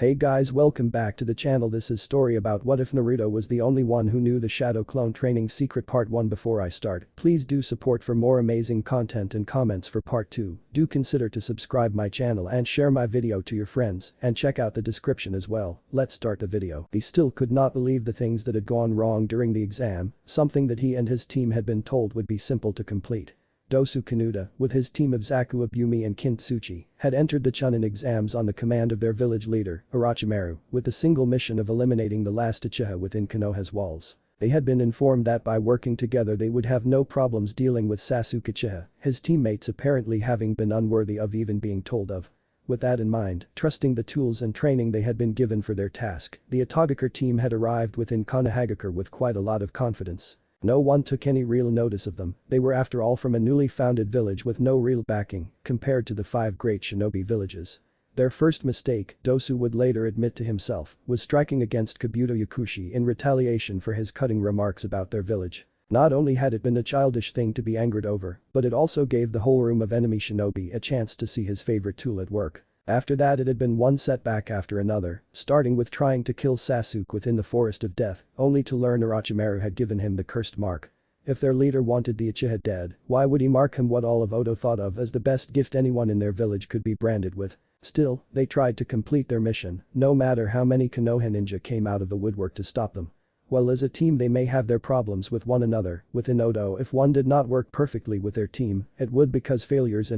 Hey guys, welcome back to the channel. This is story about what if Naruto was the only one who knew the shadow clone training secret part 1. Before I start, please do support for more amazing content and comments for part 2. Do consider to subscribe my channel and share my video to your friends and check out the description as well. Let's start the video. He still could not believe the things that had gone wrong during the exam, something that he and his team had been told would be simple to complete. Dosu Kanuta, with his team of Zaku, Abumi and Kintsuchi, had entered the Chunin exams on the command of their village leader, Orochimaru, with the single mission of eliminating the last Uchiha within Konoha's walls. They had been informed that by working together they would have no problems dealing with Sasuke Uchiha, his teammates apparently having been unworthy of even being told of. With that in mind, trusting the tools and training they had been given for their task, the Itagikur team had arrived within Konohagakure with quite a lot of confidence. No one took any real notice of them. They were after all from a newly founded village with no real backing compared to the 5 great shinobi villages. Their first mistake, Dosu would later admit to himself, was striking against Kabuto Yakushi in retaliation for his cutting remarks about their village. Not only had it been a childish thing to be angered over, but it also gave the whole room of enemy shinobi a chance to see his favorite tool at work. After that it had been one setback after another, starting with trying to kill Sasuke within the Forest of Death, only to learn Orochimaru had given him the cursed mark. If their leader wanted the Uchiha dead, why would he mark him? What all of Odo thought of as the best gift anyone in their village could be branded with. Still, they tried to complete their mission, no matter how many Konoha ninja came out of the woodwork to stop them. While as a team they may have their problems with one another, within Odo if one did not work perfectly with their team, it would because failures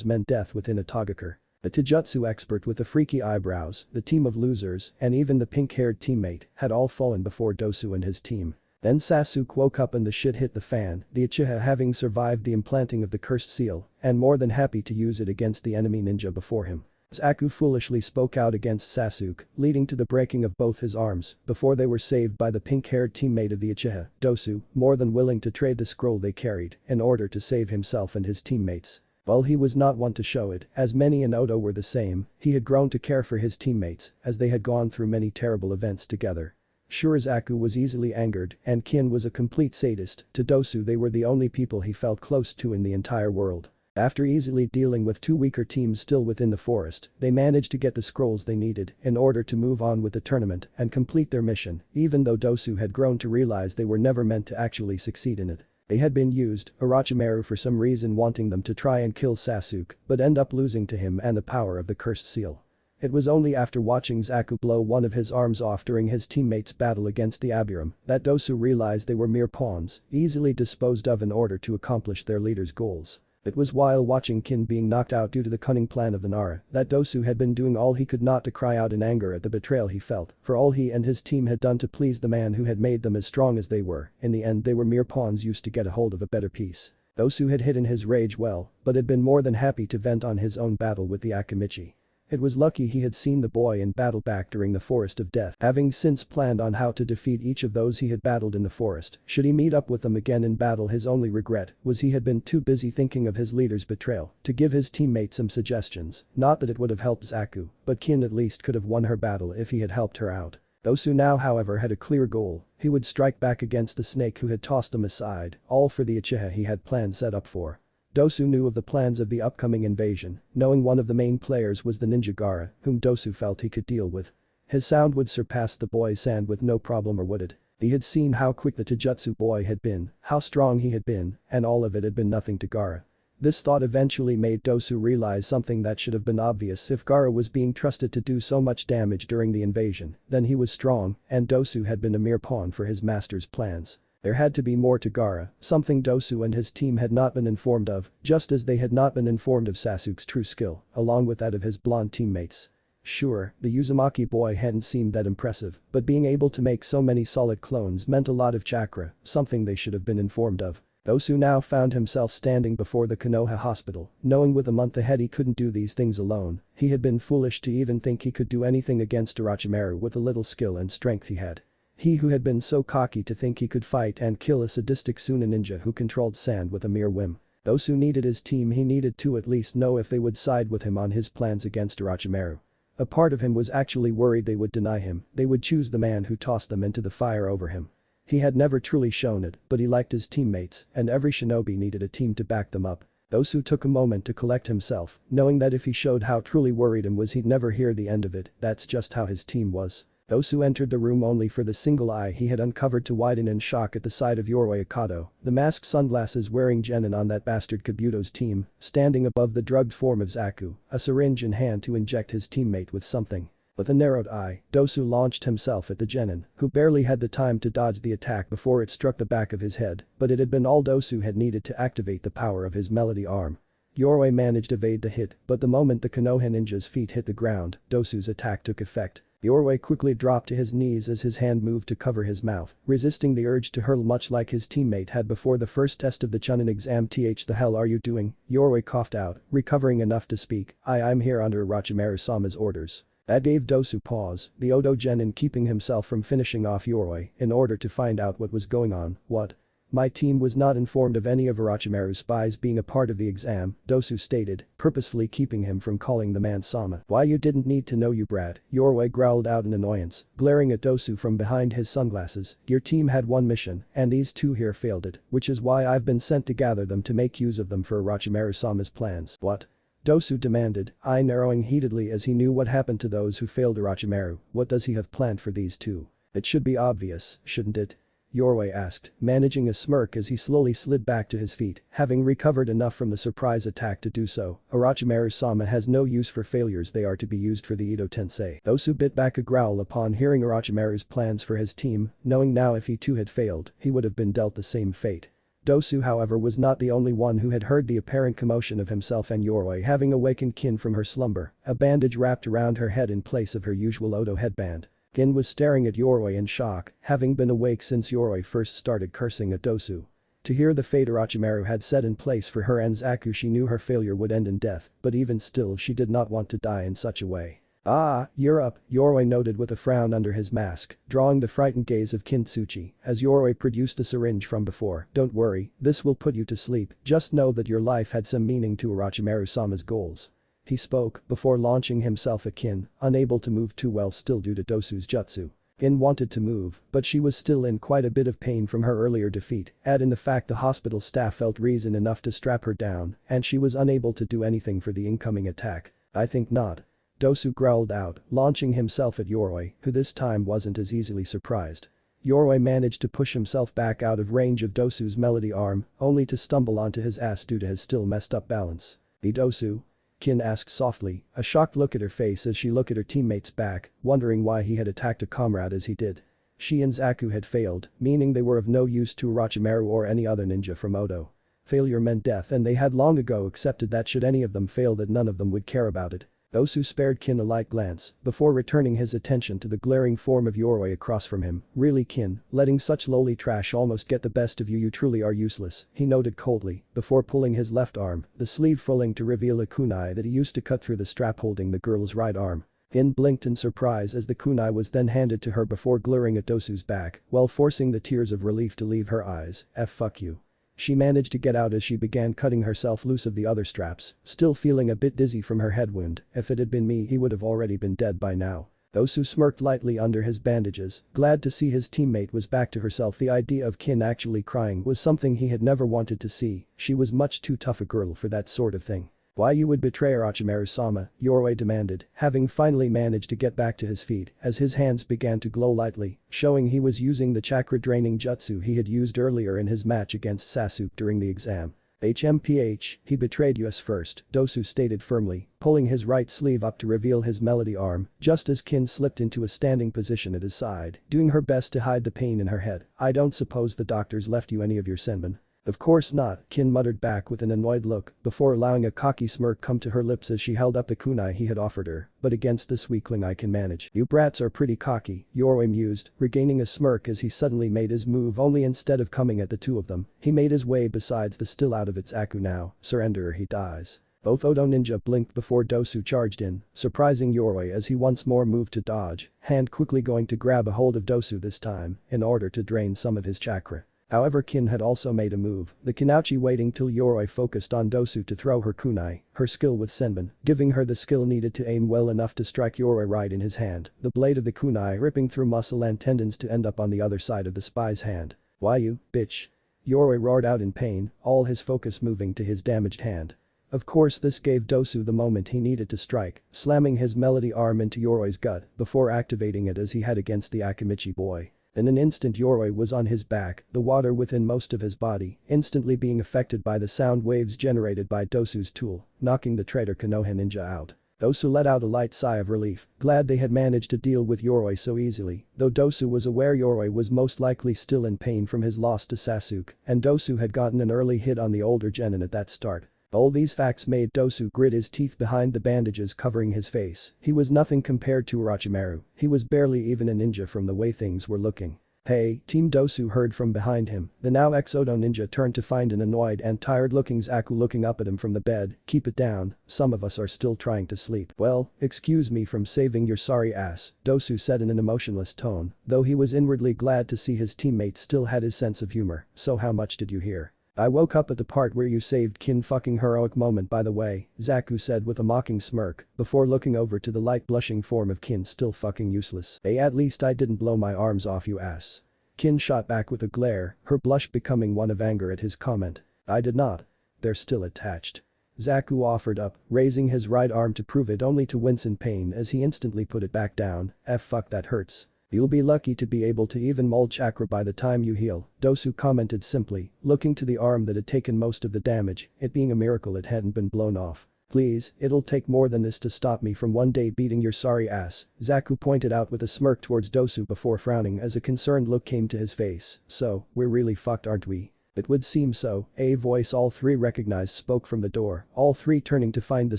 meant death within Itagikur. The Taijutsu expert with the freaky eyebrows, the team of losers, and even the pink-haired teammate had all fallen before Dosu and his team. Then Sasuke woke up and the shit hit the fan, the Uchiha having survived the implanting of the cursed seal, and more than happy to use it against the enemy ninja before him. Zaku foolishly spoke out against Sasuke, leading to the breaking of both his arms, before they were saved by the pink-haired teammate of the Uchiha, Dosu, more than willing to trade the scroll they carried in order to save himself and his teammates. While he was not one to show it, as many in Odo were the same, he had grown to care for his teammates, as they had gone through many terrible events together. Sure, Zaku was easily angered, and Kin was a complete sadist. To Dosu they were the only people he felt close to in the entire world. After easily dealing with 2 weaker teams still within the forest, they managed to get the scrolls they needed in order to move on with the tournament and complete their mission, even though Dosu had grown to realize they were never meant to actually succeed in it. They had been used, Orochimaru for some reason wanting them to try and kill Sasuke, but end up losing to him and the power of the cursed seal. It was only after watching Zaku blow one of his arms off during his teammates' battle against the Abiram that Dosu realized they were mere pawns, easily disposed of in order to accomplish their leader's goals. It was while watching Kin being knocked out due to the cunning plan of the Nara that Dosu had been doing all he could not to cry out in anger at the betrayal he felt for all he and his team had done to please the man who had made them as strong as they were. In the end they were mere pawns used to get a hold of a better piece. Dosu had hidden his rage well, but had been more than happy to vent on his own battle with the Akimichi. It was lucky he had seen the boy in battle back during the Forest of Death, having since planned on how to defeat each of those he had battled in the forest. Should he meet up with them again in battle, his only regret was he had been too busy thinking of his leader's betrayal to give his teammate some suggestions. Not that it would have helped Zaku, but Kin at least could have won her battle if he had helped her out. Dosu now however had a clear goal. He would strike back against the snake who had tossed them aside, all for the Uchiha he had planned set up for. Dosu knew of the plans of the upcoming invasion, knowing one of the main players was the ninja Gaara, whom Dosu felt he could deal with. His sound would surpass the boy's sand with no problem, or would it? He had seen how quick the Taijutsu boy had been, how strong he had been, and all of it had been nothing to Gaara. This thought eventually made Dosu realize something that should have been obvious. If Gaara was being trusted to do so much damage during the invasion, then he was strong, and Dosu had been a mere pawn for his master's plans. There had to be more to Gaara, something Dosu and his team had not been informed of, just as they had not been informed of Sasuke's true skill, along with that of his blonde teammates. Sure, the Uzumaki boy hadn't seemed that impressive, but being able to make so many solid clones meant a lot of chakra, something they should have been informed of. Dosu now found himself standing before the Konoha hospital, knowing with a month ahead he couldn't do these things alone. He had been foolish to even think he could do anything against Orochimaru with the little skill and strength he had. He who had been so cocky to think he could fight and kill a sadistic Suna ninja who controlled sand with a mere whim. Dosu needed his team. He needed to at least know if they would side with him on his plans against Orochimaru. A part of him was actually worried they would deny him, they would choose the man who tossed them into the fire over him. He had never truly shown it, but he liked his teammates, and every shinobi needed a team to back them up. Dosu took a moment to collect himself, knowing that if he showed how truly worried him was he'd never hear the end of it. That's just how his team was. Dosu entered the room only for the single eye he had uncovered to widen in shock at the sight of Yoroi Akato, the masked sunglasses wearing genin on that bastard Kabuto's team, standing above the drugged form of Zaku, a syringe in hand to inject his teammate with something. With a narrowed eye, Dosu launched himself at the genin, who barely had the time to dodge the attack before it struck the back of his head, but it had been all Dosu had needed to activate the power of his melody arm. Yoroi managed to evade the hit, but the moment the Konoha ninja's feet hit the ground, Dosu's attack took effect. Yoroi quickly dropped to his knees as his hand moved to cover his mouth, resisting the urge to hurl much like his teammate had before the first test of the Chunin exam. The hell are you doing? Yoroi coughed out, recovering enough to speak. I'm here under Orochimaru-sama's orders. That gave Dosu pause, the Odo genin keeping himself from finishing off Yoroi in order to find out what was going on. What? My team was not informed of any of Orochimaru's spies being a part of the exam, Dosu stated, purposefully keeping him from calling the man Sama. Why you didn't need to know, you brat, Yoroi growled out in annoyance, glaring at Dosu from behind his sunglasses. Your team had one mission, and these two here failed it, which is why I've been sent to gather them to make use of them for Orochimaru-sama's plans. What? Dosu demanded, eye narrowing heatedly as he knew what happened to those who failed Orochimaru. What does he have planned for these two? It should be obvious, shouldn't it? Yoroi asked, managing a smirk as he slowly slid back to his feet, having recovered enough from the surprise attack to do so. Orochimaru-sama has no use for failures, they are to be used for the Edo Tensei. Dosu bit back a growl upon hearing Orochimaru's plans for his team, knowing now if he too had failed, he would have been dealt the same fate. Dosu however was not the only one who had heard the apparent commotion of himself and Yoroi having awakened Kin from her slumber, a bandage wrapped around her head in place of her usual Odo headband. Kin was staring at Yoroi in shock, having been awake since Yoroi first started cursing at Dosu. To hear the fate Orochimaru had set in place for her and Zaku, she knew her failure would end in death, but even still she did not want to die in such a way. Ah, you're up, Yoroi noted with a frown under his mask, drawing the frightened gaze of Kintsuchi as Yoroi produced a syringe from before. Don't worry, this will put you to sleep, just know that your life had some meaning to Orochimaru-sama's goals. He spoke before launching himself at Kin, unable to move too well still due to Dosu's jutsu. Kin wanted to move, but she was still in quite a bit of pain from her earlier defeat, add in the fact the hospital staff felt reason enough to strap her down, and she was unable to do anything for the incoming attack. I think not. Dosu growled out, launching himself at Yoroi, who this time wasn't as easily surprised. Yoroi managed to push himself back out of range of Dosu's melody arm, only to stumble onto his ass due to his still messed up balance. Dosu? Kin asked softly, a shocked look at her face as she looked at her teammate's back, wondering why he had attacked a comrade as he did. She and Zaku had failed, meaning they were of no use to Orochimaru or any other ninja from Odo. Failure meant death and they had long ago accepted that should any of them fail that none of them would care about it. Dosu spared Kin a light glance before returning his attention to the glaring form of Yoroi across from him. Really Kin, letting such lowly trash almost get the best of you, you truly are useless, he noted coldly, before pulling his left arm, the sleeve fulling to reveal a kunai that he used to cut through the strap holding the girl's right arm. Kin blinked in surprise as the kunai was then handed to her before glaring at Dosu's back while forcing the tears of relief to leave her eyes. Fuck you. She managed to get out as she began cutting herself loose of the other straps, still feeling a bit dizzy from her head wound. If it had been me he would have already been dead by now. Dosu smirked lightly under his bandages, glad to see his teammate was back to herself. The idea of Kin actually crying was something he had never wanted to see, she was much too tough a girl for that sort of thing. Why you would betray Orochimaru-sama, Yoroi demanded, having finally managed to get back to his feet as his hands began to glow lightly, showing he was using the chakra-draining jutsu he had used earlier in his match against Sasuke during the exam. HMPH, he betrayed us first, Dosu stated firmly, pulling his right sleeve up to reveal his melody arm, just as Kin slipped into a standing position at his side, doing her best to hide the pain in her head. I don't suppose the doctors left you any of your senbon? Of course not, Kin muttered back with an annoyed look before allowing a cocky smirk come to her lips as she held up the kunai he had offered her, but against this weakling I can manage. You brats are pretty cocky, Yoroi mused, regaining a smirk as he suddenly made his move only instead of coming at the two of them, he made his way besides the still out of its Zaku now, surrender or he dies. Both Odo ninja blinked before Dosu charged in, surprising Yoroi as he once more moved to dodge, hand quickly going to grab a hold of Dosu this time in order to drain some of his chakra. However Kin had also made a move, the Kinauchi waiting till Yoroi focused on Dosu to throw her kunai, her skill with senbon, giving her the skill needed to aim well enough to strike Yoroi right in his hand, the blade of the kunai ripping through muscle and tendons to end up on the other side of the spy's hand. Why you, bitch? Yoroi roared out in pain, all his focus moving to his damaged hand. Of course this gave Dosu the moment he needed to strike, slamming his melody arm into Yoroi's gut before activating it as he had against the Akimichi boy. In an instant Yoroi was on his back, the water within most of his body instantly being affected by the sound waves generated by Dosu's tool, knocking the traitor Konoha ninja out. Dosu let out a light sigh of relief, glad they had managed to deal with Yoroi so easily, though Dosu was aware Yoroi was most likely still in pain from his loss to Sasuke, and Dosu had gotten an early hit on the older genin at that start. All these facts made Dosu grit his teeth behind the bandages covering his face. He was nothing compared to Orochimaru, he was barely even a ninja from the way things were looking. "Hey, Team Dosu," heard from behind him. The now ex-Odo ninja turned to find an annoyed and tired-looking Zaku looking up at him from the bed. "Keep it down, some of us are still trying to sleep." "Well, excuse me from saving your sorry ass," Dosu said in an emotionless tone, though he was inwardly glad to see his teammate still had his sense of humor. "So how much did you hear?" "I woke up at the part where you saved Kin fucking heroic moment by the way," Zaku said with a mocking smirk, before looking over to the light blushing form of Kin still fucking useless. "Hey, at least I didn't blow my arms off you ass." Kin shot back with a glare, her blush becoming one of anger at his comment. "I did not. They're still attached." Zaku offered up, raising his right arm to prove it only to wince in pain as he instantly put it back down. Fuck that hurts. "You'll be lucky to be able to even mold chakra by the time you heal," Dosu commented simply, looking to the arm that had taken most of the damage, it being a miracle it hadn't been blown off. "Please, it'll take more than this to stop me from one day beating your sorry ass," Zaku pointed out with a smirk towards Dosu before frowning as a concerned look came to his face. "So, we're really fucked aren't we?" "It would seem so," a voice all three recognized spoke from the door, all three turning to find the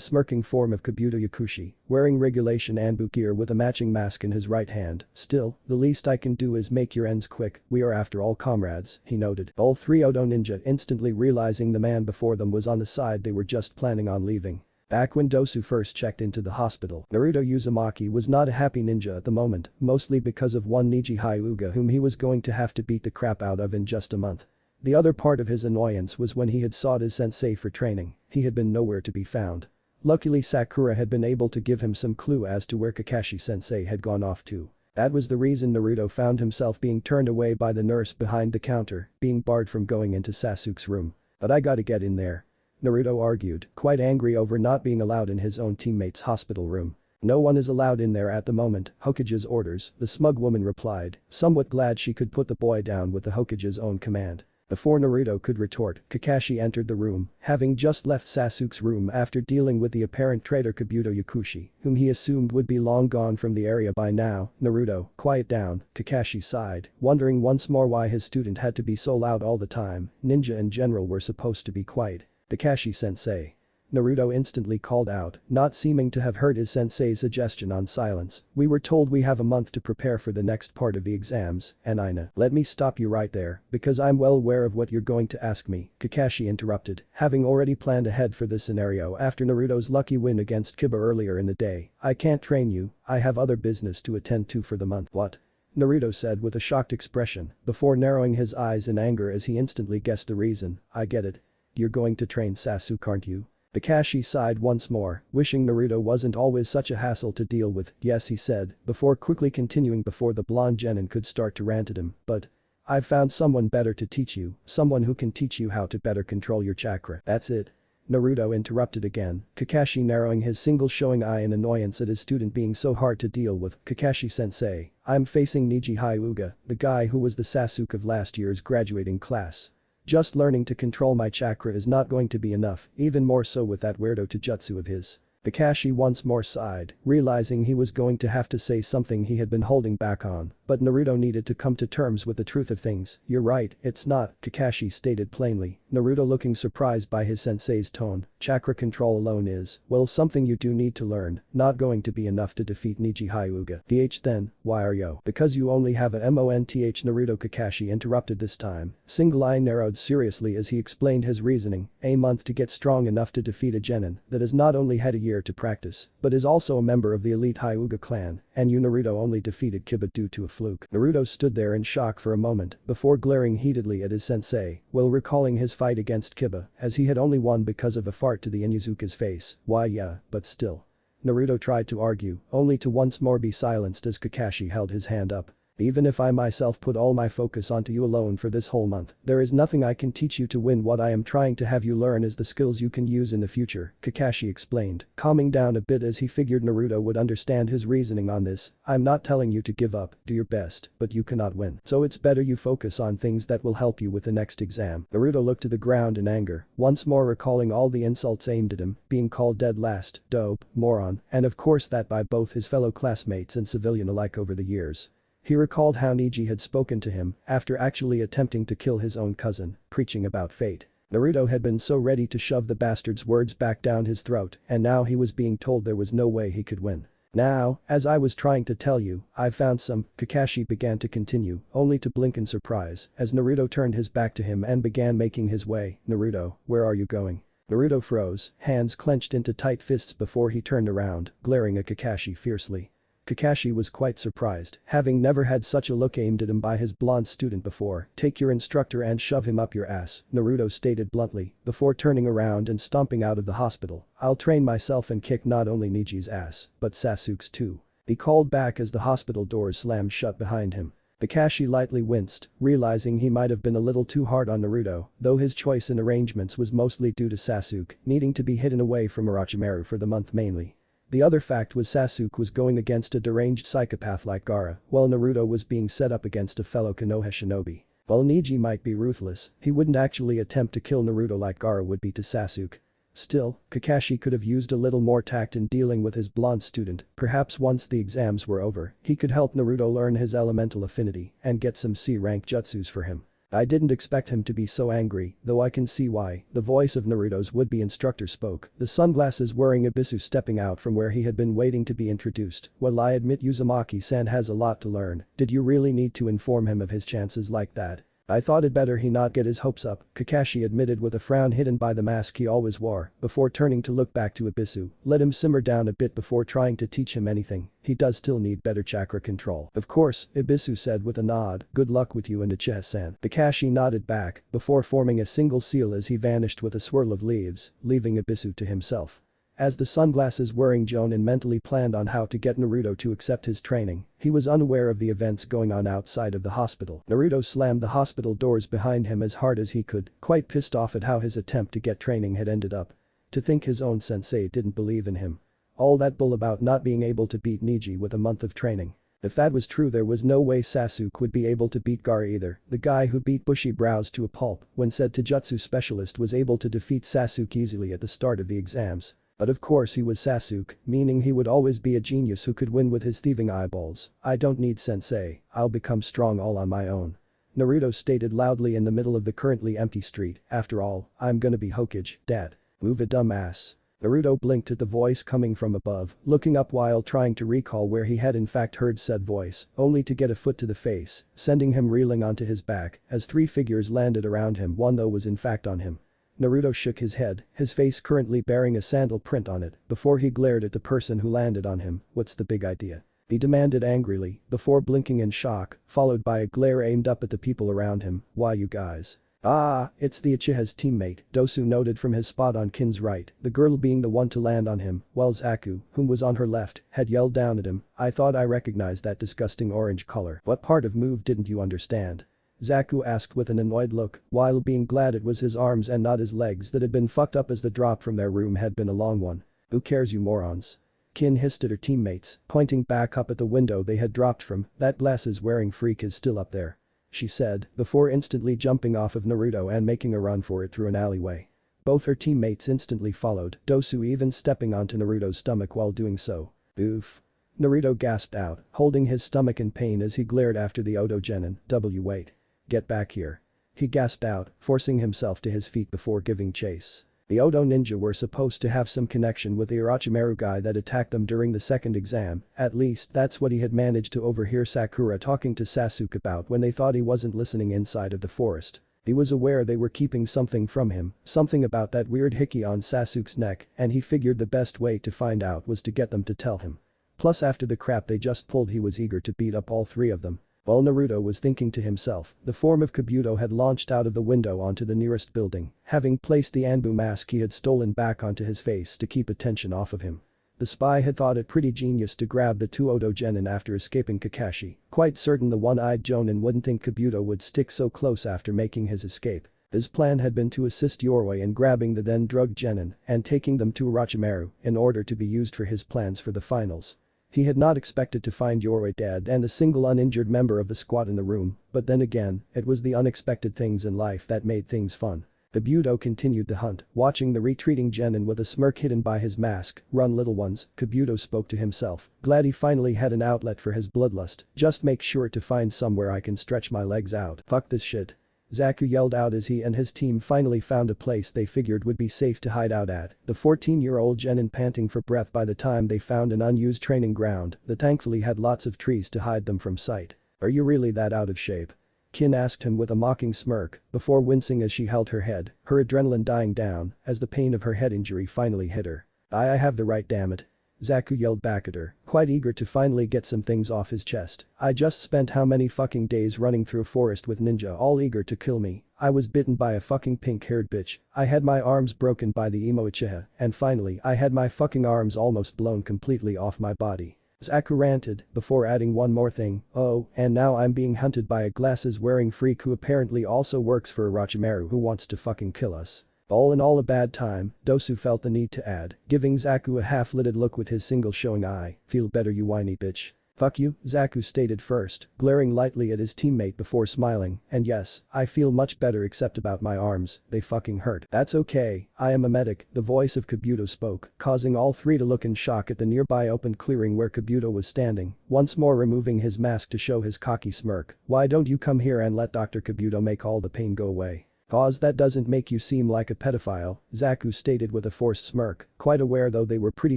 smirking form of Kabuto Yakushi, wearing regulation Anbu gear with a matching mask in his right hand. "Still, the least I can do is make your ends quick, we are after all comrades," he noted. All three Odo ninja instantly realizing the man before them was on the side they were just planning on leaving. Back when Dosu first checked into the hospital, Naruto Uzumaki was not a happy ninja at the moment, mostly because of one Niji Hyuga whom he was going to have to beat the crap out of in just a month. The other part of his annoyance was when he had sought his sensei for training, he had been nowhere to be found. Luckily Sakura had been able to give him some clue as to where Kakashi sensei had gone off to. That was the reason Naruto found himself being turned away by the nurse behind the counter, being barred from going into Sasuke's room. "But I gotta get in there," Naruto argued, quite angry over not being allowed in his own teammate's hospital room. "No one is allowed in there at the moment, Hokage's orders," the smug woman replied, somewhat glad she could put the boy down with the Hokage's own command. Before Naruto could retort, Kakashi entered the room, having just left Sasuke's room after dealing with the apparent traitor Kabuto Yakushi, whom he assumed would be long gone from the area by now. "Naruto, quiet down," Kakashi sighed, wondering once more why his student had to be so loud all the time. Ninja in general were supposed to be quiet. "Kakashi-sensei." Naruto instantly called out, not seeming to have heard his sensei's suggestion on silence. "We were told we have a month to prepare for the next part of the exams, and Let me stop you right there, because I'm well aware of what you're going to ask me," Kakashi interrupted, having already planned ahead for this scenario after Naruto's lucky win against Kiba earlier in the day. "I can't train you, I have other business to attend to for the month." "What?" Naruto said with a shocked expression, before narrowing his eyes in anger as he instantly guessed the reason. "I get it. You're going to train Sasuke aren't you?" Kakashi sighed once more, wishing Naruto wasn't always such a hassle to deal with. "Yes," he said, before quickly continuing before the blonde genin could start to rant at him, "But I've found someone better to teach you, someone who can teach you how to better control your chakra." "That's it?" Naruto interrupted again, Kakashi narrowing his single showing eye in annoyance at his student being so hard to deal with. "Kakashi-sensei, I'm facing Niji Hyuga, the guy who was the Sasuke of last year's graduating class. Just learning to control my chakra is not going to be enough, even more so with that weirdo Jutsu of his." Kakashi once more sighed, realizing he was going to have to say something he had been holding back on, but Naruto needed to come to terms with the truth of things. "You're right, it's not," Kakashi stated plainly, Naruto looking surprised by his sensei's tone. "Chakra control alone is, well, something you do need to learn, not going to be enough to defeat Niji Hyuga." Then, why are you? "Because you only have a month Naruto," Kakashi interrupted this time, single eye narrowed seriously as he explained his reasoning, a month to get strong enough to defeat a genin that has not only had a year to practice, but is also a member of the elite Hyuga clan, and you Naruto only defeated Kiba due to a fluke. Naruto stood there in shock for a moment before glaring heatedly at his sensei, while recalling his fight against Kiba, as he had only won because of a fart to the Inuzuka's face. "Why yeah, but still." Naruto tried to argue, only to once more be silenced as Kakashi held his hand up. Even if I myself put all my focus onto you alone for this whole month, there is nothing I can teach you to win. What I am trying to have you learn is the skills you can use in the future," Kakashi explained, calming down a bit as he figured Naruto would understand his reasoning on this. "I'm not telling you to give up, do your best, but you cannot win. So it's better you focus on things that will help you with the next exam." Naruto looked to the ground in anger, once more recalling all the insults aimed at him, being called dead last, dope, moron, and of course that by both his fellow classmates and civilian alike over the years. He recalled how Neji had spoken to him after actually attempting to kill his own cousin, preaching about fate. Naruto had been so ready to shove the bastard's words back down his throat, and now he was being told there was no way he could win. "Now, as I was trying to tell you, I found some," Kakashi began to continue, only to blink in surprise as Naruto turned his back to him and began making his way. "Naruto, where are you going?" Naruto froze, hands clenched into tight fists before he turned around, glaring at Kakashi fiercely. Kakashi was quite surprised, having never had such a look aimed at him by his blonde student before. "Take your instructor and shove him up your ass," Naruto stated bluntly, before turning around and stomping out of the hospital. "I'll train myself and kick not only Niji's ass, but Sasuke's too," he called back as the hospital doors slammed shut behind him. Kakashi lightly winced, realizing he might have been a little too hard on Naruto, though his choice in arrangements was mostly due to Sasuke needing to be hidden away from Orochimaru for the month mainly. The other fact was Sasuke was going against a deranged psychopath like Gaara, while Naruto was being set up against a fellow Konoha shinobi. While Neji might be ruthless, he wouldn't actually attempt to kill Naruto like Gaara would be to Sasuke. Still, Kakashi could have used a little more tact in dealing with his blonde student. Perhaps once the exams were over, he could help Naruto learn his elemental affinity and get some C-rank jutsus for him. "I didn't expect him to be so angry, though I can see why," the voice of Naruto's would-be instructor spoke, the sunglasses-wearing Ibisu stepping out from where he had been waiting to be introduced. "Well, I admit Uzumaki-san has a lot to learn. Did you really need to inform him of his chances like that?" "I thought it better he not get his hopes up," Kakashi admitted with a frown hidden by the mask he always wore, before turning to look back to Ibisu. "Let him simmer down a bit before trying to teach him anything. He does still need better chakra control." "Of course," Ibisu said with a nod. "Good luck with you and Uchiha-san." Kakashi nodded back, before forming a single seal as he vanished with a swirl of leaves, leaving Ibisu to himself. As the sunglasses-wearing Jonin mentally planned on how to get Naruto to accept his training, he was unaware of the events going on outside of the hospital. Naruto slammed the hospital doors behind him as hard as he could, quite pissed off at how his attempt to get training had ended up. To think his own sensei didn't believe in him. All that bull about not being able to beat Neji with a month of training. If that was true, there was no way Sasuke would be able to beat Gaara either. The guy who beat bushy brows to a pulp when said Taijutsu specialist was able to defeat Sasuke easily at the start of the exams. But of course he was Sasuke, meaning he would always be a genius who could win with his thieving eyeballs. "I don't need sensei, I'll become strong all on my own," Naruto stated loudly in the middle of the currently empty street. "After all, I'm gonna be Hokage, dad. Move it, dumbass." Naruto blinked at the voice coming from above, looking up while trying to recall where he had in fact heard said voice, only to get a foot to the face, sending him reeling onto his back as three figures landed around him. One though was in fact on him. Naruto shook his head, his face currently bearing a sandal print on it, before he glared at the person who landed on him. "What's the big idea?" he demanded angrily, before blinking in shock, followed by a glare aimed up at the people around him. "Why you guys?" "Ah, it's the Uchiha's teammate," Dosu noted from his spot on Kin's right, the girl being the one to land on him, while Zaku, whom was on her left, had yelled down at him. "I thought I recognized that disgusting orange color. What part of move didn't you understand?" Zaku asked with an annoyed look, while being glad it was his arms and not his legs that had been fucked up as the drop from their room had been a long one. "Who cares, you morons?" Kin hissed at her teammates, pointing back up at the window they had dropped from. "That glasses-wearing freak is still up there," she said, before instantly jumping off of Naruto and making a run for it through an alleyway. Both her teammates instantly followed, Dosu even stepping onto Naruto's stomach while doing so. "Oof." Naruto gasped out, holding his stomach in pain as he glared after the Oto Genin. Wait. "Get back here." he gasped out, forcing himself to his feet before giving chase. The Oto ninja were supposed to have some connection with the Orochimaru guy that attacked them during the second exam, at least that's what he had managed to overhear Sakura talking to Sasuke about when they thought he wasn't listening inside of the forest. He was aware they were keeping something from him, something about that weird hickey on Sasuke's neck, and he figured the best way to find out was to get them to tell him. Plus after the crap they just pulled, he was eager to beat up all three of them. While Naruto was thinking to himself, the form of Kabuto had launched out of the window onto the nearest building, having placed the Anbu mask he had stolen back onto his face to keep attention off of him. The spy had thought it pretty genius to grab the two Odo genin after escaping Kakashi, quite certain the one-eyed Jonin wouldn't think Kabuto would stick so close after making his escape. His plan had been to assist Yoroi in grabbing the then drugged genin and taking them to Orochimaru in order to be used for his plans for the finals. He had not expected to find Yoroi dead and a single uninjured member of the squad in the room, but then again, it was the unexpected things in life that made things fun. Kabuto continued the hunt, watching the retreating genin with a smirk hidden by his mask. "Run, little ones," Kabuto spoke to himself, glad he finally had an outlet for his bloodlust. "Just make sure to find somewhere I can stretch my legs out. Fuck this shit." Zaku yelled out as he and his team finally found a place they figured would be safe to hide out at. The 14-year-old genin panting for breath by the time they found an unused training ground that thankfully had lots of trees to hide them from sight. "Are you really that out of shape?" Kin asked him with a mocking smirk before wincing as she held her head, her adrenaline dying down as the pain of her head injury finally hit her. I have the right, damn it." Zaku yelled back at her, quite eager to finally get some things off his chest. "I just spent how many fucking days running through a forest with ninja all eager to kill me. I was bitten by a fucking pink-haired bitch. I had my arms broken by the emo Uchiha, and finally I had my fucking arms almost blown completely off my body." Zaku ranted, before adding one more thing, "Oh, and now I'm being hunted by a glasses-wearing freak who apparently also works for Orochimaru who wants to fucking kill us." All in all a bad time, Dosu felt the need to add, giving Zaku a half-lidded look with his single showing eye. "Feel better, you whiny bitch." "Fuck you," Zaku stated first, glaring lightly at his teammate before smiling, "and yes, I feel much better except about my arms, they fucking hurt." "That's okay, I am a medic," the voice of Kabuto spoke, causing all three to look in shock at the nearby open clearing where Kabuto was standing, once more removing his mask to show his cocky smirk. "Why don't you come here and let Dr. Kabuto make all the pain go away?" "Cause that doesn't make you seem like a pedophile," Zaku stated with a forced smirk, quite aware though they were pretty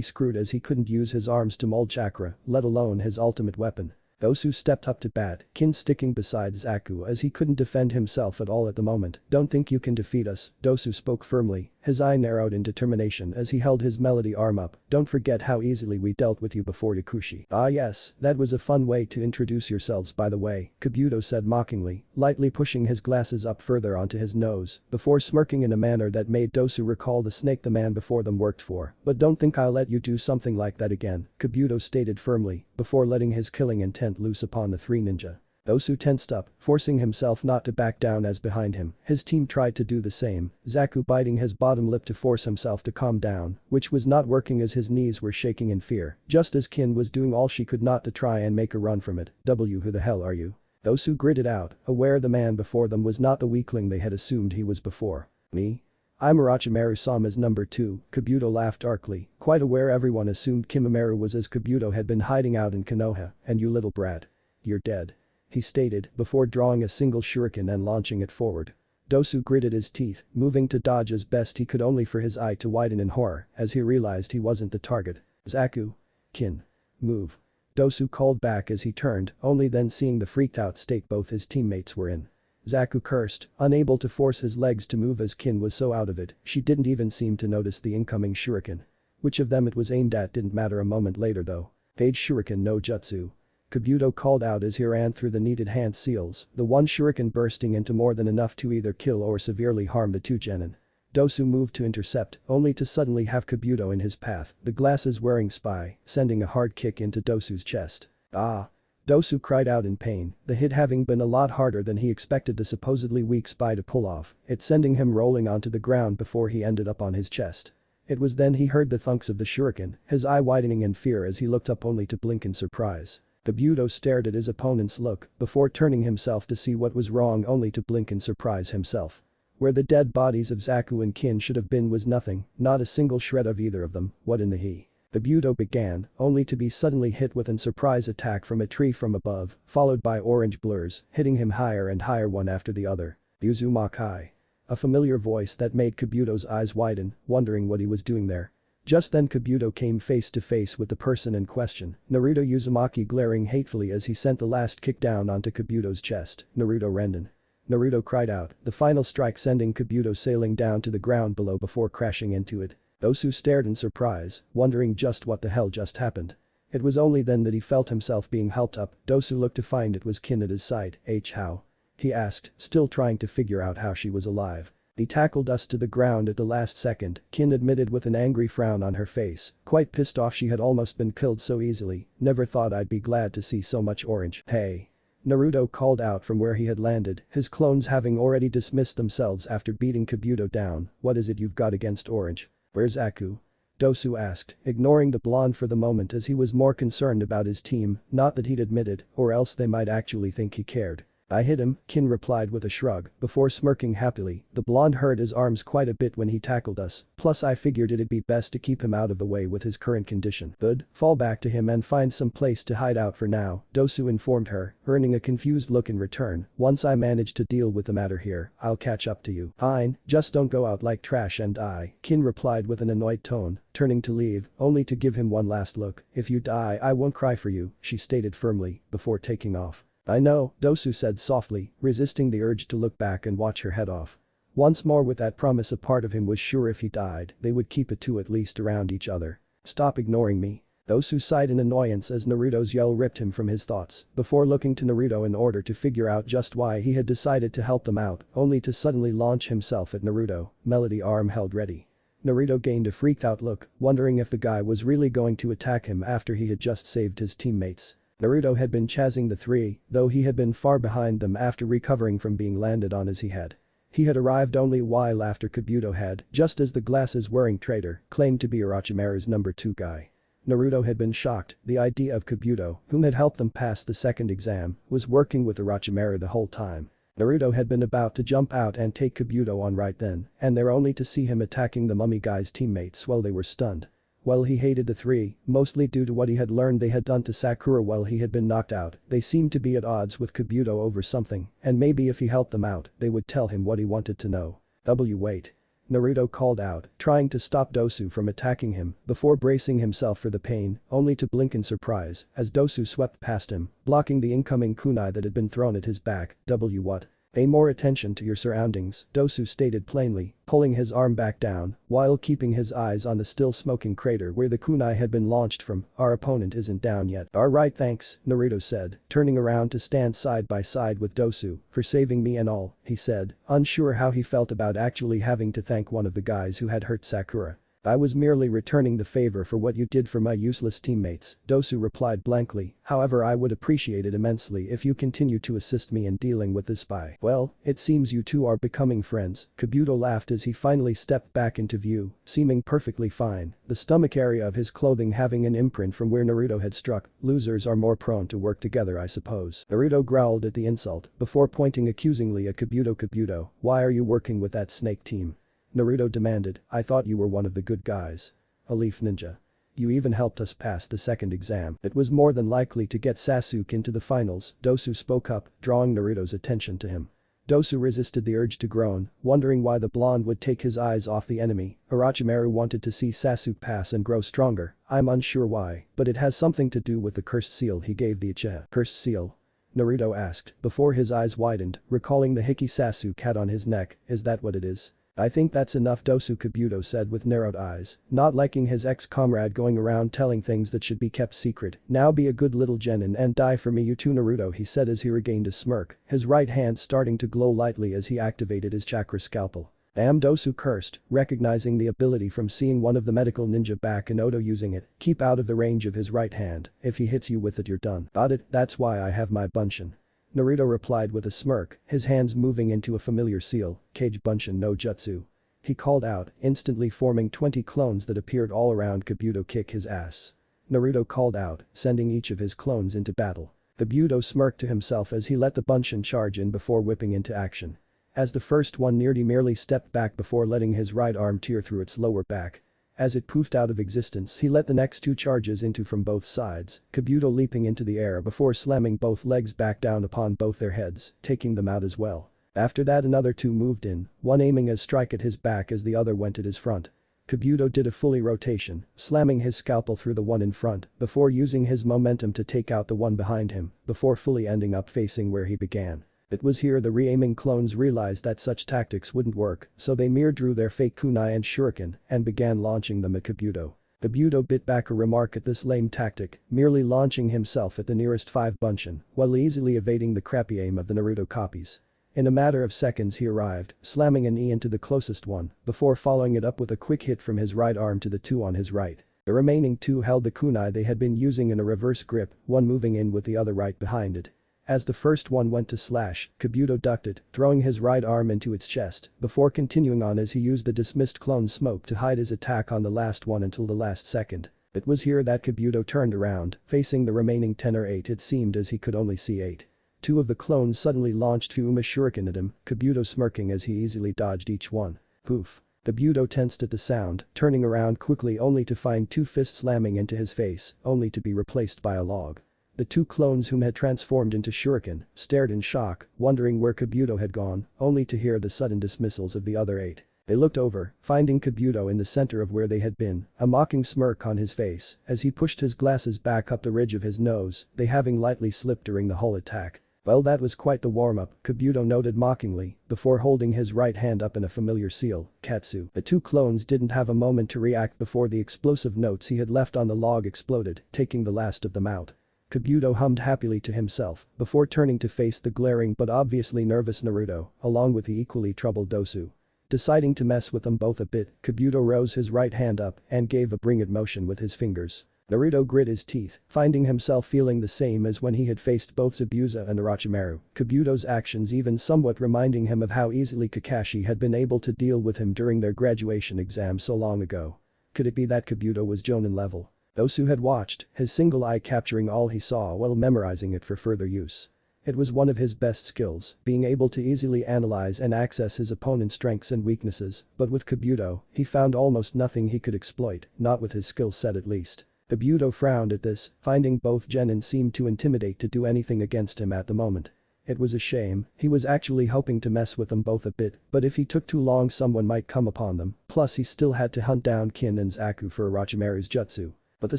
screwed as he couldn't use his arms to mold chakra, let alone his ultimate weapon. Dosu stepped up to bat, Kin sticking beside Zaku as he couldn't defend himself at all at the moment. "Don't think you can defeat us," Dosu spoke firmly, his eye narrowed in determination as he held his melody arm up. "Don't forget how easily we dealt with you before Yakushi." "Ah yes, that was a fun way to introduce yourselves by the way," Kabuto said mockingly, lightly pushing his glasses up further onto his nose, before smirking in a manner that made Dosu recall the snake the man before them worked for. "But don't think I'll let you do something like that again," Kabuto stated firmly, before letting his killing intent loose upon the three ninja. Dosu tensed up, forcing himself not to back down as behind him, his team tried to do the same, Zaku biting his bottom lip to force himself to calm down, which was not working as his knees were shaking in fear, just as Kin was doing all she could not to try and make a run from it. Who the hell are you?" Dosu gritted out, aware the man before them was not the weakling they had assumed he was before. "Me? I'm Orochimaru-sama's number 2, Kabuto laughed darkly, quite aware everyone assumed Kimimaro was as Kabuto had been hiding out in Konoha, "and you little brat. You're dead," he stated before drawing a single shuriken and launching it forward. Dosu gritted his teeth, moving to dodge as best he could only for his eye to widen in horror as he realized he wasn't the target. "Zaku. Kin. Move." Dosu called back as he turned, only then seeing the freaked out state both his teammates were in. Zaku cursed, unable to force his legs to move as Kin was so out of it, she didn't even seem to notice the incoming shuriken. Which of them it was aimed at didn't matter a moment later though. "Page shuriken no jutsu." Kabuto called out as he ran through the needed hand seals, the one shuriken bursting into more than enough to either kill or severely harm the two genin. Dosu moved to intercept, only to suddenly have Kabuto in his path, the glasses-wearing spy, sending a hard kick into Dosu's chest. "Ah!" Dosu cried out in pain, the hit having been a lot harder than he expected the supposedly weak spy to pull off, it sending him rolling onto the ground before he ended up on his chest. It was then he heard the thunks of the shuriken, his eye widening in fear as he looked up only to blink in surprise. Kabuto stared at his opponent's look before turning himself to see what was wrong only to blink in surprise himself. Where the dead bodies of Zaku and Kin should have been was nothing, not a single shred of either of them. "What in the he?" Kabuto began, only to be suddenly hit with a surprise attack from a tree from above, followed by orange blurs, hitting him higher and higher one after the other. "Uzumakai." A familiar voice that made Kabuto's eyes widen, wondering what he was doing there. Just then Kabuto came face to face with the person in question, Naruto Uzumaki glaring hatefully as he sent the last kick down onto Kabuto's chest. "Naruto Renden." Naruto cried out, the final strike sending Kabuto sailing down to the ground below before crashing into it. Dosu stared in surprise, wondering just what the hell just happened. It was only then that he felt himself being helped up. Dosu looked to find it was Kin at his side. "How?" he asked, still trying to figure out how she was alive. He tackled us to the ground at the last second, Kin admitted with an angry frown on her face, quite pissed off she had almost been killed so easily. Never thought I'd be glad to see so much orange. Hey. Naruto called out from where he had landed, his clones having already dismissed themselves after beating Kabuto down. What is it you've got against orange? Where's Zaku? Dosu asked, ignoring the blonde for the moment as he was more concerned about his team, not that he'd admit it, or else they might actually think he cared. I hit him, Kin replied with a shrug, before smirking happily. The blonde hurt his arms quite a bit when he tackled us, plus I figured it'd be best to keep him out of the way with his current condition. Good, fall back to him and find some place to hide out for now, Dosu informed her, earning a confused look in return. Once I manage to deal with the matter here, I'll catch up to you. Fine, just don't go out like trash and die, Kin replied with an annoyed tone, turning to leave, only to give him one last look. If you die I won't cry for you, she stated firmly, before taking off. I know, Dosu said softly, resisting the urge to look back and watch her head off. Once more with that promise a part of him was sure if he died, they would keep it two at least around each other. Stop ignoring me. Dosu sighed in annoyance as Naruto's yell ripped him from his thoughts, before looking to Naruto in order to figure out just why he had decided to help them out, only to suddenly launch himself at Naruto, melody arm held ready. Naruto gained a freaked out look, wondering if the guy was really going to attack him after he had just saved his teammates. Naruto had been chasing the three, though he had been far behind them after recovering from being landed on as he had. He had arrived only a while after Kabuto had, just as the glasses-wearing traitor, claimed to be Orochimaru's number 2 guy. Naruto had been shocked, the idea of Kabuto, whom had helped them pass the second exam, was working with Orochimaru the whole time. Naruto had been about to jump out and take Kabuto on right then, and there only to see him attacking the mummy guy's teammates while they were stunned. While he hated the three, mostly due to what he had learned they had done to Sakura while he had been knocked out, they seemed to be at odds with Kabuto over something, and maybe if he helped them out, they would tell him what he wanted to know. Wait. Naruto called out, trying to stop Dosu from attacking him, before bracing himself for the pain, only to blink in surprise, as Dosu swept past him, blocking the incoming kunai that had been thrown at his back. What? Pay more attention to your surroundings, Dosu stated plainly, pulling his arm back down, while keeping his eyes on the still smoking crater where the kunai had been launched from. Our opponent isn't down yet. Alright thanks, Naruto said, turning around to stand side by side with Dosu, for saving me and all, he said, unsure how he felt about actually having to thank one of the guys who had hurt Sakura. I was merely returning the favor for what you did for my useless teammates, Dosu replied blankly, however I would appreciate it immensely if you continue to assist me in dealing with this spy. Well, it seems you two are becoming friends, Kabuto laughed as he finally stepped back into view, seeming perfectly fine, the stomach area of his clothing having an imprint from where Naruto had struck. Losers are more prone to work together I suppose. Naruto growled at the insult, before pointing accusingly at Kabuto, why are you working with that snake team? Naruto demanded, I thought you were one of the good guys. A leaf ninja. You even helped us pass the second exam. It was more than likely to get Sasuke into the finals, Dosu spoke up, drawing Naruto's attention to him. Dosu resisted the urge to groan, wondering why the blonde would take his eyes off the enemy. Orochimaru wanted to see Sasuke pass and grow stronger, I'm unsure why, but it has something to do with the cursed seal he gave the Uchiha. Cursed seal? Naruto asked, before his eyes widened, recalling the hickey Sasuke had on his neck, is that what it is? I think that's enough, Dosu, Kabuto said with narrowed eyes, not liking his ex-comrade going around telling things that should be kept secret. Now be a good little genin and die for me you too, Naruto, he said as he regained a smirk, his right hand starting to glow lightly as he activated his chakra scalpel. Damn, Dosu cursed, recognizing the ability from seeing one of the medical ninja back and Odo using it. Keep out of the range of his right hand, if he hits you with it you're done. Got it, that's why I have my bunshin. Naruto replied with a smirk, his hands moving into a familiar seal, Kage Bunshin no Jutsu. He called out, instantly forming 20 clones that appeared all around Kabuto. Kick his ass. Naruto called out, sending each of his clones into battle. Kabuto smirked to himself as he let the Bunshin charge in before whipping into action. As the first one neared he merely stepped back before letting his right arm tear through its lower back. As it poofed out of existence he let the next two charges into from both sides, Kabuto leaping into the air before slamming both legs back down upon both their heads, taking them out as well. After that another two moved in, one aiming a strike at his back as the other went at his front. Kabuto did a fully rotation, slamming his scalpel through the one in front, before using his momentum to take out the one behind him, before fully ending up facing where he began. It was here the re-aiming clones realized that such tactics wouldn't work, so they drew their fake kunai and shuriken and began launching them at Kabuto. Kabuto bit back a remark at this lame tactic, merely launching himself at the nearest 5 Bunshin, while easily evading the crappy aim of the Naruto copies. In a matter of seconds he arrived, slamming a knee into the closest one, before following it up with a quick hit from his right arm to the two on his right. The remaining two held the kunai they had been using in a reverse grip, one moving in with the other right behind it. As the first one went to slash, Kabuto ducked it, throwing his right arm into its chest, before continuing on as he used the dismissed clone smoke to hide his attack on the last one until the last second. It was here that Kabuto turned around, facing the remaining 10 or 8 it seemed as he could only see 8. Two of the clones suddenly launched Fuma shuriken at him, Kabuto smirking as he easily dodged each one. Poof. Kabuto tensed at the sound, turning around quickly only to find two fists slamming into his face, only to be replaced by a log. The two clones whom had transformed into shuriken stared in shock, wondering where Kabuto had gone, only to hear the sudden dismissals of the other 8. They looked over, finding Kabuto in the center of where they had been, a mocking smirk on his face as he pushed his glasses back up the ridge of his nose, they having lightly slipped during the whole attack. Well, that was quite the warm-up, Kabuto noted mockingly, before holding his right hand up in a familiar seal, Katsu. The two clones didn't have a moment to react before the explosive notes he had left on the log exploded, taking the last of them out. Kabuto hummed happily to himself, before turning to face the glaring but obviously nervous Naruto, along with the equally troubled Dosu. Deciding to mess with them both a bit, Kabuto rose his right hand up and gave a bring it motion with his fingers. Naruto grit his teeth, finding himself feeling the same as when he had faced both Zabuza and Orochimaru, Kabuto's actions even somewhat reminding him of how easily Kakashi had been able to deal with him during their graduation exam so long ago. Could it be that Kabuto was Jonin level? Dosu had watched, his single eye capturing all he saw while memorizing it for further use. It was one of his best skills, being able to easily analyze and access his opponent's strengths and weaknesses, but with Kabuto, he found almost nothing he could exploit, not with his skill set at least. Kabuto frowned at this, finding both genin seemed too intimidate to do anything against him at the moment. It was a shame, he was actually hoping to mess with them both a bit, but if he took too long someone might come upon them, plus he still had to hunt down Kin and Zaku for Orochimaru's jutsu. With a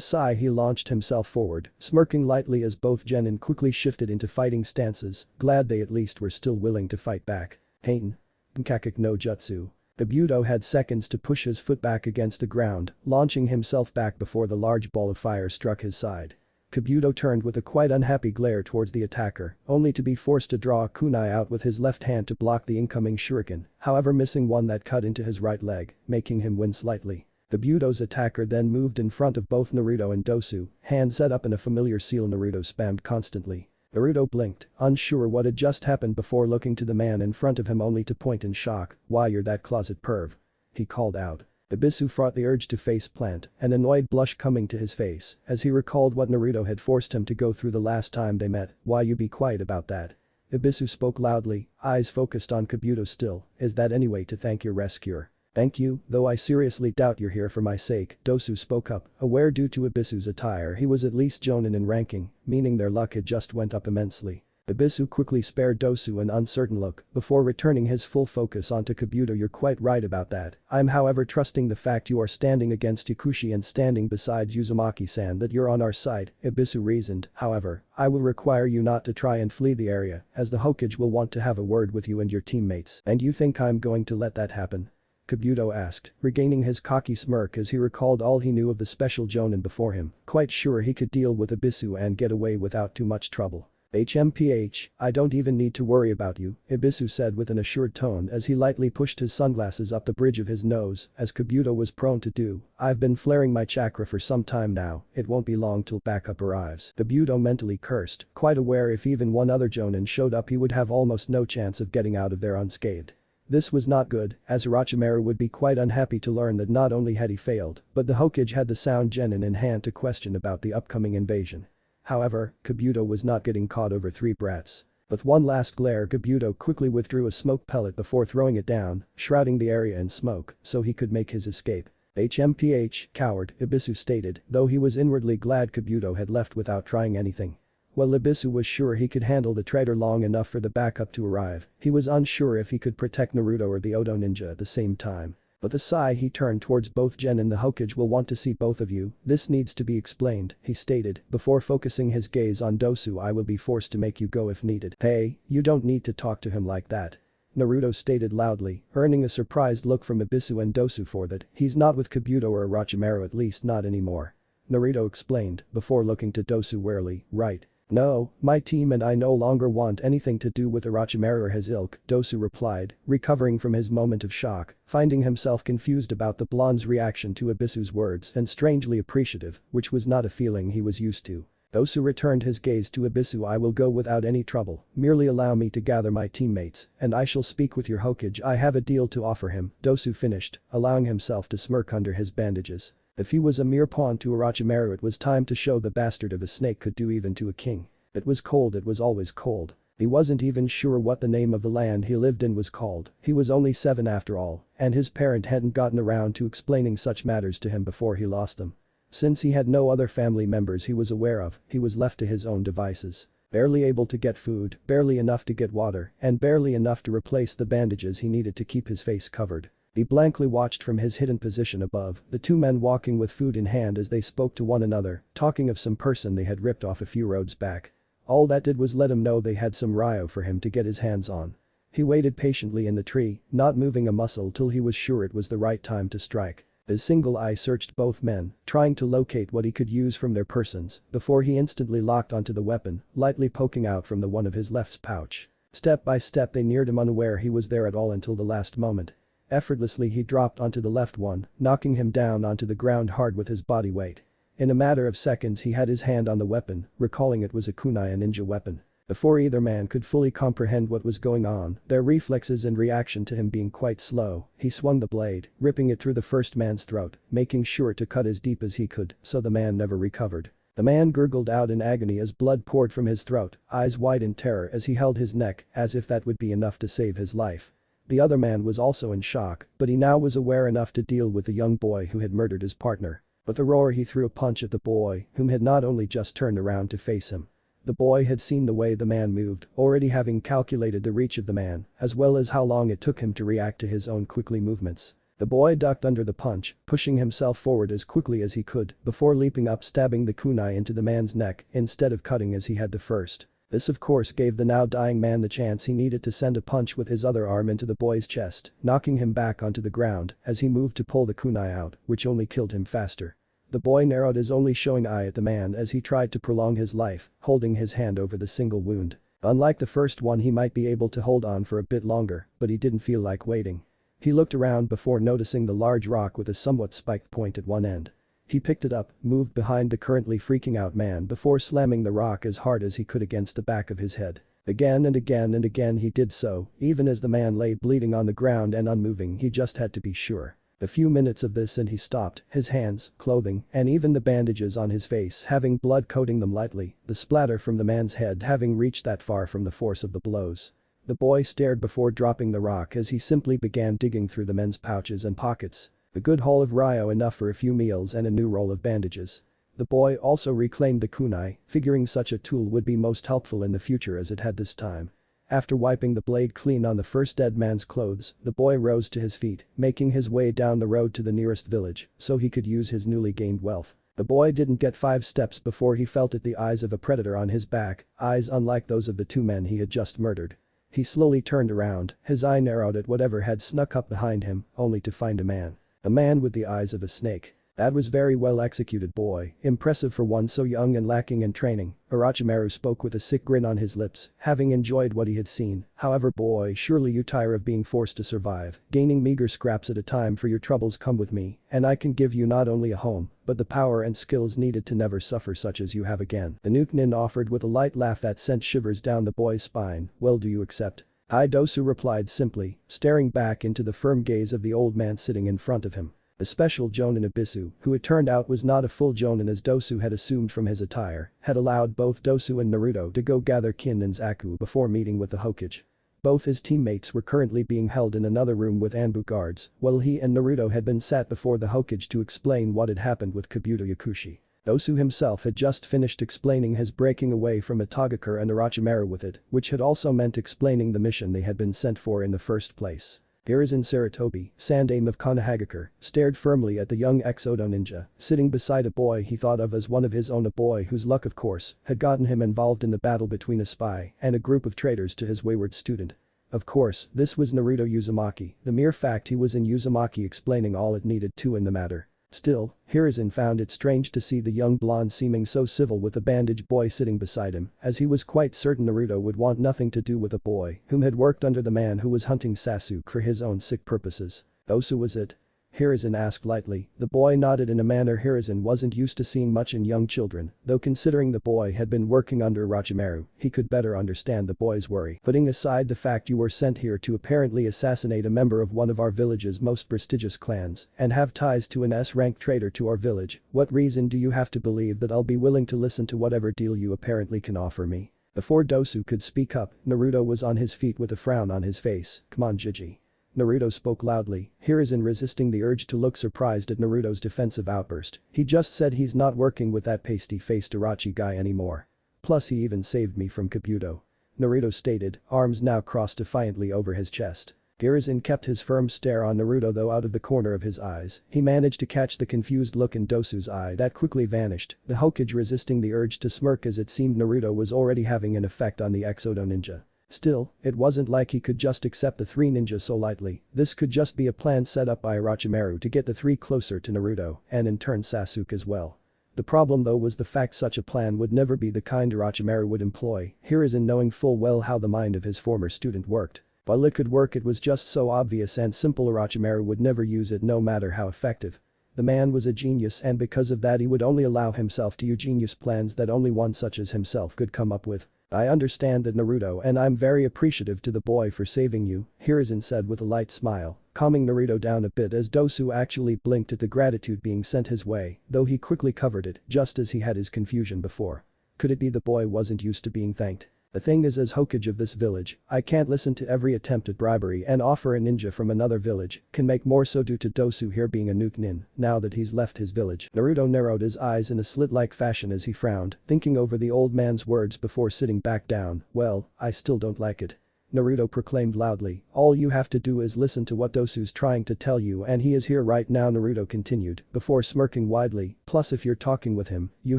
sigh he launched himself forward, smirking lightly as both genin quickly shifted into fighting stances, glad they at least were still willing to fight back. Heian. Nkakuk no jutsu. Kabuto had seconds to push his foot back against the ground, launching himself back before the large ball of fire struck his side. Kabuto turned with a quite unhappy glare towards the attacker, only to be forced to draw a kunai out with his left hand to block the incoming shuriken, however missing one that cut into his right leg, making him wince slightly. Kabuto's attacker then moved in front of both Naruto and Dosu, hand set up in a familiar seal Naruto spammed constantly. Naruto blinked, unsure what had just happened before looking to the man in front of him only to point in shock, "Why, you're that closet perv," he called out. Ibisu fought the urge to face plant, an annoyed blush coming to his face as he recalled what Naruto had forced him to go through the last time they met. "Why, you be quiet about that." Ibisu spoke loudly, eyes focused on Kabuto still, "Is that any way to thank your rescuer?" "Thank you, though I seriously doubt you're here for my sake," Dosu spoke up, aware due to Ibisu's attire he was at least Jonin in ranking, meaning their luck had just went up immensely. Ibisu quickly spared Dosu an uncertain look before returning his full focus onto Kabuto. "You're quite right about that. I'm however trusting the fact you are standing against Yakushi and standing besides Uzumaki-san that you're on our side," Ibisu reasoned. "However, I will require you not to try and flee the area as the Hokage will want to have a word with you and your teammates. And you think I'm going to let that happen?" Kabuto asked, regaining his cocky smirk as he recalled all he knew of the special Jonin before him, quite sure he could deal with Ibisu and get away without too much trouble. "HMPH, I don't even need to worry about you," Ibisu said with an assured tone as he lightly pushed his sunglasses up the bridge of his nose, as Kabuto was prone to do. "I've been flaring my chakra for some time now, it won't be long till backup arrives." Kabuto mentally cursed, quite aware if even one other Jonin showed up he would have almost no chance of getting out of there unscathed. This was not good, as Orochimaru would be quite unhappy to learn that not only had he failed, but the Hokage had the sound genin in hand to question about the upcoming invasion. However, Kabuto was not getting caught over three brats. With one last glare Kabuto quickly withdrew a smoke pellet before throwing it down, shrouding the area in smoke so he could make his escape. "HMPH, coward," Ibisu stated, though he was inwardly glad Kabuto had left without trying anything. While Ibisu was sure he could handle the traitor long enough for the backup to arrive, he was unsure if he could protect Naruto or the Odo ninja at the same time. With a sigh he turned towards both Gen and the Hokage. "Will want to see both of you, this needs to be explained," he stated, before focusing his gaze on Dosu. "I will be forced to make you go if needed." "Hey, you don't need to talk to him like that," Naruto stated loudly, earning a surprised look from Ibisu and Dosu for that. "He's not with Kabuto or Orochimaru, at least not anymore," Naruto explained, before looking to Dosu warily. "Right. No, my team and I no longer want anything to do with Orochimaru or his ilk, Dosu replied, recovering from his moment of shock, finding himself confused about the blonde's reaction to Abisu's words and strangely appreciative, which was not a feeling he was used to. Dosu returned his gaze to Abisu. I will go without any trouble, merely allow me to gather my teammates, and I shall speak with your Hokage. I have a deal to offer him, Dosu finished, allowing himself to smirk under his bandages. If he was a mere pawn to Orochimaru, it was time to show the bastard of a snake could do even to a king. It was cold, it was always cold. He wasn't even sure what the name of the land he lived in was called, he was only 7 after all, and his parent hadn't gotten around to explaining such matters to him before he lost them. Since he had no other family members he was aware of, he was left to his own devices. Barely able to get food, barely enough to get water, and barely enough to replace the bandages he needed to keep his face covered. He blankly watched from his hidden position above, the two men walking with food in hand as they spoke to one another, talking of some person they had ripped off a few roads back. All that did was let him know they had some ryo for him to get his hands on. He waited patiently in the tree, not moving a muscle till he was sure it was the right time to strike. His single eye searched both men, trying to locate what he could use from their persons, before he instantly locked onto the weapon, lightly poking out from the one of his left's pouch. Step by step they neared him, unaware he was there at all until the last moment. Effortlessly he dropped onto the left one, knocking him down onto the ground hard with his body weight. In a matter of seconds he had his hand on the weapon, recalling it was a kunai, a ninja weapon. Before either man could fully comprehend what was going on, their reflexes and reaction to him being quite slow, he swung the blade, ripping it through the first man's throat, making sure to cut as deep as he could, so the man never recovered. The man gurgled out in agony as blood poured from his throat, eyes wide in terror as he held his neck, as if that would be enough to save his life. The other man was also in shock, but he now was aware enough to deal with the young boy who had murdered his partner. With a roar he threw a punch at the boy, whom had not only just turned around to face him. The boy had seen the way the man moved, already having calculated the reach of the man, as well as how long it took him to react to his own quickly movements. The boy ducked under the punch, pushing himself forward as quickly as he could, before leaping up, stabbing the kunai into the man's neck instead of cutting as he had the first. This of course gave the now dying man the chance he needed to send a punch with his other arm into the boy's chest, knocking him back onto the ground as he moved to pull the kunai out, which only killed him faster. The boy narrowed his only showing eye at the man as he tried to prolong his life, holding his hand over the single wound. Unlike the first one, he might be able to hold on for a bit longer, but he didn't feel like waiting. He looked around before noticing the large rock with a somewhat spiked point at one end. He picked it up, moved behind the currently freaking out man before slamming the rock as hard as he could against the back of his head. Again and again and again he did so, even as the man lay bleeding on the ground and unmoving. He just had to be sure. A few minutes of this and he stopped, his hands, clothing, and even the bandages on his face having blood coating them lightly, the splatter from the man's head having reached that far from the force of the blows. The boy stared before dropping the rock as he simply began digging through the men's pouches and pockets. A good haul of ryo, enough for a few meals and a new roll of bandages. The boy also reclaimed the kunai, figuring such a tool would be most helpful in the future as it had this time. After wiping the blade clean on the first dead man's clothes, the boy rose to his feet, making his way down the road to the nearest village so he could use his newly gained wealth. The boy didn't get 5 steps before he felt the eyes of a predator on his back, eyes unlike those of the 2 men he had just murdered. He slowly turned around, his eye narrowed at whatever had snuck up behind him, only to find a man. A man with the eyes of a snake. That was very well executed, boy, impressive for one so young and lacking in training, Orochimaru spoke with a sick grin on his lips, having enjoyed what he had seen. However, boy, surely you tire of being forced to survive, gaining meager scraps at a time. For your troubles come with me, and I can give you not only a home, but the power and skills needed to never suffer such as you have again. The Newtonin offered with a light laugh that sent shivers down the boy's spine. Well, do you accept? I, Dosu replied simply, staring back into the firm gaze of the old man sitting in front of him. The special Jonin Abisu, who it turned out was not a full Jonin as Dosu had assumed from his attire, had allowed both Dosu and Naruto to go gather Kin and Zaku before meeting with the Hokage. Both his teammates were currently being held in another room with Anbu guards, while he and Naruto had been sat before the Hokage to explain what had happened with Kabuto Yakushi. Dosu himself had just finished explaining his breaking away from Itagakure and Orochimaru with it, which had also meant explaining the mission they had been sent for in the first place. Hiruzen Sarutobi, Sandaime of Konohagakure, stared firmly at the young ex-Odo ninja, sitting beside a boy he thought of as one of his own, a boy whose luck of course had gotten him involved in the battle between a spy and a group of traitors to his wayward student. Of course, this was Naruto Uzumaki, the mere fact he was in Uzumaki explaining all it needed to in the matter. Still, Hiruzen found it strange to see the young blonde seeming so civil with the bandaged boy sitting beside him, as he was quite certain Naruto would want nothing to do with a boy whom had worked under the man who was hunting Sasuke for his own sick purposes. Dosu was it? Hiruzen asked lightly. The boy nodded in a manner Hiruzen wasn't used to seeing much in young children, though considering the boy had been working under Orochimaru, he could better understand the boy's worry. Putting aside the fact you were sent here to apparently assassinate a member of one of our village's most prestigious clans and have ties to an S-rank traitor to our village, what reason do you have to believe that I'll be willing to listen to whatever deal you apparently can offer me? Before Dosu could speak up, Naruto was on his feet with a frown on his face. Come on, Gigi. Naruto spoke loudly, Hiruzen resisting the urge to look surprised at Naruto's defensive outburst. He just said he's not working with that pasty-faced Orochi guy anymore. Plus he even saved me from Kabuto. Naruto stated, arms now crossed defiantly over his chest. Hiruzen kept his firm stare on Naruto though out of the corner of his eyes, he managed to catch the confused look in Dosu's eye that quickly vanished, the Hokage resisting the urge to smirk as it seemed Naruto was already having an effect on the Exodo ninja. Still, it wasn't like he could just accept the three ninjas so lightly, this could just be a plan set up by Orochimaru to get the three closer to Naruto, and in turn Sasuke as well. The problem though was the fact such a plan would never be the kind Orochimaru would employ, Hiruzen knowing full well how the mind of his former student worked. While it could work it was just so obvious and simple Orochimaru would never use it no matter how effective. The man was a genius and because of that he would only allow himself to use genius plans that only one such as himself could come up with. I understand that Naruto and I'm very appreciative to the boy for saving you, Hiruzen said with a light smile, calming Naruto down a bit as Dosu actually blinked at the gratitude being sent his way, though he quickly covered it just as he had his confusion before. Could it be the boy wasn't used to being thanked? The thing is as Hokage of this village, I can't listen to every attempt at bribery and offer a ninja from another village can make more so due to Dosu here being a nuke nin, now that he's left his village. Naruto narrowed his eyes in a slit-like fashion as he frowned, thinking over the old man's words before sitting back down. Well, I still don't like it. Naruto proclaimed loudly, all you have to do is listen to what Dosu's trying to tell you and he is here right now Naruto continued, before smirking widely, plus if you're talking with him, you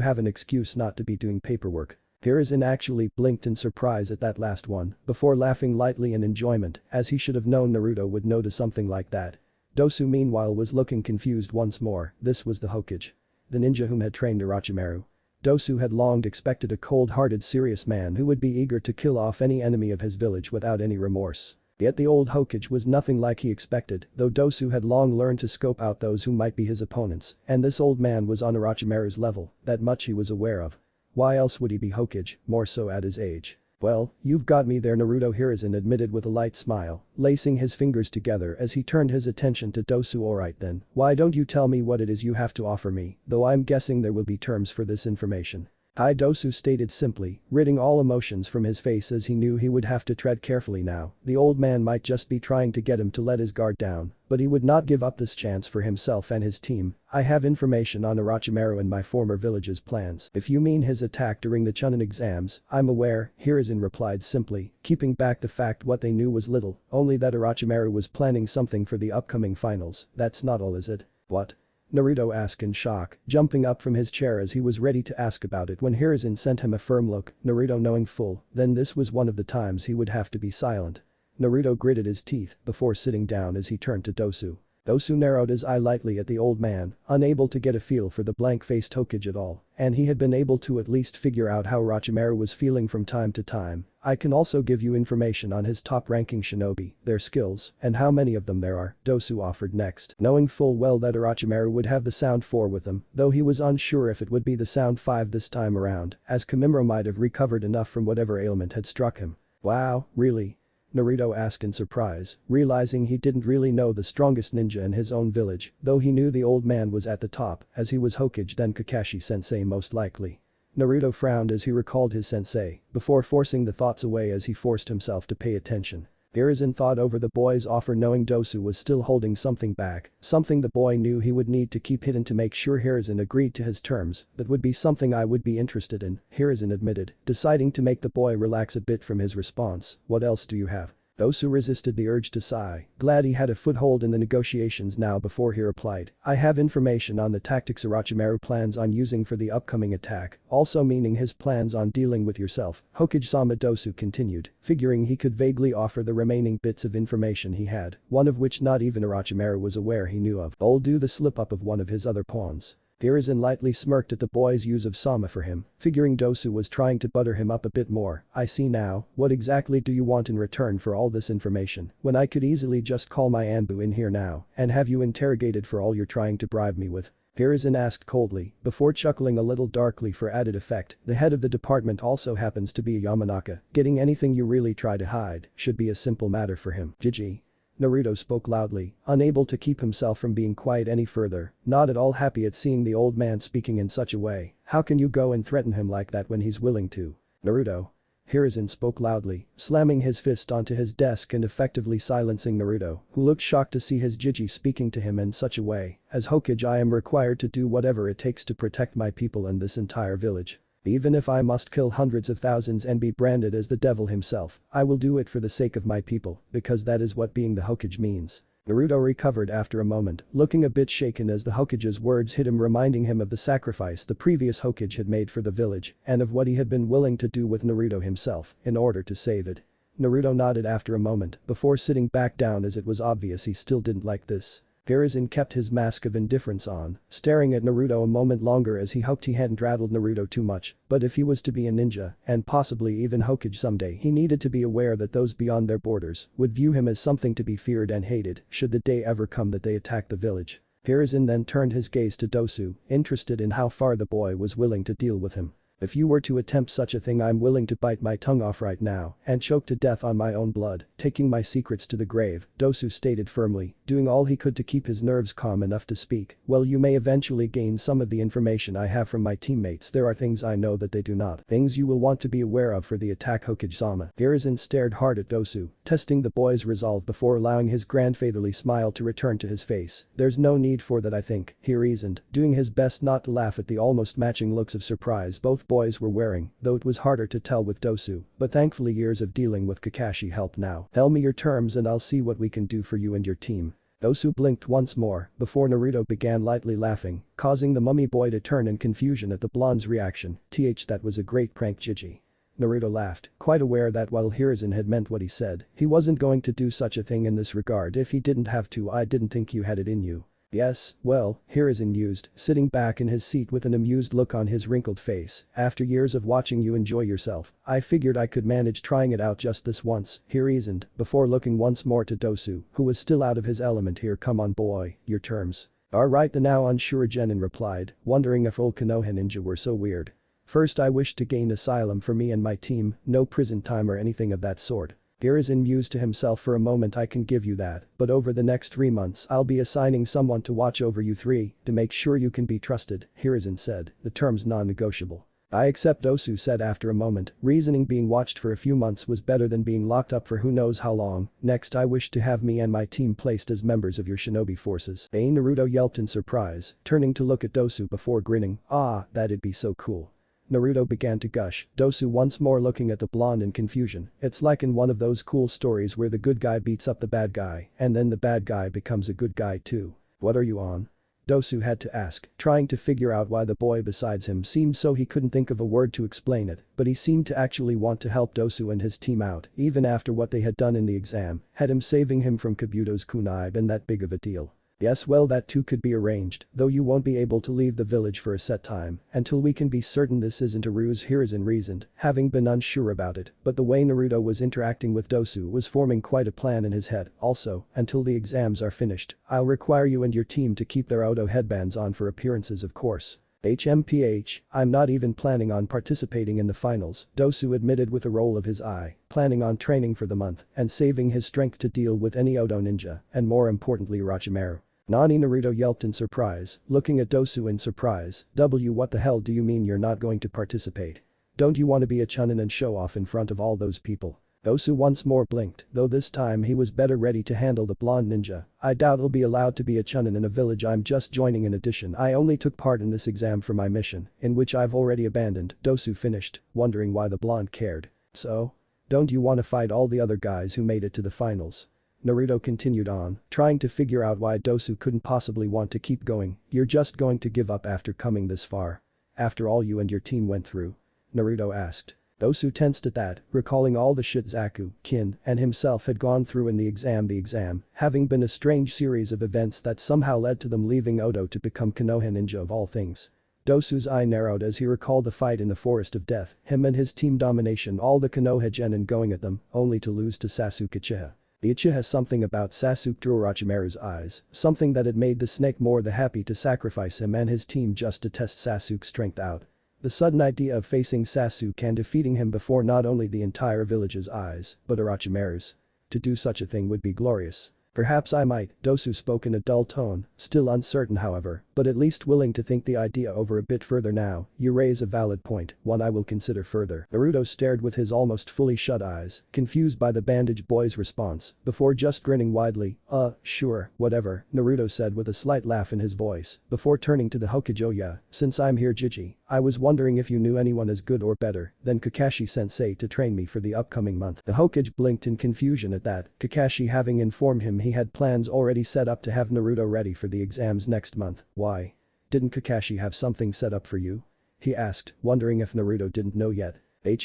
have an excuse not to be doing paperwork. Hiruzen actually blinked in surprise at that last one, before laughing lightly in enjoyment, as he should have known Naruto would notice something like that. Dosu meanwhile was looking confused once more, this was the Hokage. The ninja whom had trained Orochimaru. Dosu had long expected a cold-hearted serious man who would be eager to kill off any enemy of his village without any remorse. Yet the old Hokage was nothing like he expected, though Dosu had long learned to scope out those who might be his opponents, and this old man was on Orochimaru's level, that much he was aware of. Why else would he be Hokage, more so at his age? Well, you've got me there Naruto Hiruzen admitted with a light smile, lacing his fingers together as he turned his attention to Dosu. Alright then, why don't you tell me what it is you have to offer me, though I'm guessing there will be terms for this information. Hi Dosu stated simply, ridding all emotions from his face as he knew he would have to tread carefully now, the old man might just be trying to get him to let his guard down, but he would not give up this chance for himself and his team. I have information on Orochimaru and my former village's plans. If you mean his attack during the Chunin exams, I'm aware, Hiruzen replied simply, keeping back the fact what they knew was little, only that Orochimaru was planning something for the upcoming finals, that's not all is it? What? Naruto asked in shock, jumping up from his chair as he was ready to ask about it when Hiruzen sent him a firm look, Naruto knowing full, then this was one of the times he would have to be silent. Naruto gritted his teeth before sitting down as he turned to Dosu. Dosu narrowed his eye lightly at the old man, unable to get a feel for the blank-faced Hokage at all, and he had been able to at least figure out how Orochimaru was feeling from time to time. I can also give you information on his top-ranking shinobi, their skills, and how many of them there are, Dosu offered next, knowing full well that Orochimaru would have the Sound 4 with him, though he was unsure if it would be the Sound 5 this time around, as Kamimura might have recovered enough from whatever ailment had struck him. Wow, really? Naruto asked in surprise, realizing he didn't really know the strongest ninja in his own village, though he knew the old man was at the top, as he was Hokage then Kakashi-sensei most likely. Naruto frowned as he recalled his sensei, before forcing the thoughts away as he forced himself to pay attention. Hiruzen thought over the boy's offer knowing Dosu was still holding something back, something the boy knew he would need to keep hidden to make sure Hiruzen agreed to his terms, that would be something I would be interested in, Hiruzen admitted, deciding to make the boy relax a bit from his response. What else do you have? Dosu resisted the urge to sigh, glad he had a foothold in the negotiations now before he replied. I have information on the tactics Orochimaru plans on using for the upcoming attack, also meaning his plans on dealing with yourself. Hokage-sama Dosu continued, figuring he could vaguely offer the remaining bits of information he had, one of which not even Orochimaru was aware he knew of. I'll do the slip-up of one of his other pawns. Hiruzen lightly smirked at the boy's use of Sama for him, figuring Dosu was trying to butter him up a bit more. I see now, what exactly do you want in return for all this information, when I could easily just call my Anbu in here now and have you interrogated for all you're trying to bribe me with? Hiruzen asked coldly, before chuckling a little darkly for added effect. The head of the department also happens to be a Yamanaka. Getting anything you really try to hide should be a simple matter for him. Gigi. Naruto spoke loudly, unable to keep himself from being quiet any further, not at all happy at seeing the old man speaking in such a way. How can you go and threaten him like that when he's willing to? Naruto. Hiruzen spoke loudly, slamming his fist onto his desk and effectively silencing Naruto, who looked shocked to see his Jiji speaking to him in such a way. As Hokage, I am required to do whatever it takes to protect my people and this entire village. Even if I must kill hundreds of thousands and be branded as the devil himself, I will do it for the sake of my people, because that is what being the Hokage means. Naruto recovered after a moment, looking a bit shaken as the Hokage's words hit him, reminding him of the sacrifice the previous Hokage had made for the village and of what he had been willing to do with Naruto himself in order to save it. Naruto nodded after a moment before sitting back down, as it was obvious he still didn't like this. Hiruzen kept his mask of indifference on, staring at Naruto a moment longer as he hoped he hadn't rattled Naruto too much, but if he was to be a ninja, and possibly even Hokage someday, he needed to be aware that those beyond their borders would view him as something to be feared and hated should the day ever come that they attack the village. Hiruzen then turned his gaze to Dosu, interested in how far the boy was willing to deal with him. If you were to attempt such a thing, I'm willing to bite my tongue off right now and choke to death on my own blood, taking my secrets to the grave, Dosu stated firmly, doing all he could to keep his nerves calm enough to speak. Well, you may eventually gain some of the information I have from my teammates. There are things I know that they do not. Things you will want to be aware of for the attack, Hokage-sama. Hiruzen stared hard at Dosu, testing the boy's resolve before allowing his grandfatherly smile to return to his face. There's no need for that, I think, he reasoned, doing his best not to laugh at the almost matching looks of surprise both boys were wearing, though it was harder to tell with Dosu, but thankfully years of dealing with Kakashi helped now. Tell me your terms and I'll see what we can do for you and your team. Dosu blinked once more before Naruto began lightly laughing, causing the mummy boy to turn in confusion at the blonde's reaction. That was a great prank, Gigi. Naruto laughed, quite aware that while Hiruzen had meant what he said, he wasn't going to do such a thing in this regard if he didn't have to. I didn't think you had it in you. Yes, well, Hiruzen mused, sitting back in his seat with an amused look on his wrinkled face. After years of watching you enjoy yourself, I figured I could manage trying it out just this once, he reasoned, before looking once more to Dosu, who was still out of his element here. Come on boy, your terms. Alright, the now unsure Genin replied, wondering if old Konoha ninja were so weird. First, I wish to gain asylum for me and my team, no prison time or anything of that sort. Hiruzen mused to himself for a moment. I can give you that, but over the next 3 months I'll be assigning someone to watch over you three to make sure you can be trusted, Hiruzen said, the terms non-negotiable. I accept, Dosu said after a moment, reasoning being watched for a few months was better than being locked up for who knows how long. Next, I wish to have me and my team placed as members of your shinobi forces. Naruto yelped in surprise, turning to look at Dosu before grinning. Ah, that'd be so cool. Naruto began to gush, Dosu once more looking at the blonde in confusion. It's like in one of those cool stories where the good guy beats up the bad guy and then the bad guy becomes a good guy too. What are you on? Dosu had to ask, trying to figure out why the boy besides him seemed so he couldn't think of a word to explain it, but he seemed to actually want to help Dosu and his team out, even after what they had done in the exam, had him saving him from Kabuto's kunai been that big of a deal? Yes, well, that too could be arranged, though you won't be able to leave the village for a set time until we can be certain this isn't a ruse, Hiruzen reasoned, having been unsure about it, but the way Naruto was interacting with Dosu was forming quite a plan in his head. Also, until the exams are finished, I'll require you and your team to keep their Odo headbands on for appearances, of course. HMPH, I'm not even planning on participating in the finals, Dosu admitted with a roll of his eye, planning on training for the month and saving his strength to deal with any Odo ninja, and more importantly Orochimaru. Nani, Naruto yelped in surprise, looking at Dosu in surprise. What the hell do you mean you're not going to participate? Don't you want to be a chunin and show off in front of all those people? Dosu once more blinked, though this time he was better ready to handle the blonde ninja. I doubt I'll be allowed to be a chunin in a village I'm just joining. In addition, I only took part in this exam for my mission, in which I've already abandoned, Dosu finished, wondering why the blonde cared. So? Don't you wanna fight all the other guys who made it to the finals? Naruto continued on, trying to figure out why Dosu couldn't possibly want to keep going. You're just going to give up after coming this far? After all you and your team went through? Naruto asked. Dosu tensed at that, recalling all the shit Zaku, Kin, and himself had gone through in the exam having been a strange series of events that somehow led to them leaving Oto to become Konoha ninja of all things. Dosu's eye narrowed as he recalled the fight in the Forest of Death, him and his team domination all the Konoha genin going at them, only to lose to Sasuke Uchiha. The Uchiha something about Sasuke drew Orochimaru's eyes, something that had made the snake more the happy to sacrifice him and his team just to test Sasuke's strength out. The sudden idea of facing Sasuke and defeating him before not only the entire village's eyes, but Orochimaru's. To do such a thing would be glorious. Perhaps I might, Dosu spoke in a dull tone, still uncertain however, but at least willing to think the idea over a bit further now. You raise a valid point, one I will consider further. Naruto stared with his almost fully shut eyes, confused by the bandaged boy's response, before just grinning widely. Sure, whatever, Naruto said with a slight laugh in his voice, before turning to the Hokage. Oh yeah, since I'm here Jiji, I was wondering if you knew anyone as good or better than Kakashi-sensei to train me for the upcoming month. The Hokage blinked in confusion at that, Kakashi having informed him he had plans already set up to have Naruto ready for the exams next month. Why? Didn't Kakashi have something set up for you? He asked, wondering if Naruto didn't know yet. He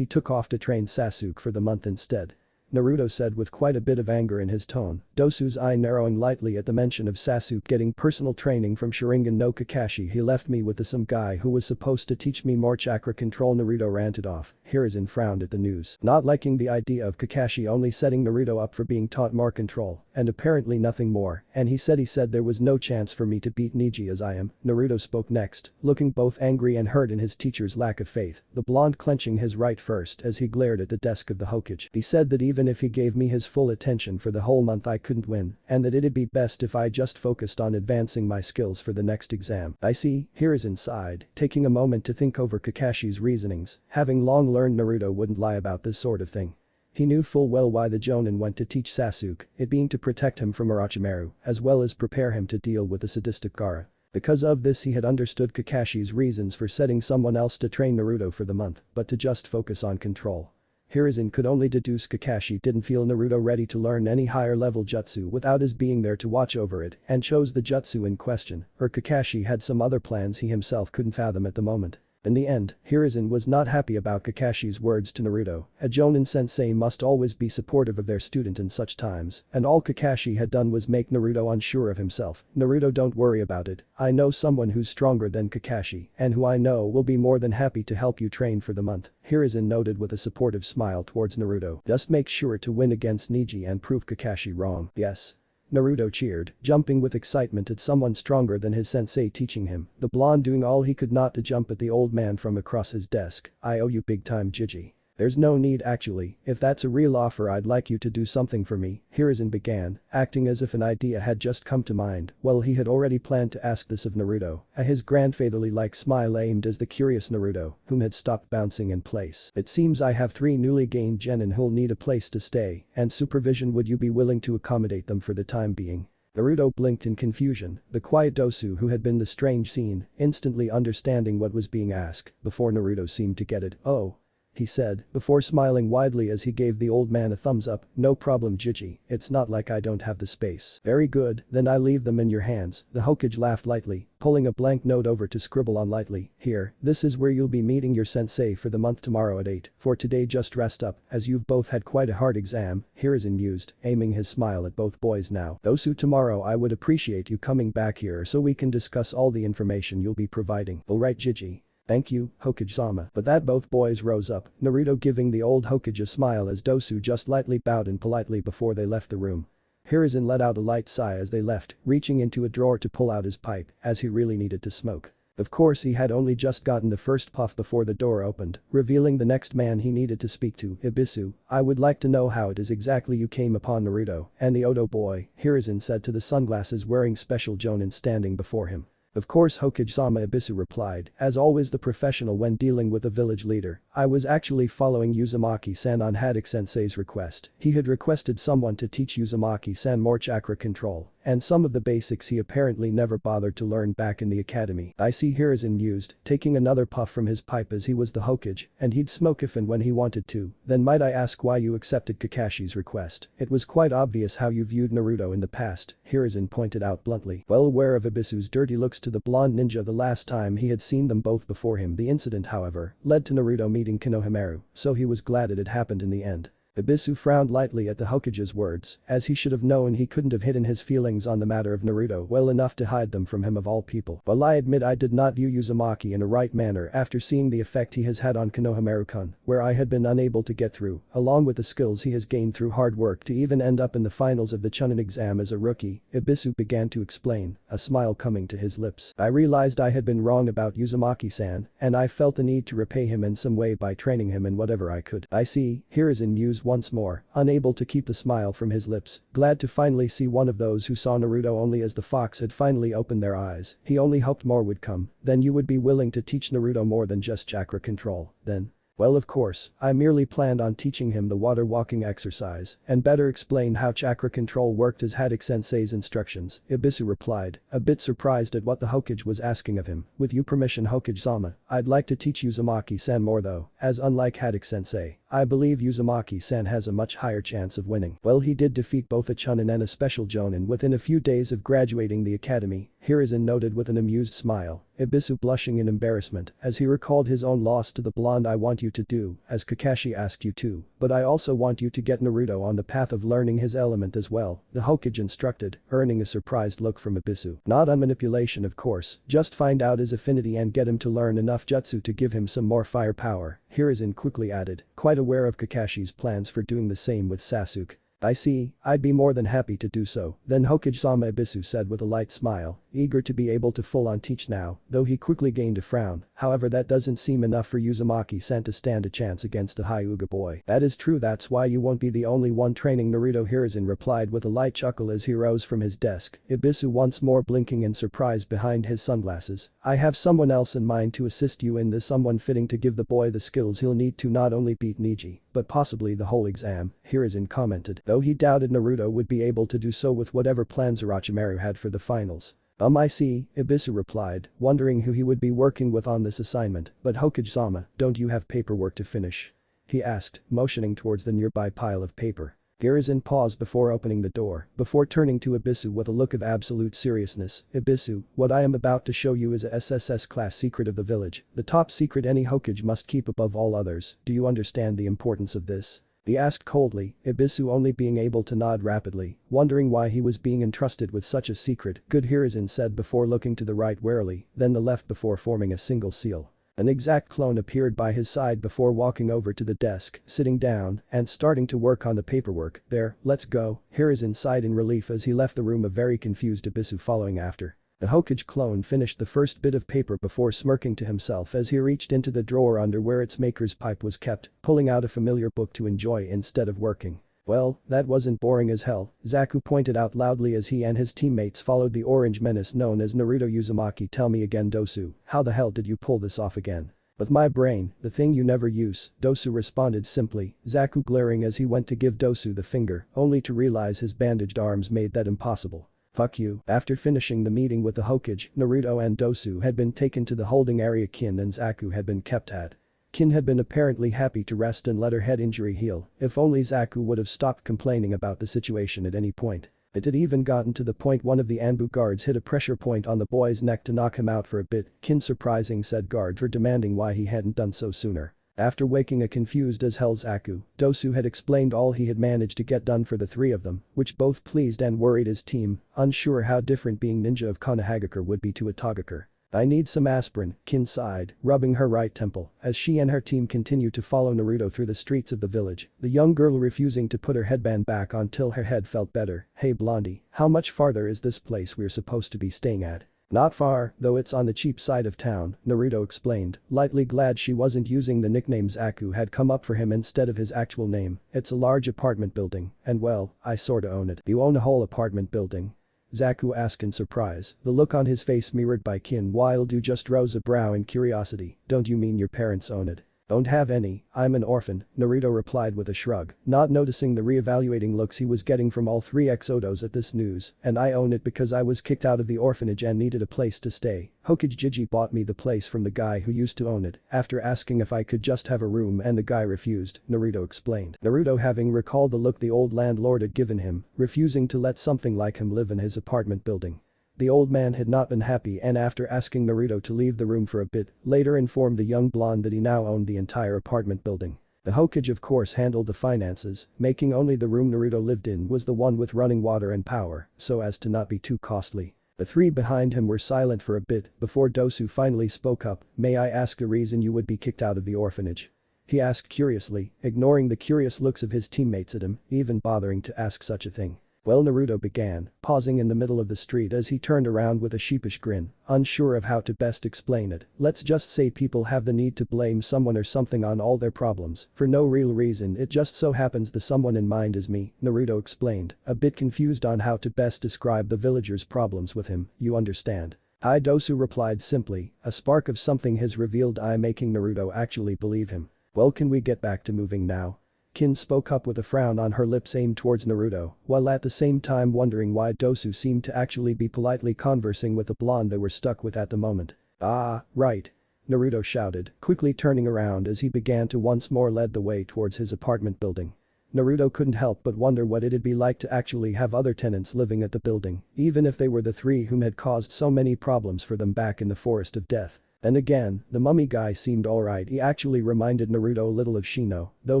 took off to train Sasuke for the month instead. Naruto said with quite a bit of anger in his tone, Dosu's eye narrowing lightly at the mention of Sasuke getting personal training from Sharingan no Kakashi. He left me with some guy who was supposed to teach me more chakra control. Naruto ranted off. Hiruzen frowned at the news, not liking the idea of Kakashi only setting Naruto up for being taught more control, and apparently nothing more, and he said there was no chance for me to beat Neji as I am. Naruto spoke next, looking both angry and hurt in his teacher's lack of faith, the blonde clenching his right fist as he glared at the desk of the Hokage. He said that even if he gave me his full attention for the whole month I couldn't win, and that it'd be best if I just focused on advancing my skills for the next exam. I see, Hiruzen sighed, taking a moment to think over Kakashi's reasonings, having long learned Naruto wouldn't lie about this sort of thing. He knew full well why the Jonin went to teach Sasuke, it being to protect him from Orochimaru, as well as prepare him to deal with the sadistic Gaara. Because of this he had understood Kakashi's reasons for setting someone else to train Naruto for the month, but to just focus on control. Hiruzen could only deduce Kakashi didn't feel Naruto ready to learn any higher level jutsu without his being there to watch over it and chose the jutsu in question, or Kakashi had some other plans he himself couldn't fathom at the moment. In the end, Hiruzen was not happy about Kakashi's words to Naruto. A Jonin sensei must always be supportive of their student in such times, and all Kakashi had done was make Naruto unsure of himself. Naruto, don't worry about it, I know someone who's stronger than Kakashi and who I know will be more than happy to help you train for the month, Hiruzen noted with a supportive smile towards Naruto. Just make sure to win against Neji and prove Kakashi wrong. Yes. Naruto cheered, jumping with excitement at someone stronger than his sensei teaching him, the blonde doing all he could not to jump at the old man from across his desk. I owe you big time Jiji. There's no need actually, if that's a real offer I'd like you to do something for me, Hiruzen began, acting as if an idea had just come to mind. Well, he had already planned to ask this of Naruto, his grandfatherly-like smile aimed as the curious Naruto, whom had stopped bouncing in place. It seems I have 3 newly gained genin who'll need a place to stay and supervision. Would you be willing to accommodate them for the time being? Naruto blinked in confusion, the quiet Dosu who had been the strange scene, instantly understanding what was being asked, before Naruto seemed to get it. Oh. He said, before smiling widely as he gave the old man a thumbs up. No problem Jiji, it's not like I don't have the space. Very good, then I leave them in your hands. The Hokage laughed lightly, pulling a blank note over to scribble on lightly. Here, this is where you'll be meeting your sensei for the month tomorrow at 8. For today just rest up, as you've both had quite a hard exam. Hiruzen mused, aiming his smile at both boys now. Dosu, tomorrow I would appreciate you coming back here so we can discuss all the information you'll be providing. Alright Jiji. Thank you, Hokage-sama. But that both boys rose up, Naruto giving the old Hokage a smile as Dosu just lightly bowed in politely before they left the room. Hiruzen let out a light sigh as they left, reaching into a drawer to pull out his pipe, as he really needed to smoke. Of course he had only just gotten the first puff before the door opened, revealing the next man he needed to speak to. Ibisu, I would like to know how it is exactly you came upon Naruto and the Odo boy, Hiruzen said to the sunglasses wearing special Jonin standing before him. Of course Hokage-sama, Ibisu replied, as always the professional when dealing with a village leader. I was actually following Uzumaki-san on Haddock-sensei's request. He had requested someone to teach Uzumaki-san more chakra control, and some of the basics he apparently never bothered to learn back in the academy. I see, Hiruzen mused, taking another puff from his pipe as he was the Hokage, and he'd smoke if and when he wanted to. Then might I ask why you accepted Kakashi's request? It was quite obvious how you viewed Naruto in the past, Hiruzen pointed out bluntly. Well aware of Ibisu's dirty looks to the blonde ninja the last time he had seen them both before him. The incident, however, led to Naruto meeting Konohamaru, so he was glad it had happened in the end. Ibisu frowned lightly at the Hokage's words, as he should have known he couldn't have hidden his feelings on the matter of Naruto well enough to hide them from him of all people. While I admit I did not view Uzumaki in a right manner after seeing the effect he has had on Konohamaru-kun, where I had been unable to get through, along with the skills he has gained through hard work to even end up in the finals of the Chunin exam as a rookie, Ibisu began to explain, a smile coming to his lips. I realized I had been wrong about Uzumaki-san, and I felt the need to repay him in some way by training him in whatever I could. I see, Hiruzen mused once more, unable to keep the smile from his lips, glad to finally see one of those who saw Naruto only as the fox had finally opened their eyes. He only hoped more would come. Then you would be willing to teach Naruto more than just chakra control, then? Well, of course, I merely planned on teaching him the water walking exercise and better explain how chakra control worked as Haddock-sensei's instructions, Ibisu replied, a bit surprised at what the Hokage was asking of him. With your permission, Hokage-sama, I'd like to teach Uzumaki-san more though, as unlike Haddock-sensei, I believe Uzumaki-san has a much higher chance of winning. Well, he did defeat both a Chunin and a special Jonin within a few days of graduating the academy, Hiruzen noted with an amused smile, Ibisu blushing in embarrassment as he recalled his own loss to the blonde. I want you to do, as Kakashi asked you to, but I also want you to get Naruto on the path of learning his element as well, the Hokage instructed, earning a surprised look from Ibisu. Not on manipulation of course, just find out his affinity and get him to learn enough jutsu to give him some more firepower, Hiruzen quickly added, quite aware of Kakashi's plans for doing the same with Sasuke. I see, I'd be more than happy to do so, then Hokage-sama, Ibisu said with a light smile, eager to be able to full-on teach now, though he quickly gained a frown. However, that doesn't seem enough for Uzumaki-san to stand a chance against a Hyuga boy. That is true, that's why you won't be the only one training Naruto, Hiruzen replied with a light chuckle as he rose from his desk, Ibisu once more blinking in surprise behind his sunglasses. I have someone else in mind to assist you in this, someone fitting to give the boy the skills he'll need to not only beat Neji, but possibly the whole exam, Hiruzen commented, though he doubted Naruto would be able to do so with whatever plans Orochimaru had for the finals. I see, Ibisu replied, wondering who he would be working with on this assignment, but Hokage-sama, don't you have paperwork to finish? He asked, motioning towards the nearby pile of paper. Hiruzen paused before opening the door, before turning to Ibisu with a look of absolute seriousness. Ibisu, what I am about to show you is a SSS class secret of the village, the top secret any Hokage must keep above all others. Do you understand the importance of this? He asked coldly, Ibisu only being able to nod rapidly, wondering why he was being entrusted with such a secret. Good, Hiruzen said before looking to the right warily, then the left before forming a single seal. An exact clone appeared by his side before walking over to the desk, sitting down, and starting to work on the paperwork. There, let's go, Hiruzen sighed in relief as he left the room, a very confused Ibisu following after. The Hokage clone finished the first bit of paper before smirking to himself as he reached into the drawer under where its maker's pipe was kept, pulling out a familiar book to enjoy instead of working. Well, that wasn't boring as hell, Zaku pointed out loudly as he and his teammates followed the orange menace known as Naruto. Uzumaki, tell me again, Dosu, how the hell did you pull this off again? With my brain, the thing you never use, Dosu responded simply, Zaku glaring as he went to give Dosu the finger, only to realize his bandaged arms made that impossible. Fuck you. After finishing the meeting with the Hokage, Naruto and Dosu had been taken to the holding area Kin and Zaku had been kept at. Kin had been apparently happy to rest and let her head injury heal, if only Zaku would have stopped complaining about the situation at any point. It had even gotten to the point one of the Anbu guards hit a pressure point on the boy's neck to knock him out for a bit, Kin surprising said guard for demanding why he hadn't done so sooner. After waking a confused as hell Zaku, Dosu had explained all he had managed to get done for the three of them, which both pleased and worried his team, unsure how different being ninja of Konohagakure would be to a Togakur. I need some aspirin, Kin sighed, rubbing her right temple, as she and her team continued to follow Naruto through the streets of the village, the young girl refusing to put her headband back on till her head felt better. Hey Blondie, how much farther is this place we're supposed to be staying at? Not far, though it's on the cheap side of town, Naruto explained, lightly glad she wasn't using the nickname Zaku had come up for him instead of his actual name. It's a large apartment building, and well, I sorta own it. You own a whole apartment building? Zaku asked in surprise, the look on his face mirrored by Kin while Du just rose a brow in curiosity. Don't you mean your parents own it? Don't have any, I'm an orphan, Naruto replied with a shrug, not noticing the re-evaluating looks he was getting from all three ex-Odos at this news, and I own it because I was kicked out of the orphanage and needed a place to stay. Hokage bought me the place from the guy who used to own it, after asking if I could just have a room and the guy refused, Naruto explained. Naruto having recalled the look the old landlord had given him, refusing to let something like him live in his apartment building. The old man had not been happy and after asking Naruto to leave the room for a bit, later informed the young blonde that he now owned the entire apartment building. The Hokage of course handled the finances, making only the room Naruto lived in was the one with running water and power, so as to not be too costly. The three behind him were silent for a bit before Dosu finally spoke up, "May I ask a reason you would be kicked out of the orphanage?" He asked curiously, ignoring the curious looks of his teammates at him, even bothering to ask such a thing. Well, Naruto began, pausing in the middle of the street as he turned around with a sheepish grin, unsure of how to best explain it. Let's just say people have the need to blame someone or something on all their problems, for no real reason. It just so happens the someone in mind is me, Naruto explained, a bit confused on how to best describe the villagers' problems with him, you understand. I Dosu replied simply, a spark of something his revealed eye making Naruto actually believe him. Well, can we get back to moving now? Kin spoke up with a frown on her lips aimed towards Naruto, while at the same time wondering why Dosu seemed to actually be politely conversing with the blonde they were stuck with at the moment. Ah, right. Naruto shouted, quickly turning around as he began to once more lead the way towards his apartment building. Naruto couldn't help but wonder what it'd be like to actually have other tenants living at the building, even if they were the three whom had caused so many problems for them back in the Forest of Death. Then again, the mummy guy seemed alright. He actually reminded Naruto a little of Shino, though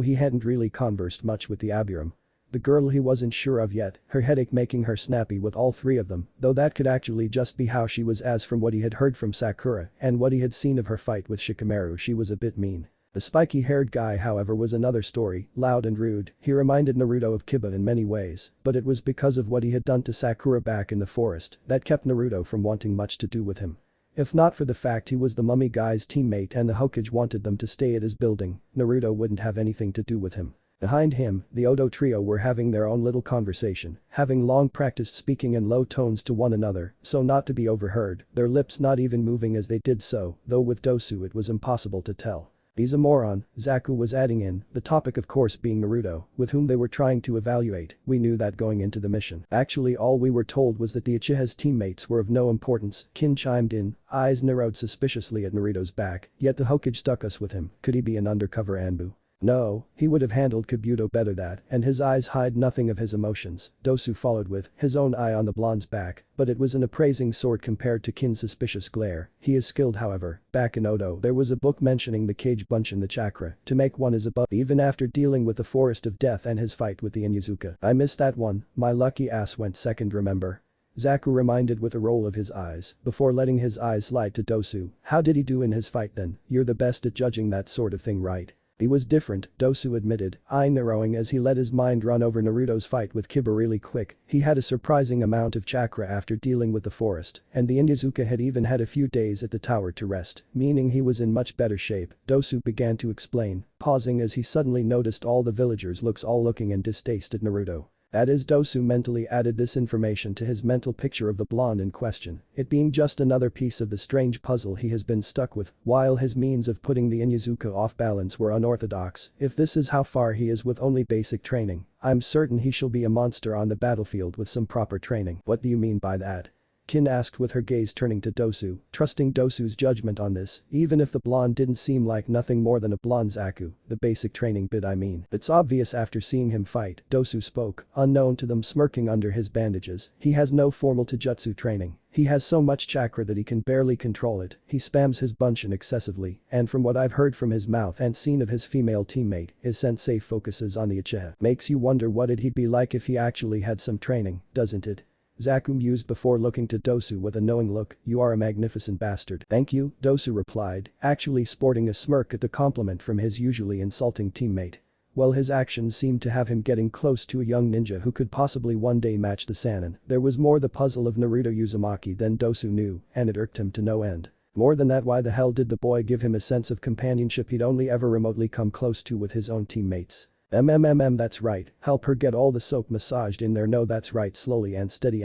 he hadn't really conversed much with the Abiram. The girl he wasn't sure of yet, her headache making her snappy with all three of them, though that could actually just be how she was as from what he had heard from Sakura and what he had seen of her fight with Shikamaru she was a bit mean. The spiky-haired guy however was another story, loud and rude, he reminded Naruto of Kiba in many ways, but it was because of what he had done to Sakura back in the forest that kept Naruto from wanting much to do with him. If not for the fact he was the mummy guy's teammate and the Hokage wanted them to stay at his building, Naruto wouldn't have anything to do with him. Behind him, the Odo trio were having their own little conversation, having long practiced speaking in low tones to one another, so not to be overheard, their lips not even moving as they did so, though with Dosu it was impossible to tell. He's a moron, Zaku was adding in, the topic of course being Naruto, with whom they were trying to evaluate. We knew that going into the mission. Actually all we were told was that the Uchiha's teammates were of no importance, Kin chimed in, eyes narrowed suspiciously at Naruto's back, yet the Hokage stuck us with him, could he be an undercover Anbu? No, he would have handled Kabuto better that, and his eyes hide nothing of his emotions, Dosu followed with, his own eye on the blonde's back, but it was an appraising sort compared to Kin's suspicious glare. He is skilled however, back in Odo there was a book mentioning the cage bunch in the chakra, to make one is above even after dealing with the Forest of Death and his fight with the Inyazuka. I missed that one, my lucky ass went second remember? Zaku reminded with a roll of his eyes, before letting his eyes slide to Dosu. How did he do in his fight then? You're the best at judging that sort of thing, right? He was different, Dosu admitted, eye narrowing as he let his mind run over Naruto's fight with Kiba really quick. He had a surprising amount of chakra after dealing with the forest, and the Inyazuka had even had a few days at the tower to rest, meaning he was in much better shape. Dosu began to explain, pausing as he suddenly noticed all the villagers all looking in distaste at Naruto. That is, Dosu mentally added this information to his mental picture of the blonde in question, it being just another piece of the strange puzzle he has been stuck with. While his means of putting the Inyazuka off balance were unorthodox, if this is how far he is with only basic training, I'm certain he shall be a monster on the battlefield with some proper training. What do you mean by that? Kin asked with her gaze turning to Dosu, trusting Dosu's judgment on this, even if the blonde didn't seem like nothing more than a blonde Zaku, the basic training bit I mean. It's obvious after seeing him fight, Dosu spoke, unknown to them smirking under his bandages, he has no formal taijutsu training. He has so much chakra that he can barely control it, he spams his bunshin excessively, and from what I've heard from his mouth and seen of his female teammate, his sensei focuses on the Uchiha. Makes you wonder what it'd be like if he actually had some training, doesn't it? Zaku mused before looking to Dosu with a knowing look, you are a magnificent bastard. Thank you, Dosu replied, actually sporting a smirk at the compliment from his usually insulting teammate. Well, his actions seemed to have him getting close to a young ninja who could possibly one day match the Sannin. There was more the puzzle of Naruto Uzumaki than Dosu knew, and it irked him to no end. More than that, why the hell did the boy give him a sense of companionship he'd only ever remotely come close to with his own teammates? That's right, help her get all the soap massaged in there. No, that's right, slowly and steady.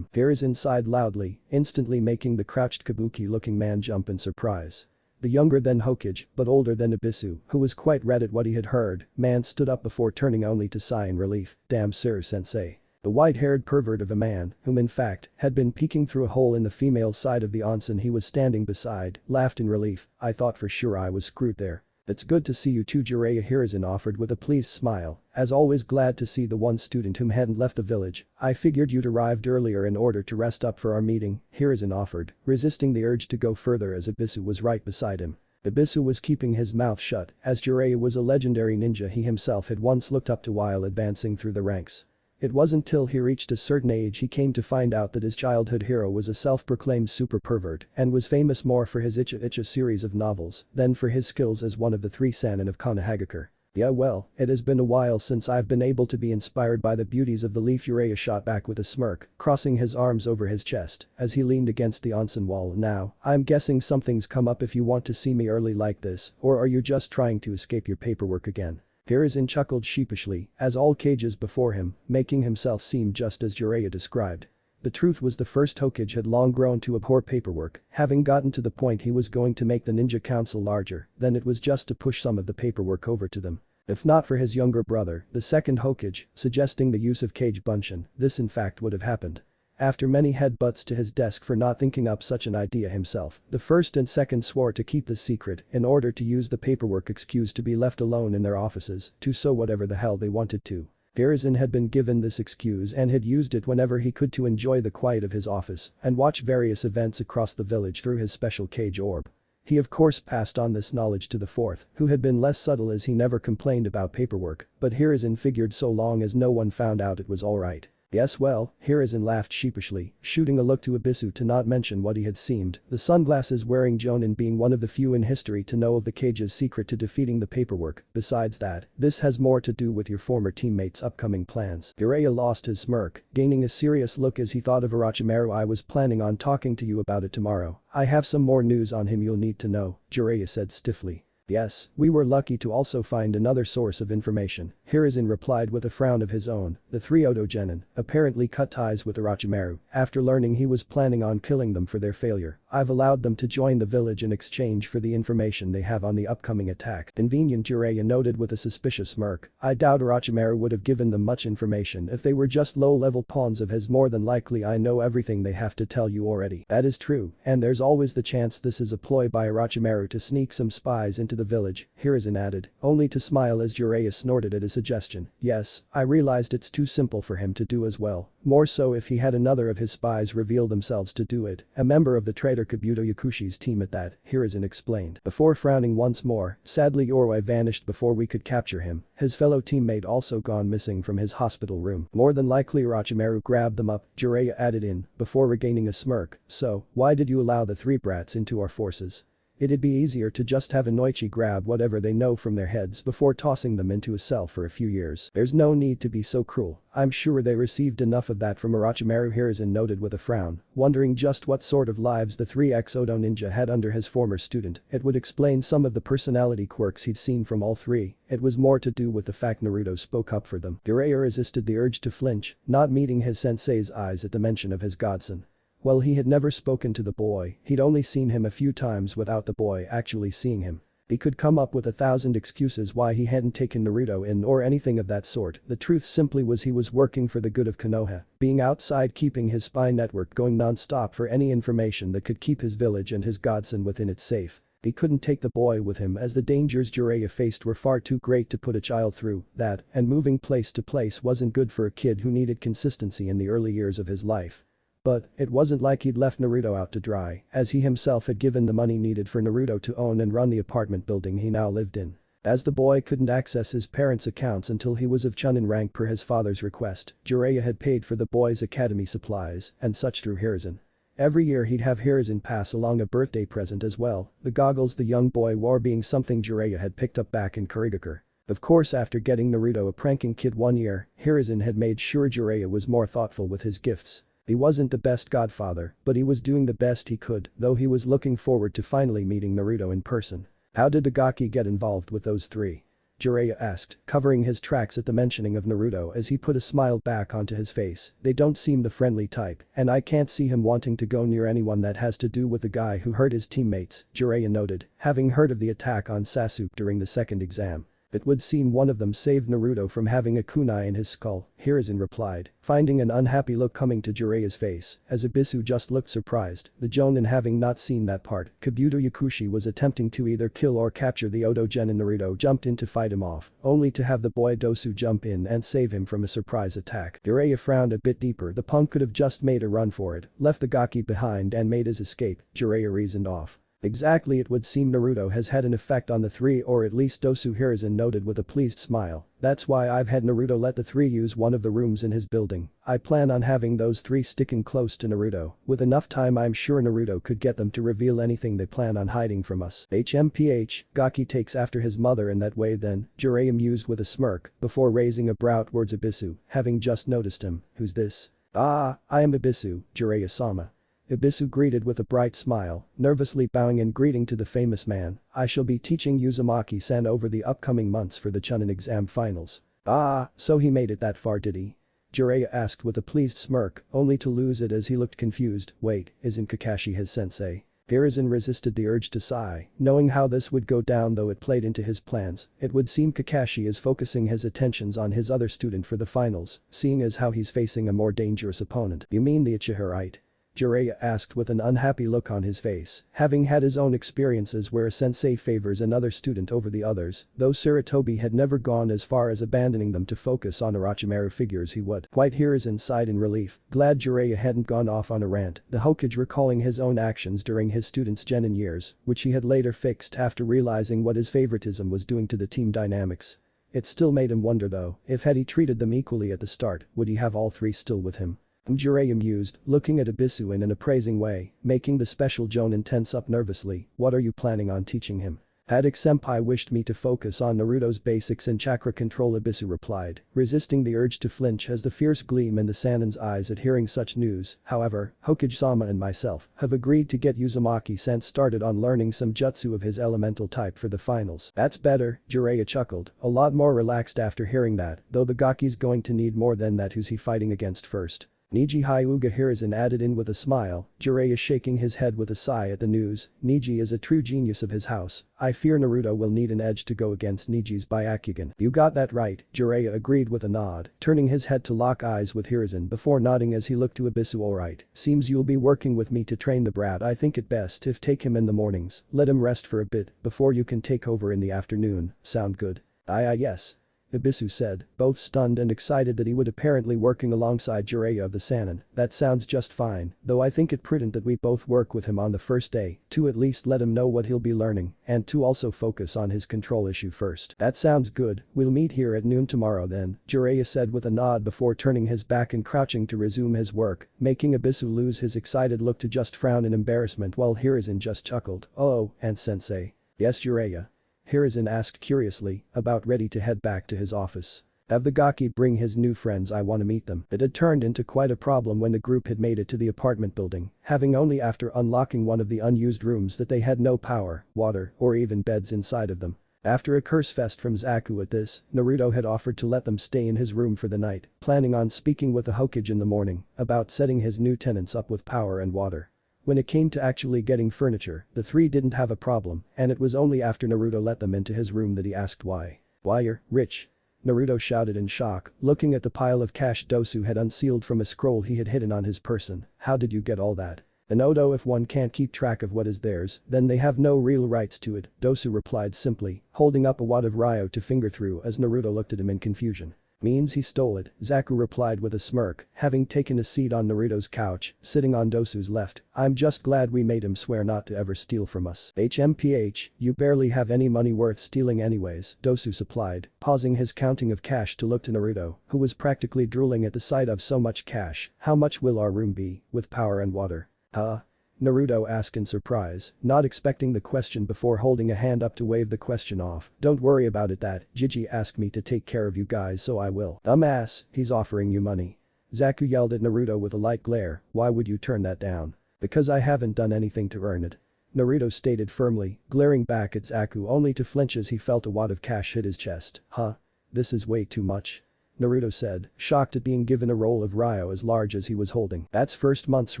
Here is inside loudly, instantly making the crouched kabuki looking man jump in surprise. The younger than Hokage, but older than Ibisu, who was quite red at what he had heard, man stood up before turning only to sigh in relief, "Damn sir sensei." The white-haired pervert of a man, whom in fact, had been peeking through a hole in the female side of the onsen he was standing beside, laughed in relief, "I thought for sure I was screwed there. It's good to see you too," Jiraiya Hiruzen offered with a pleased smile, as always glad to see the one student whom hadn't left the village. "I figured you'd arrived earlier in order to rest up for our meeting," Hiruzen offered, resisting the urge to go further as Ibisu was right beside him. Ibisu was keeping his mouth shut, as Jiraiya was a legendary ninja he himself had once looked up to while advancing through the ranks. It wasn't till he reached a certain age he came to find out that his childhood hero was a self-proclaimed super pervert and was famous more for his Icha Icha series of novels than for his skills as one of the three Sannin of Konohagakure. "Yeah well, it has been a while since I've been able to be inspired by the beauties of the leaf," Jiraiya shot back with a smirk, crossing his arms over his chest as he leaned against the onsen wall. "Now, I'm guessing something's come up if you want to see me early like this, or are you just trying to escape your paperwork again?" Hiruzen chuckled sheepishly, as all cages before him, making himself seem just as Jiraiya described. The truth was the first Hokage had long grown to abhor paperwork, having gotten to the point he was going to make the ninja council larger, then it was just to push some of the paperwork over to them. If not for his younger brother, the second Hokage, suggesting the use of Kage Bunshin, this in fact would have happened. After many headbutts to his desk for not thinking up such an idea himself, the first and second swore to keep this secret in order to use the paperwork excuse to be left alone in their offices to sew whatever the hell they wanted to. Hiruzen had been given this excuse and had used it whenever he could to enjoy the quiet of his office and watch various events across the village through his special cage orb. He of course passed on this knowledge to the fourth, who had been less subtle as he never complained about paperwork, but Hiruzen figured so long as no one found out it was alright. "Yes well," Hiruzen laughed sheepishly, shooting a look to Ibisu to not mention what he had seemed, the sunglasses-wearing Jonin being one of the few in history to know of the cage's secret to defeating the paperwork. "Besides that, this has more to do with your former teammates' upcoming plans." Jiraiya lost his smirk, gaining a serious look as he thought of Orochimaru. "I was planning on talking to you about it tomorrow. I have some more news on him you'll need to know," Jiraiya said stiffly. "Yes, we were lucky to also find another source of information," Hiruzen replied with a frown of his own. "The three Oto Genin apparently cut ties with Orochimaru after learning he was planning on killing them for their failure. I've allowed them to join the village in exchange for the information they have on the upcoming attack." "Convenient," Jiraiya noted with a suspicious smirk. "I doubt Orochimaru would have given them much information if they were just low-level pawns of his. More than likely I know everything they have to tell you already." "That is true, and there's always the chance this is a ploy by Orochimaru to sneak some spies into the village," Hiruzen added, only to smile as Jiraiya snorted at his suggestion. "Yes, I realized it's too simple for him to do as well. More so if he had another of his spies reveal themselves to do it, a member of the traitor Kabuto Yakushi's team at that," Hiruzen explained. Before frowning once more, "Sadly Yoroi vanished before we could capture him, his fellow teammate also gone missing from his hospital room. More than likely Orochimaru grabbed them up," Jiraiya added in, before regaining a smirk. "So, why did you allow the three brats into our forces? It'd be easier to just have Inoichi grab whatever they know from their heads before tossing them into a cell for a few years. There's no need to be so cruel. I'm sure they received enough of that from Orochimaru," Hiruzen noted with a frown, wondering just what sort of lives the 3x Odo ninja had under his former student. It would explain some of the personality quirks he'd seen from all three. It was more to do with the fact Naruto spoke up for them. Jiraiya resisted the urge to flinch, not meeting his sensei's eyes at the mention of his godson. Well, he had never spoken to the boy, he'd only seen him a few times without the boy actually seeing him. He could come up with 1,000 excuses why he hadn't taken Naruto in or anything of that sort. The truth simply was he was working for the good of Konoha, being outside keeping his spy network going non-stop for any information that could keep his village and his godson within its safe. He couldn't take the boy with him as the dangers Jiraiya faced were far too great to put a child through that, and moving place to place wasn't good for a kid who needed consistency in the early years of his life. But, it wasn't like he'd left Naruto out to dry, as he himself had given the money needed for Naruto to own and run the apartment building he now lived in. As the boy couldn't access his parents' accounts until he was of Chunin rank per his father's request, Jiraiya had paid for the boy's academy supplies and such through Hiruzen. Every year he'd have Hiruzen pass along a birthday present as well, the goggles the young boy wore being something Jiraiya had picked up back in Kurigakure. Of course, after getting Naruto a pranking kid one year, Hiruzen had made sure Jiraiya was more thoughtful with his gifts. He wasn't the best godfather, but he was doing the best he could, though he was looking forward to finally meeting Naruto in person. How did the Gaki get involved with those three? Jiraiya asked, covering his tracks at the mentioning of Naruto as he put a smile back onto his face. They don't seem the friendly type, and I can't see him wanting to go near anyone that has to do with the guy who hurt his teammates, Jiraiya noted, having heard of the attack on Sasuke during the second exam. It would seem one of them saved Naruto from having a kunai in his skull, Hiruzen replied, finding an unhappy look coming to Jiraiya's face, as Ibisu just looked surprised, the Jonin having not seen that part. Kabuto Yakushi was attempting to either kill or capture the Oto Gen and Naruto jumped in to fight him off, only to have the boy Dosu jump in and save him from a surprise attack. Jiraiya frowned a bit deeper. The punk could have just made a run for it, left the Gaki behind and made his escape, Jiraiya reasoned off. Exactly, it would seem Naruto has had an effect on the three, or at least Dosu, Hiruzen noted with a pleased smile. That's why I've had Naruto let the three use one of the rooms in his building. I plan on having those three sticking close to Naruto. With enough time I'm sure Naruto could get them to reveal anything they plan on hiding from us. HMPH, Gaki takes after his mother in that way then, Jiraiya mused with a smirk, before raising a brow towards Ibisu, having just noticed him. Who's this? Ah, I am Ibisu, Jiraiya-sama. Ibisu greeted with a bright smile, nervously bowing in greeting to the famous man. I shall be teaching Uzumaki-san over the upcoming months for the Chunin exam finals. Ah, so he made it that far, did he? Jiraiya asked with a pleased smirk, only to lose it as he looked confused. Wait, isn't Kakashi his sensei? Hiruzen resisted the urge to sigh, knowing how this would go down though it played into his plans. It would seem Kakashi is focusing his attentions on his other student for the finals, seeing as how he's facing a more dangerous opponent. You mean the Uchiha, right? Jiraiya asked with an unhappy look on his face, having had his own experiences where a sensei favors another student over the others, though Sarutobi had never gone as far as abandoning them to focus on Orochimaru figures he would. Quite Hiruzen sighed in relief, glad Jiraiya hadn't gone off on a rant, the Hokage recalling his own actions during his students' genin years, which he had later fixed after realizing what his favoritism was doing to the team dynamics. It still made him wonder though, if had he treated them equally at the start, would he have all three still with him? Jiraiya mused, looking at Ibisu in an appraising way, making the special Jonin tense up nervously. What are you planning on teaching him? Haddock-senpai wished me to focus on Naruto's basics and chakra control, Ibisu replied, resisting the urge to flinch as the fierce gleam in the Sanin's eyes at hearing such news. However, Hokage-sama and myself have agreed to get Uzumaki-san started on learning some jutsu of his elemental type for the finals. That's better, Jiraiya chuckled, a lot more relaxed after hearing that, though the Gaki's going to need more than that. Who's he fighting against first? Niji Hyuga, Hiruzen added in with a smile, Jiraiya shaking his head with a sigh at the news. Niji is a true genius of his house. I fear Naruto will need an edge to go against Niji's Byakugan. You got that right, Jiraiya agreed with a nod, turning his head to lock eyes with Hiruzen before nodding as he looked to Ibisu. Alright, seems you'll be working with me to train the brat. I think it best if take him in the mornings, let him rest for a bit, before you can take over in the afternoon. Sound good? Aye yes. Ibisu said, both stunned and excited that he would apparently working alongside Jiraiya of the Sannin. That sounds just fine, though I think it prudent that we both work with him on the first day, to at least let him know what he'll be learning, and to also focus on his control issue first. That sounds good, we'll meet here at noon tomorrow then, Jiraiya said with a nod before turning his back and crouching to resume his work, making Ibisu lose his excited look to just frown in embarrassment while Hiruzen just chuckled. Oh, and sensei. Yes, Jiraiya. Hiruzen asked curiously, about ready to head back to his office. Have the Gaki bring his new friends, I want to meet them. It had turned into quite a problem when the group had made it to the apartment building, having only after unlocking one of the unused rooms that they had no power, water, or even beds inside of them. After a curse fest from Zaku at this, Naruto had offered to let them stay in his room for the night, planning on speaking with the Hokage in the morning about setting his new tenants up with power and water. When it came to actually getting furniture, the three didn't have a problem, and it was only after Naruto let them into his room that he asked why. Why you're rich? Naruto shouted in shock, looking at the pile of cash Dosu had unsealed from a scroll he had hidden on his person. How did you get all that? And Odo, if one can't keep track of what is theirs, then they have no real rights to it, Dosu replied simply, holding up a wad of ryo to finger through as Naruto looked at him in confusion. Means he stole it, Zaku replied with a smirk, having taken a seat on Naruto's couch, sitting on Dosu's left. I'm just glad we made him swear not to ever steal from us. HMPH, you barely have any money worth stealing anyways, Dosu supplied, pausing his counting of cash to look to Naruto, who was practically drooling at the sight of so much cash. How much will our room be, with power and water? Huh? Naruto asked in surprise, not expecting the question before holding a hand up to wave the question off. Don't worry about it, that Jiji asked me to take care of you guys, so I will. Dumbass, he's offering you money. Zaku yelled at Naruto with a light glare. Why would you turn that down? Because I haven't done anything to earn it. Naruto stated firmly, glaring back at Zaku only to flinch as he felt a wad of cash hit his chest. Huh? This is way too much. Naruto said, shocked at being given a roll of ryo as large as he was holding. That's first month's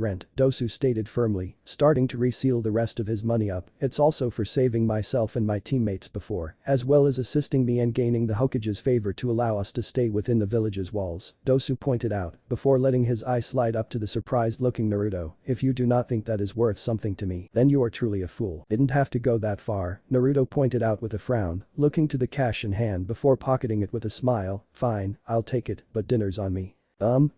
rent, Dosu stated firmly, starting to reseal the rest of his money up. It's also for saving myself and my teammates before, as well as assisting me and gaining the Hokage's favor to allow us to stay within the village's walls, Dosu pointed out, before letting his eye slide up to the surprised looking Naruto. If you do not think that is worth something to me, then you are truly a fool. Didn't have to go that far, Naruto pointed out with a frown, looking to the cash in hand before pocketing it with a smile. Fine, I'll take it, but dinner's on me.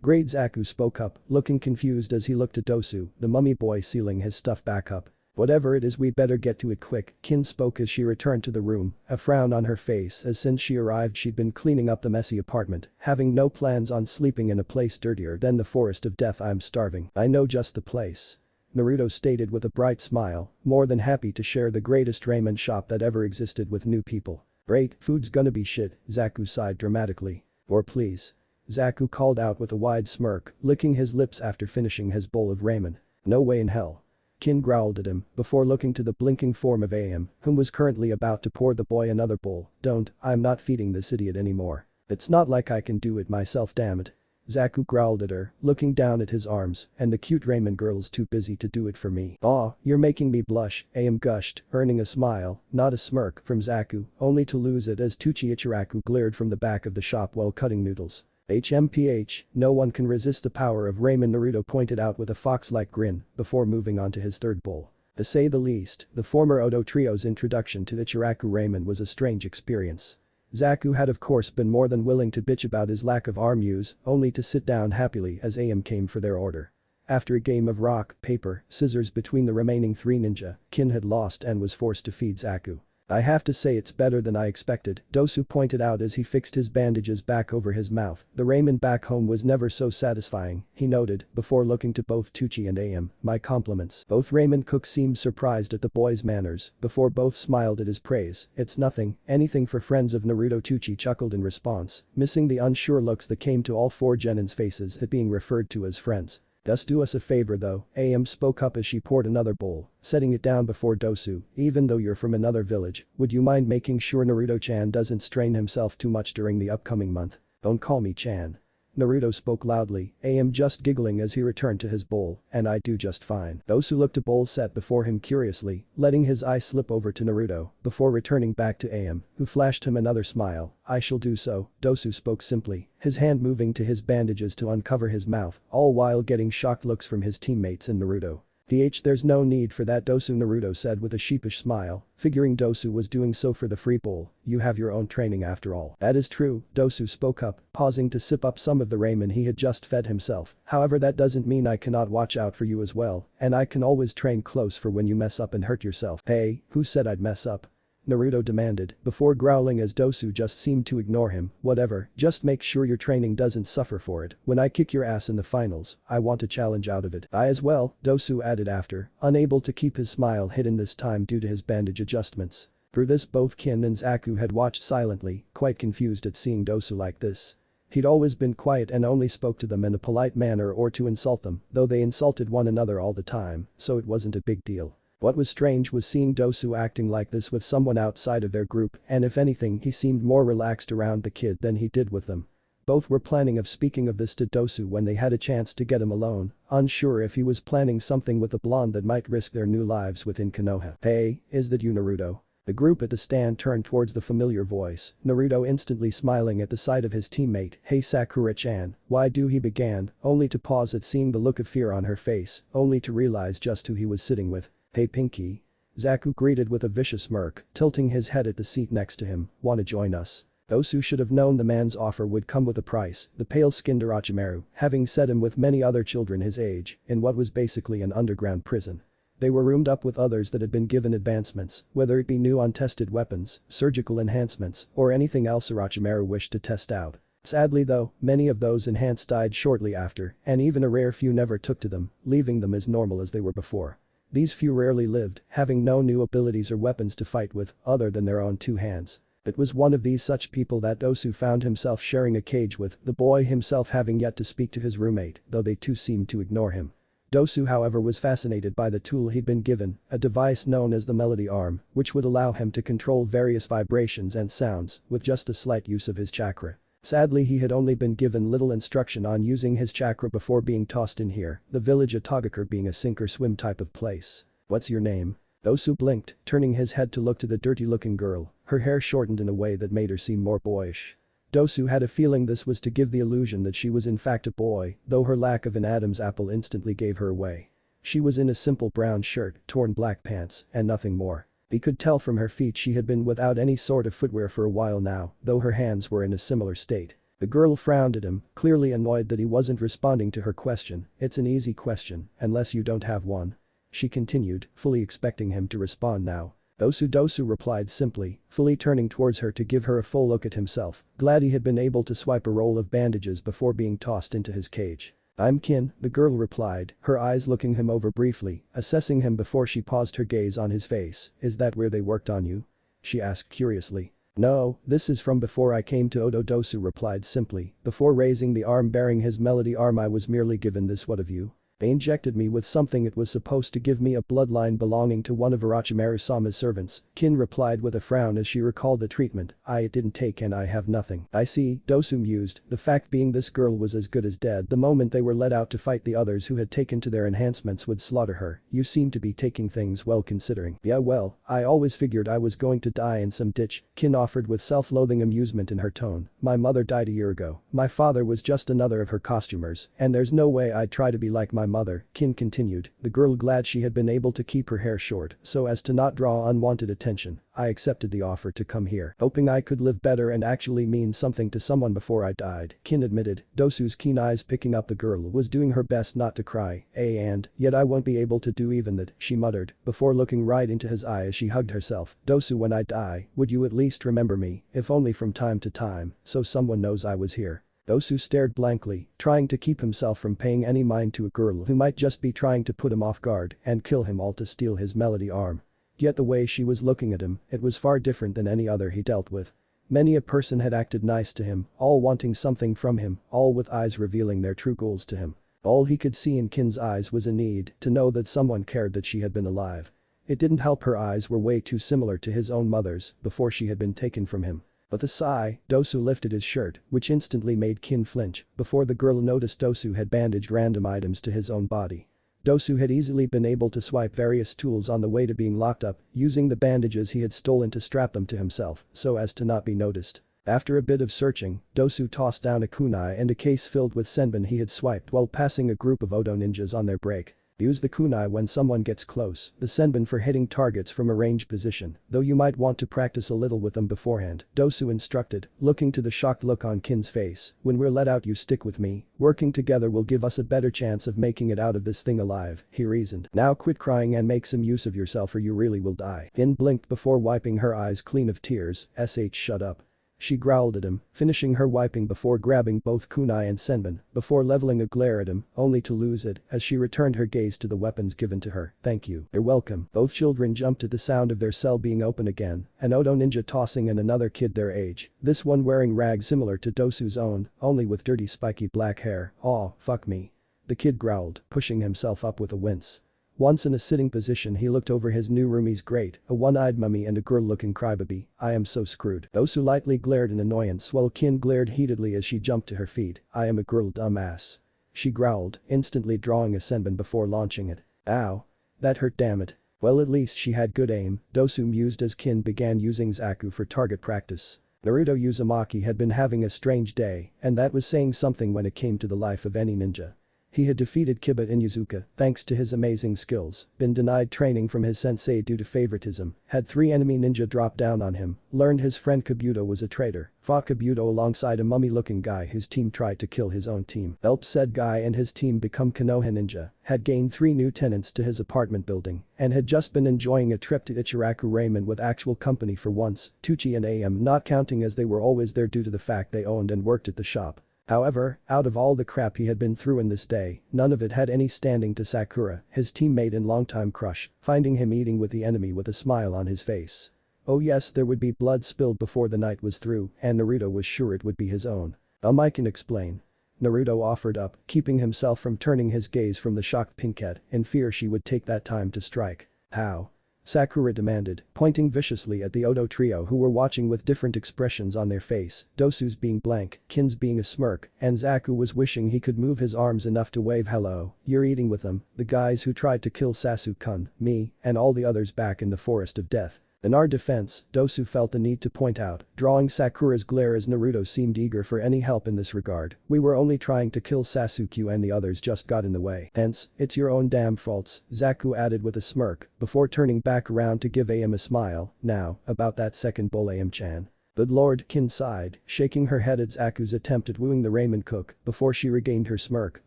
Great, Zaku spoke up, looking confused as he looked at Dosu, the mummy boy sealing his stuff back up. Whatever it is, we better get to it quick, Kin spoke as she returned to the room, a frown on her face as since she arrived she'd been cleaning up the messy apartment, having no plans on sleeping in a place dirtier than the forest of death. I'm starving. I know just the place, Naruto stated with a bright smile, more than happy to share the greatest ramen shop that ever existed with new people. Great, food's gonna be shit, Zaku sighed dramatically. Or please, Zaku called out with a wide smirk, licking his lips after finishing his bowl of ramen. No way in hell. Kin growled at him before looking to the blinking form of AM, whom was currently about to pour the boy another bowl. Don't, I'm not feeding this idiot anymore. It's not like I can do it myself, damn it. Zaku growled at her, looking down at his arms, and the cute ramen girl's too busy to do it for me. Aw, you're making me blush, AM gushed, earning a smile, not a smirk, from Zaku, only to lose it as Tsuchi Ichiraku glared from the back of the shop while cutting noodles. HMPH, no one can resist the power of ramen, Naruto pointed out with a fox-like grin, before moving on to his third bowl. To say the least, the former Odo trio's introduction to Ichiraku ramen was a strange experience. Zaku had of course been more than willing to bitch about his lack of arm use, only to sit down happily as AM came for their order. After a game of rock, paper, scissors between the remaining three ninja, Kin had lost and was forced to feed Zaku. I have to say it's better than I expected, Dosu pointed out as he fixed his bandages back over his mouth. The ramen back home was never so satisfying, he noted, before looking to both Tsuchi and AM. My compliments. Both ramen cooks seemed surprised at the boy's manners, before both smiled at his praise. It's nothing, anything for friends of Naruto. Tsuchi chuckled in response, missing the unsure looks that came to all four genins' faces at being referred to as friends. Just do us a favor though, AM spoke up as she poured another bowl, setting it down before Dosu. Even though you're from another village, would you mind making sure Naruto-chan doesn't strain himself too much during the upcoming month? Don't call me Chan, Naruto spoke loudly, AM just giggling as he returned to his bowl, and I do just fine. Dosu looked a bowl set before him curiously, letting his eye slip over to Naruto, before returning back to AM, who flashed him another smile. I shall do so, Dosu spoke simply, his hand moving to his bandages to uncover his mouth, all while getting shocked looks from his teammates and Naruto. There's no need for that, Dosu, Naruto said with a sheepish smile, figuring Dosu was doing so for the free bowl. You have your own training after all. That is true, Dosu spoke up, pausing to sip up some of the ramen he had just fed himself. However, that doesn't mean I cannot watch out for you as well, and I can always train close for when you mess up and hurt yourself. Hey, who said I'd mess up? Naruto demanded, before growling as Dosu just seemed to ignore him. Whatever, just make sure your training doesn't suffer for it. When I kick your ass in the finals, I want a challenge out of it. I as well, Dosu added after, unable to keep his smile hidden this time due to his bandage adjustments. Through this, both Kin and Zaku had watched silently, quite confused at seeing Dosu like this. He'd always been quiet and only spoke to them in a polite manner or to insult them, though they insulted one another all the time, so it wasn't a big deal. What was strange was seeing Dosu acting like this with someone outside of their group, and if anything he seemed more relaxed around the kid than he did with them. Both were planning of speaking of this to Dosu when they had a chance to get him alone, unsure if he was planning something with the blonde that might risk their new lives within Konoha. Hey, is that you, Naruto? The group at the stand turned towards the familiar voice, Naruto instantly smiling at the sight of his teammate. Hey Sakura-chan, why do he began, only to pause at seeing the look of fear on her face, only to realize just who he was sitting with. Hey Pinky. Zaku greeted with a vicious smirk, tilting his head at the seat next to him. Wanna join us? Dosu should have known the man's offer would come with a price, the pale-skinned Orochimaru, having set him with many other children his age, in what was basically an underground prison. They were roomed up with others that had been given advancements, whether it be new untested weapons, surgical enhancements, or anything else Orochimaru wished to test out. Sadly though, many of those enhanced died shortly after, and even a rare few never took to them, leaving them as normal as they were before. These few rarely lived, having no new abilities or weapons to fight with, other than their own two hands. It was one of these such people that Dosu found himself sharing a cage with, the boy himself having yet to speak to his roommate, though they too seemed to ignore him. Dosu however was fascinated by the tool he'd been given, a device known as the melody arm, which would allow him to control various vibrations and sounds with just a slight use of his chakra. Sadly he had only been given little instruction on using his chakra before being tossed in here, the village of Tagakur being a sink-or-swim type of place. "What's your name?" Dosu blinked, turning his head to look to the dirty-looking girl, her hair shortened in a way that made her seem more boyish. Dosu had a feeling this was to give the illusion that she was in fact a boy, though her lack of an Adam's apple instantly gave her away. She was in a simple brown shirt, torn black pants, and nothing more. He could tell from her feet she had been without any sort of footwear for a while now, though her hands were in a similar state. The girl frowned at him, clearly annoyed that he wasn't responding to her question. "It's an easy question, unless you don't have one," she continued, fully expecting him to respond now. Dosu replied simply, fully turning towards her to give her a full look at himself, glad he had been able to swipe a roll of bandages before being tossed into his cage. "I'm Kin," the girl replied, her eyes looking him over briefly, assessing him before she paused her gaze on his face. "Is that where they worked on you?" she asked curiously. "No, this is from before I came to Odo," Dosu replied simply, "before raising the arm bearing his melody arm I was merely given this. What of you?" "They injected me with something. It was supposed to give me a bloodline belonging to one of Orochimaru-sama's servants," Kin replied with a frown as she recalled the treatment. "It didn't take and I have nothing." "I see," Dosu mused, the fact being this girl was as good as dead the moment they were let out to fight the others who had taken to their enhancements would slaughter her. "You seem to be taking things well considering." "Yeah well, I always figured I was going to die in some ditch," Kin offered with self-loathing amusement in her tone. "My mother died a year ago. My father was just another of her costumers, and there's no way I'd try to be like my mother," Kin continued, the girl glad she had been able to keep her hair short so as to not draw unwanted attention. "I accepted the offer to come here, hoping I could live better and actually mean something to someone before I died," Kin admitted, Dosu's keen eyes picking up the girl was doing her best not to cry. And yet I won't be able to do even that," she muttered, before looking right into his eye as she hugged herself. "Dosu, when I die, would you at least remember me, if only from time to time, so someone knows I was here?" Dosu stared blankly, trying to keep himself from paying any mind to a girl who might just be trying to put him off guard and kill him all to steal his melody arm. Yet the way she was looking at him, it was far different than any other he dealt with. Many a person had acted nice to him, all wanting something from him, all with eyes revealing their true goals to him. All he could see in Kin's eyes was a need to know that someone cared that she had been alive. It didn't help her eyes were way too similar to his own mother's before she had been taken from him. With a sigh, Dosu lifted his shirt, which instantly made Kin flinch, before the girl noticed Dosu had bandaged random items to his own body. Dosu had easily been able to swipe various tools on the way to being locked up, using the bandages he had stolen to strap them to himself, so as to not be noticed. After a bit of searching, Dosu tossed down a kunai and a case filled with senbon he had swiped while passing a group of Odo ninjas on their break. Use the kunai when someone gets close, the senbon for hitting targets from a ranged position, though you might want to practice a little with them beforehand, Dosu instructed, looking to the shocked look on Kin's face. "When we're let out you stick with me, working together will give us a better chance of making it out of this thing alive," he reasoned. "Now quit crying and make some use of yourself or you really will die." Kin blinked before wiping her eyes clean of tears. Shut up." She growled at him, finishing her wiping before grabbing both kunai and senbon, before leveling a glare at him, only to lose it as she returned her gaze to the weapons given to her. "Thank you. You're welcome." Both children jumped at the sound of their cell being open again, an Odo ninja tossing and another kid their age, this one wearing rags similar to Dosu's own, only with dirty spiky black hair. "Aw, fuck me," the kid growled, pushing himself up with a wince. Once in a sitting position he looked over his new roomie's grate, a one-eyed mummy and a girl-looking crybaby. "I am so screwed." Dosu lightly glared in annoyance while Kin glared heatedly as she jumped to her feet. "I am a girl, dumbass," she growled, instantly drawing a senbon before launching it. "Ow. That hurt, damn it." Well, at least she had good aim, Dosu mused as Kin began using Zaku for target practice. Naruto Uzumaki had been having a strange day, and that was saying something when it came to the life of any ninja. He had defeated Kiba in Inuzuka thanks to his amazing skills, been denied training from his sensei due to favoritism, had 3 enemy ninja drop down on him, learned his friend Kabuto was a traitor, fought Kabuto alongside a mummy-looking guy whose team tried to kill his own team, helped said guy and his team become Konoha ninja, had gained 3 new tenants to his apartment building, and had just been enjoying a trip to Ichiraku Ramen with actual company for once, Tucci and AM not counting as they were always there due to the fact they owned and worked at the shop. However, out of all the crap he had been through in this day, none of it had any standing to Sakura, his teammate and longtime crush, finding him eating with the enemy with a smile on his face. Oh yes, there would be blood spilled before the night was through, and Naruto was sure it would be his own. I can explain. Naruto offered up, keeping himself from turning his gaze from the shocked Pinkette in fear she would take that time to strike. How? Sakura demanded, pointing viciously at the Odo trio who were watching with different expressions on their face, Dosu's being blank, Kin's being a smirk, and Zaku was wishing he could move his arms enough to wave hello. You're eating with them, the guys who tried to kill Sasuke-kun, me, and all the others back in the Forest of Death. In our defense, Dosu felt the need to point out, drawing Sakura's glare as Naruto seemed eager for any help in this regard. We were only trying to kill Sasuke and the others just got in the way. Hence, it's your own damn faults, Zaku added with a smirk, before turning back around to give AM a smile. Now, about that second bull AM-chan. Good lord, Kin sighed, shaking her head at Zaku's attempt at wooing the ramen cook, before she regained her smirk.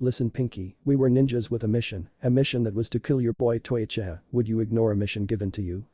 Listen Pinky, we were ninjas with a mission that was to kill your boy Toichiha. Would you ignore a mission given to you?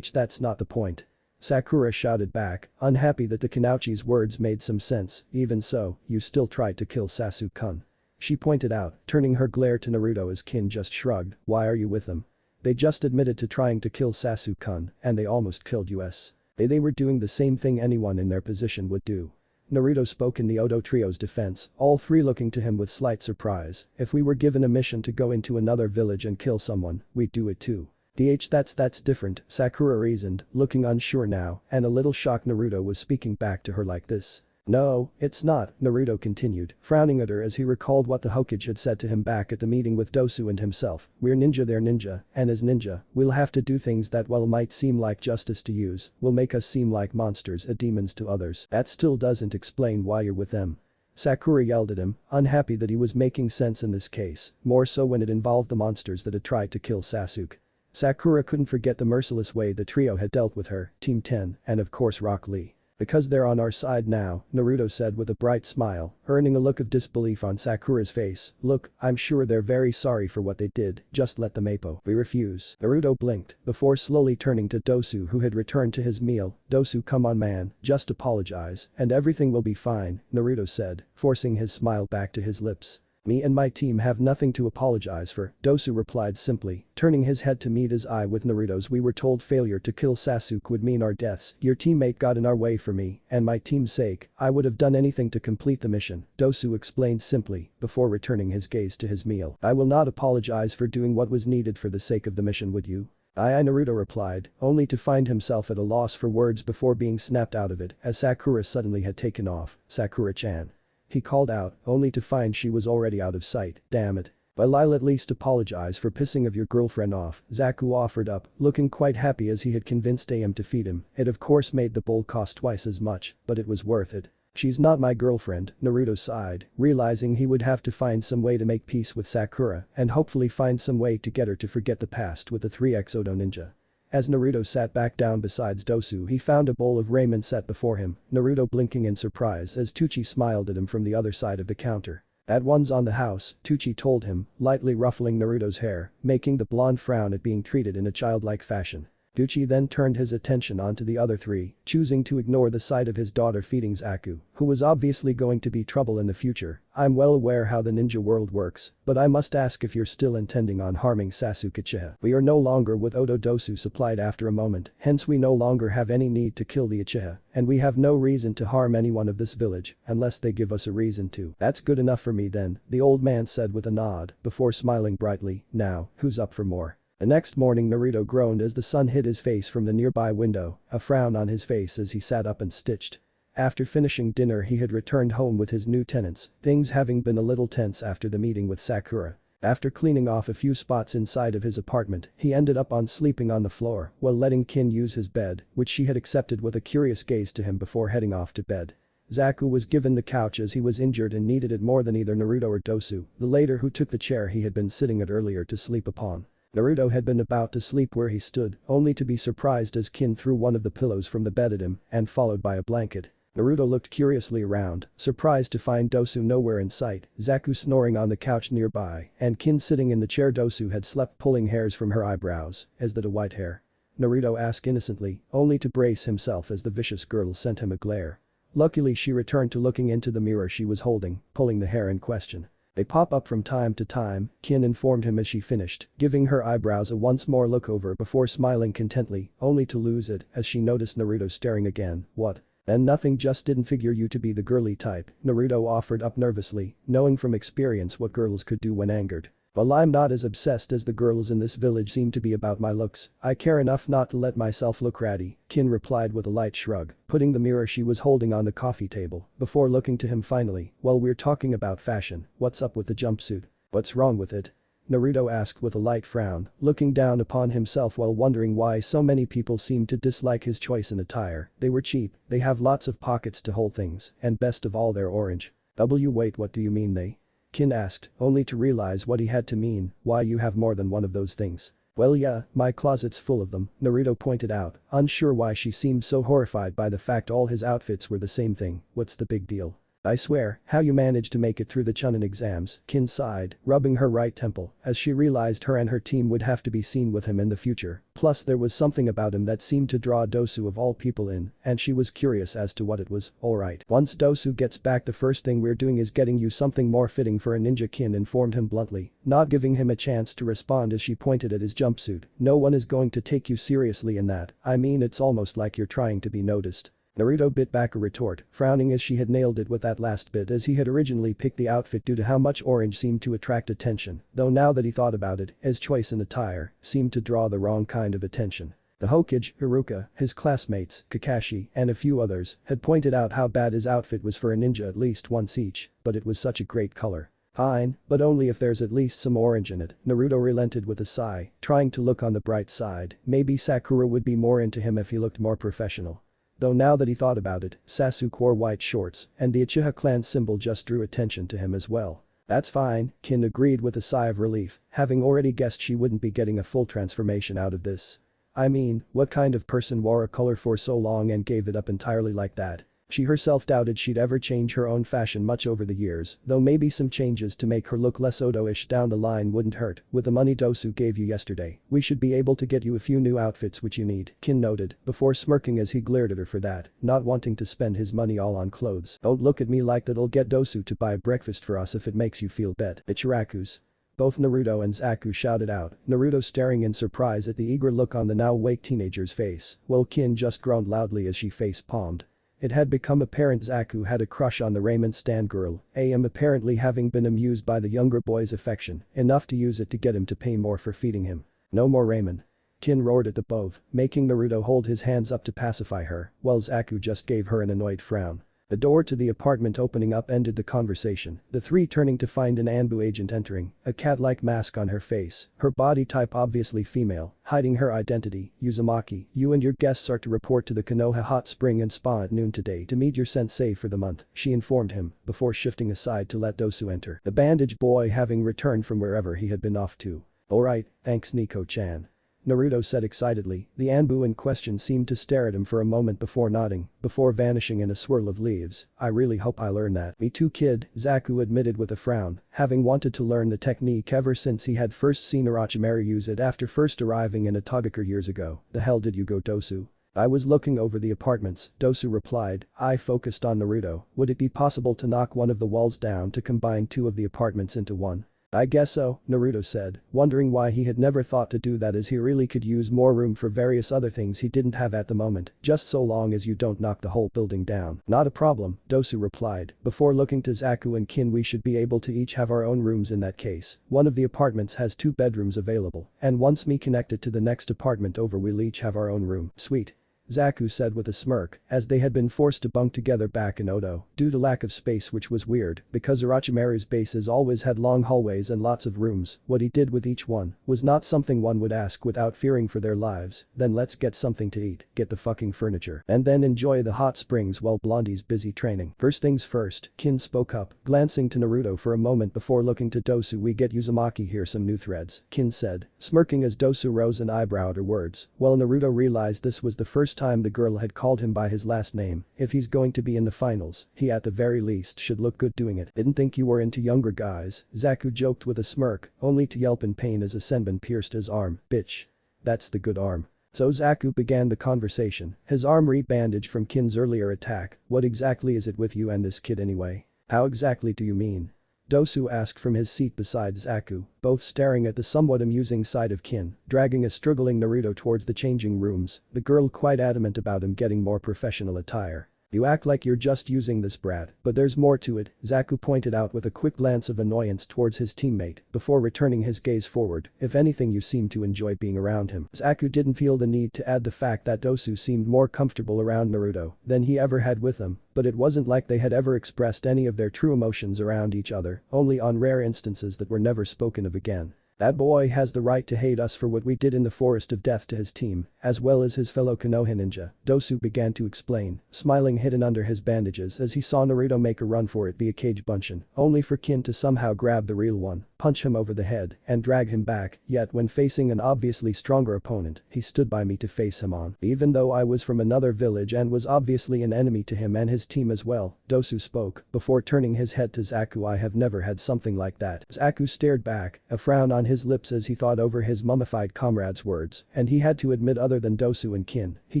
That's not the point. Sakura shouted back, unhappy that the Kanauchi's words made some sense. Even so, you still tried to kill Sasuke-kun. She pointed out, turning her glare to Naruto as Kin just shrugged. Why are you with them? They just admitted to trying to kill Sasuke-kun, and they almost killed us. They were doing the same thing anyone in their position would do. Naruto spoke in the Odo trio's defense, all three looking to him with slight surprise. If we were given a mission to go into another village and kill someone, we'd do it too. That's different, Sakura reasoned, looking unsure now, and a little shocked Naruto was speaking back to her like this. No, it's not, Naruto continued, frowning at her as he recalled what the Hokage had said to him back at the meeting with Dosu and himself. We're ninja, they're ninja, and as ninja, we'll have to do things that while might seem like justice to use, will make us seem like monsters and demons to others. That still doesn't explain why you're with them. Sakura yelled at him, unhappy that he was making sense in this case, more so when it involved the monsters that had tried to kill Sasuke. Sakura couldn't forget the merciless way the trio had dealt with her, Team 10, and of course Rock Lee. Because they're on our side now, Naruto said with a bright smile, earning a look of disbelief on Sakura's face. Look, I'm sure they're very sorry for what they did, just let them Appo. We refuse. Naruto blinked, before slowly turning to Dosu who had returned to his meal. Dosu, come on man, just apologize, and everything will be fine, Naruto said, forcing his smile back to his lips. Me and my team have nothing to apologize for, Dosu replied simply, turning his head to meet his eye with Naruto's. We were told failure to kill Sasuke would mean our deaths. Your teammate got in our way for me, and my team's sake, I would have done anything to complete the mission, Dosu explained simply, before returning his gaze to his meal. I will not apologize for doing what was needed for the sake of the mission, would you? Aye, Naruto replied, only to find himself at a loss for words before being snapped out of it as Sakura suddenly had taken off. Sakura-chan. He called out, only to find she was already out of sight. Damn it. Well, I'll at least apologize for pissing of your girlfriend off, Zaku offered up, looking quite happy as he had convinced AM to feed him. It of course made the bowl cost twice as much, but it was worth it. She's not my girlfriend, Naruto sighed, realizing he would have to find some way to make peace with Sakura and hopefully find some way to get her to forget the past with the 3x Odo ninja. As Naruto sat back down beside Dosu, he found a bowl of ramen set before him, Naruto blinking in surprise as Teuchi smiled at him from the other side of the counter. That one's on the house, Teuchi told him, lightly ruffling Naruto's hair, making the blonde frown at being treated in a childlike fashion. Teuchi then turned his attention onto the other three, choosing to ignore the sight of his daughter feeding Zaku, who was obviously going to be trouble in the future. I'm well aware how the ninja world works, but I must ask if you're still intending on harming Sasuke Uchiha. We are no longer with Odo, Dosu supplied after a moment, hence we no longer have any need to kill the Uchiha, and we have no reason to harm anyone of this village, unless they give us a reason to. That's good enough for me then, the old man said with a nod, before smiling brightly. Now, who's up for more? The next morning Naruto groaned as the sun hid his face from the nearby window, a frown on his face as he sat up and stitched. After finishing dinner he had returned home with his new tenants, things having been a little tense after the meeting with Sakura. After cleaning off a few spots inside of his apartment, he ended up on sleeping on the floor while letting Kin use his bed, which she had accepted with a curious gaze to him before heading off to bed. Zaku was given the couch as he was injured and needed it more than either Naruto or Dosu, the latter who took the chair he had been sitting at earlier to sleep upon. Naruto had been about to sleep where he stood, only to be surprised as Kin threw one of the pillows from the bed at him and followed by a blanket. Naruto looked curiously around, surprised to find Dosu nowhere in sight, Zaku snoring on the couch nearby, and Kin sitting in the chair Dosu had slept pulling hairs from her eyebrows. Is that a white hair? Naruto asked innocently, only to brace himself as the vicious girl sent him a glare. Luckily she returned to looking into the mirror she was holding, pulling the hair in question. They pop up from time to time, Kin informed him as she finished, giving her eyebrows a once more look over before smiling contently, only to lose it as she noticed Naruto staring again. What? And nothing just didn't figure you to be the girly type, Naruto offered up nervously, knowing from experience what girls could do when angered. Well, I'm not as obsessed as the girls in this village seem to be about my looks, I care enough not to let myself look ratty, Kin replied with a light shrug, putting the mirror she was holding on the coffee table, before looking to him finally. Well, we're talking about fashion, what's up with the jumpsuit? What's wrong with it? Naruto asked with a light frown, looking down upon himself while wondering why so many people seemed to dislike his choice in attire. They were cheap, they have lots of pockets to hold things, and best of all they're orange. Wait, what do you mean they? Kin asked, only to realize what he had to mean. Why, you have more than one of those things? Well, yeah, my closet's full of them, Naruto pointed out, unsure why she seemed so horrified by the fact all his outfits were the same thing. What's the big deal? I swear, how you managed to make it through the Chunin exams, Kin sighed, rubbing her right temple, as she realized her and her team would have to be seen with him in the future. Plus there was something about him that seemed to draw Dosu of all people in, and she was curious as to what it was. Alright, once Dosu gets back, the first thing we're doing is getting you something more fitting for a ninja, Kin informed him bluntly, not giving him a chance to respond as she pointed at his jumpsuit. No one is going to take you seriously in that, I mean it's almost like you're trying to be noticed. Naruto bit back a retort, frowning as she had nailed it with that last bit, as he had originally picked the outfit due to how much orange seemed to attract attention, though now that he thought about it, his choice in attire seemed to draw the wrong kind of attention. The Hokage, Haruka, his classmates, Kakashi, and a few others had pointed out how bad his outfit was for a ninja at least once each, but it was such a great color. Fine, but only if there's at least some orange in it, Naruto relented with a sigh, trying to look on the bright side. Maybe Sakura would be more into him if he looked more professional. Though now that he thought about it, Sasuke wore white shorts, and the Uchiha clan symbol just drew attention to him as well. That's fine, Kin agreed with a sigh of relief, having already guessed she wouldn't be getting a full transformation out of this. I mean, what kind of person wore a color for so long and gave it up entirely like that? She herself doubted she'd ever change her own fashion much over the years, though maybe some changes to make her look less Odo-ish down the line wouldn't hurt. With the money Dosu gave you yesterday, we should be able to get you a few new outfits which you need, Kin noted, before smirking as he glared at her for that, not wanting to spend his money all on clothes. Don't look at me like that'll get Dosu to buy breakfast for us if it makes you feel bet. Ichiraku's. Both Naruto and Zaku shouted out, Naruto staring in surprise at the eager look on the now awake teenager's face, while Kin just groaned loudly as she face-palmed. It had become apparent Zaku had a crush on the Rammen stand girl, AM apparently having been amused by the younger boy's affection, enough to use it to get him to pay more for feeding him. No more Rammen. Kin roared at the both, making Naruto hold his hands up to pacify her, while Zaku just gave her an annoyed frown. The door to the apartment opening up ended the conversation, the three turning to find an Anbu agent entering, a cat-like mask on her face, her body type obviously female, hiding her identity. Uzumaki, you and your guests are to report to the Konoha Hot Spring and Spa at noon today to meet your sensei for the month, she informed him, before shifting aside to let Dosu enter, the bandage boy having returned from wherever he had been off to. Alright, thanks Nico-chan. Naruto said excitedly. The Anbu in question seemed to stare at him for a moment before nodding, before vanishing in a swirl of leaves. I really hope I learn that. Me too, kid, Zaku admitted with a frown, having wanted to learn the technique ever since he had first seen Orochimaru use it after first arriving in Atagaku years ago. The hell did you go, Dosu? I was looking over the apartments, Dosu replied. I focused on Naruto. Would it be possible to knock one of the walls down to combine two of the apartments into one? I guess so, Naruto said, wondering why he had never thought to do that as he really could use more room for various other things he didn't have at the moment, just so long as you don't knock the whole building down. Not a problem, Dosu replied, before looking to Zaku and Kin. We should be able to each have our own rooms in that case. One of the apartments has 2 bedrooms available, and once me connected to the next apartment over we'll each have our own room. Sweet. Zaku said with a smirk, as they had been forced to bunk together back in Odo, due to lack of space, which was weird, because Orochimaru's bases always had long hallways and lots of rooms. What he did with each one was not something one would ask without fearing for their lives. Then let's get something to eat, get the fucking furniture, and then enjoy the hot springs while Blondie's busy training. First things first, Kin spoke up, glancing to Naruto for a moment before looking to Dosu. We get Uzumaki here some new threads, Kin said, smirking as Dosu rose an eyebrow at her words, while Naruto realized this was the first time the girl had called him by his last name. If he's going to be in the finals, he at the very least should look good doing it. Didn't think you were into younger guys, Zaku joked with a smirk, only to yelp in pain as a senbon pierced his arm. Bitch. That's the good arm. So Zaku began the conversation, his arm re-bandaged from Kin's earlier attack. What exactly is it with you and this kid anyway? How exactly do you mean? Dosu asked from his seat beside Zaku, both staring at the somewhat amusing side of Kin, dragging a struggling Naruto towards the changing rooms, the girl quite adamant about him getting more professional attire. You act like you're just using this brat, but there's more to it, Zaku pointed out with a quick glance of annoyance towards his teammate before returning his gaze forward. If anything, you seem to enjoy being around him. Zaku didn't feel the need to add the fact that Dosu seemed more comfortable around Naruto than he ever had with him, but it wasn't like they had ever expressed any of their true emotions around each other, only on rare instances that were never spoken of again. That boy has the right to hate us for what we did in the Forest of Death to his team, as well as his fellow Konoha ninja, Dosu began to explain, smiling hidden under his bandages as he saw Naruto make a run for it via cage bunshin, only for Kin to somehow grab the real one, punch him over the head, and drag him back, yet when facing an obviously stronger opponent, he stood by me to face him on. Even though I was from another village and was obviously an enemy to him and his team as well, Dosu spoke, before turning his head to Zaku. I have never had something like that. Zaku stared back, a frown on his lips as he thought over his mummified comrade's words, and he had to admit other than Dosu and Kin, he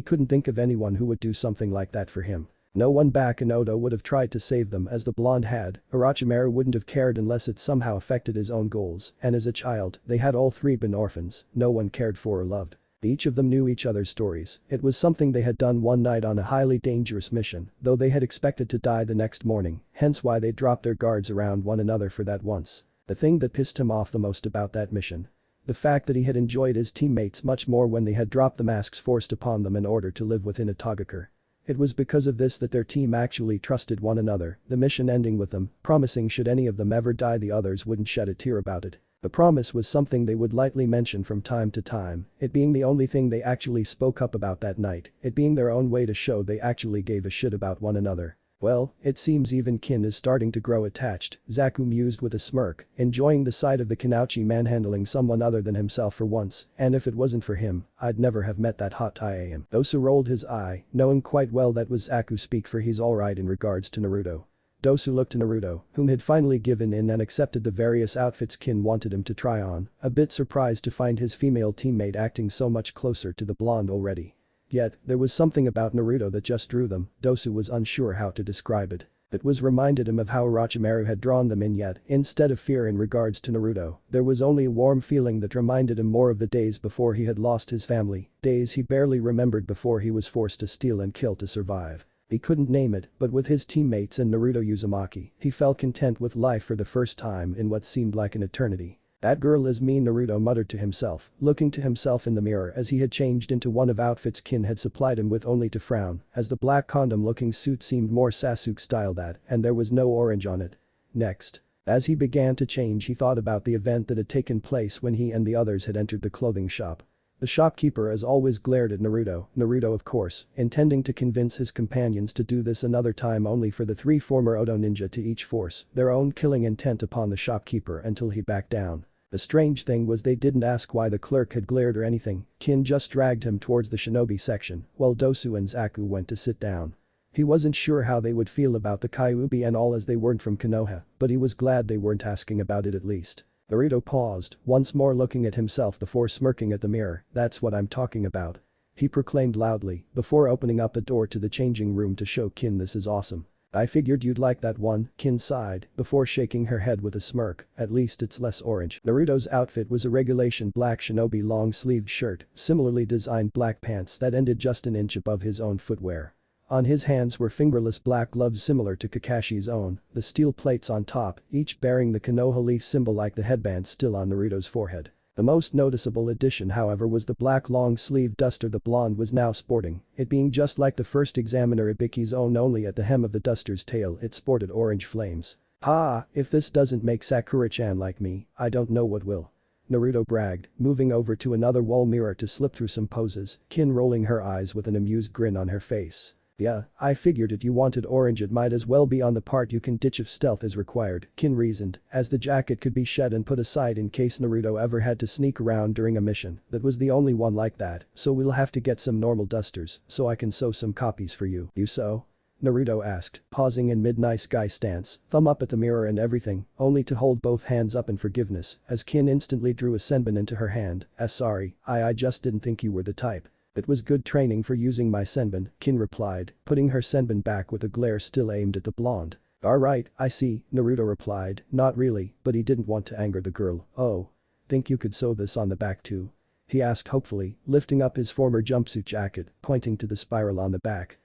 couldn't think of anyone who would do something like that for him. No one back in Odo would have tried to save them as the blonde had, Orochimaru wouldn't have cared unless it somehow affected his own goals, and as a child, they had all three been orphans, no one cared for or loved. Each of them knew each other's stories. It was something they had done one night on a highly dangerous mission, though they had expected to die the next morning, hence why they dropped their guards around one another for that once. The thing that pissed him off the most about that mission. The fact that he had enjoyed his teammates much more when they had dropped the masks forced upon them in order to live within a Togakure. It was because of this that their team actually trusted one another, the mission ending with them promising should any of them ever die the others wouldn't shed a tear about it. The promise was something they would lightly mention from time to time, it being the only thing they actually spoke up about that night, it being their own way to show they actually gave a shit about one another. Well, it seems even Kin is starting to grow attached, Zaku mused with a smirk, enjoying the sight of the Kanauchi manhandling someone other than himself for once, and if it wasn't for him, I'd never have met that hot IAM. Dosu rolled his eye, knowing quite well that was Zaku speak for he's alright in regards to Naruto. Dosu looked to Naruto, whom had finally given in and accepted the various outfits Kin wanted him to try on, a bit surprised to find his female teammate acting so much closer to the blonde already. Yet, there was something about Naruto that just drew them, Dosu was unsure how to describe it. It was reminded him of how Orochimaru had drawn them in, yet, instead of fear in regards to Naruto, there was only a warm feeling that reminded him more of the days before he had lost his family, days he barely remembered before he was forced to steal and kill to survive. He couldn't name it, but with his teammates and Naruto Uzumaki, he felt content with life for the first time in what seemed like an eternity. That girl is mean, Naruto muttered to himself, looking to himself in the mirror as he had changed into one of outfits Kin had supplied him with only to frown, as the black condom-looking suit seemed more Sasuke style that, and there was no orange on it. Next. As he began to change, he thought about the event that had taken place when he and the others had entered the clothing shop. The shopkeeper as always glared at Naruto of course, intending to convince his companions to do this another time, only for the three former Odo ninja to each force their own killing intent upon the shopkeeper until he backed down. The strange thing was they didn't ask why the clerk had glared or anything, Kin just dragged him towards the shinobi section, while Dosu and Zaku went to sit down. He wasn't sure how they would feel about the Kyuubi and all as they weren't from Konoha, but he was glad they weren't asking about it at least. Naruto paused, once more looking at himself before smirking at the mirror, that's what I'm talking about. He proclaimed loudly, before opening up the door to the changing room to show Kin this is awesome. I figured you'd like that one, Kin sighed, before shaking her head with a smirk, at least it's less orange. Naruto's outfit was a regulation black shinobi long-sleeved shirt, similarly designed black pants that ended just an inch above his own footwear. On his hands were fingerless black gloves similar to Kakashi's own, the steel plates on top, each bearing the Konoha leaf symbol like the headband still on Naruto's forehead. The most noticeable addition, however, was the black long-sleeved duster the blonde was now sporting, it being just like the first examiner Ibiki's own, only at the hem of the duster's tail it sported orange flames. Ha, if this doesn't make Sakura-chan like me, I don't know what will. Naruto bragged, moving over to another wall mirror to slip through some poses, Kin rolling her eyes with an amused grin on her face. Yeah, I figured it, you wanted orange, it might as well be on the part you can ditch if stealth is required, Kin reasoned, as the jacket could be shed and put aside in case Naruto ever had to sneak around during a mission. That was the only one like that, so we'll have to get some normal dusters, so I can sew some copies for you. You sew? Naruto asked, pausing in mid-nice guy stance, thumb up at the mirror and everything, only to hold both hands up in forgiveness, as Kin instantly drew a senbon into her hand. Sorry, I just didn't think you were the type. It was good training for using my senbon, Kin replied, putting her senbon back with a glare still aimed at the blonde. Alright, I see, Naruto replied, not really, but he didn't want to anger the girl. Oh. Think you could sew this on the back too? He asked hopefully, lifting up his former jumpsuit jacket, pointing to the spiral on the back.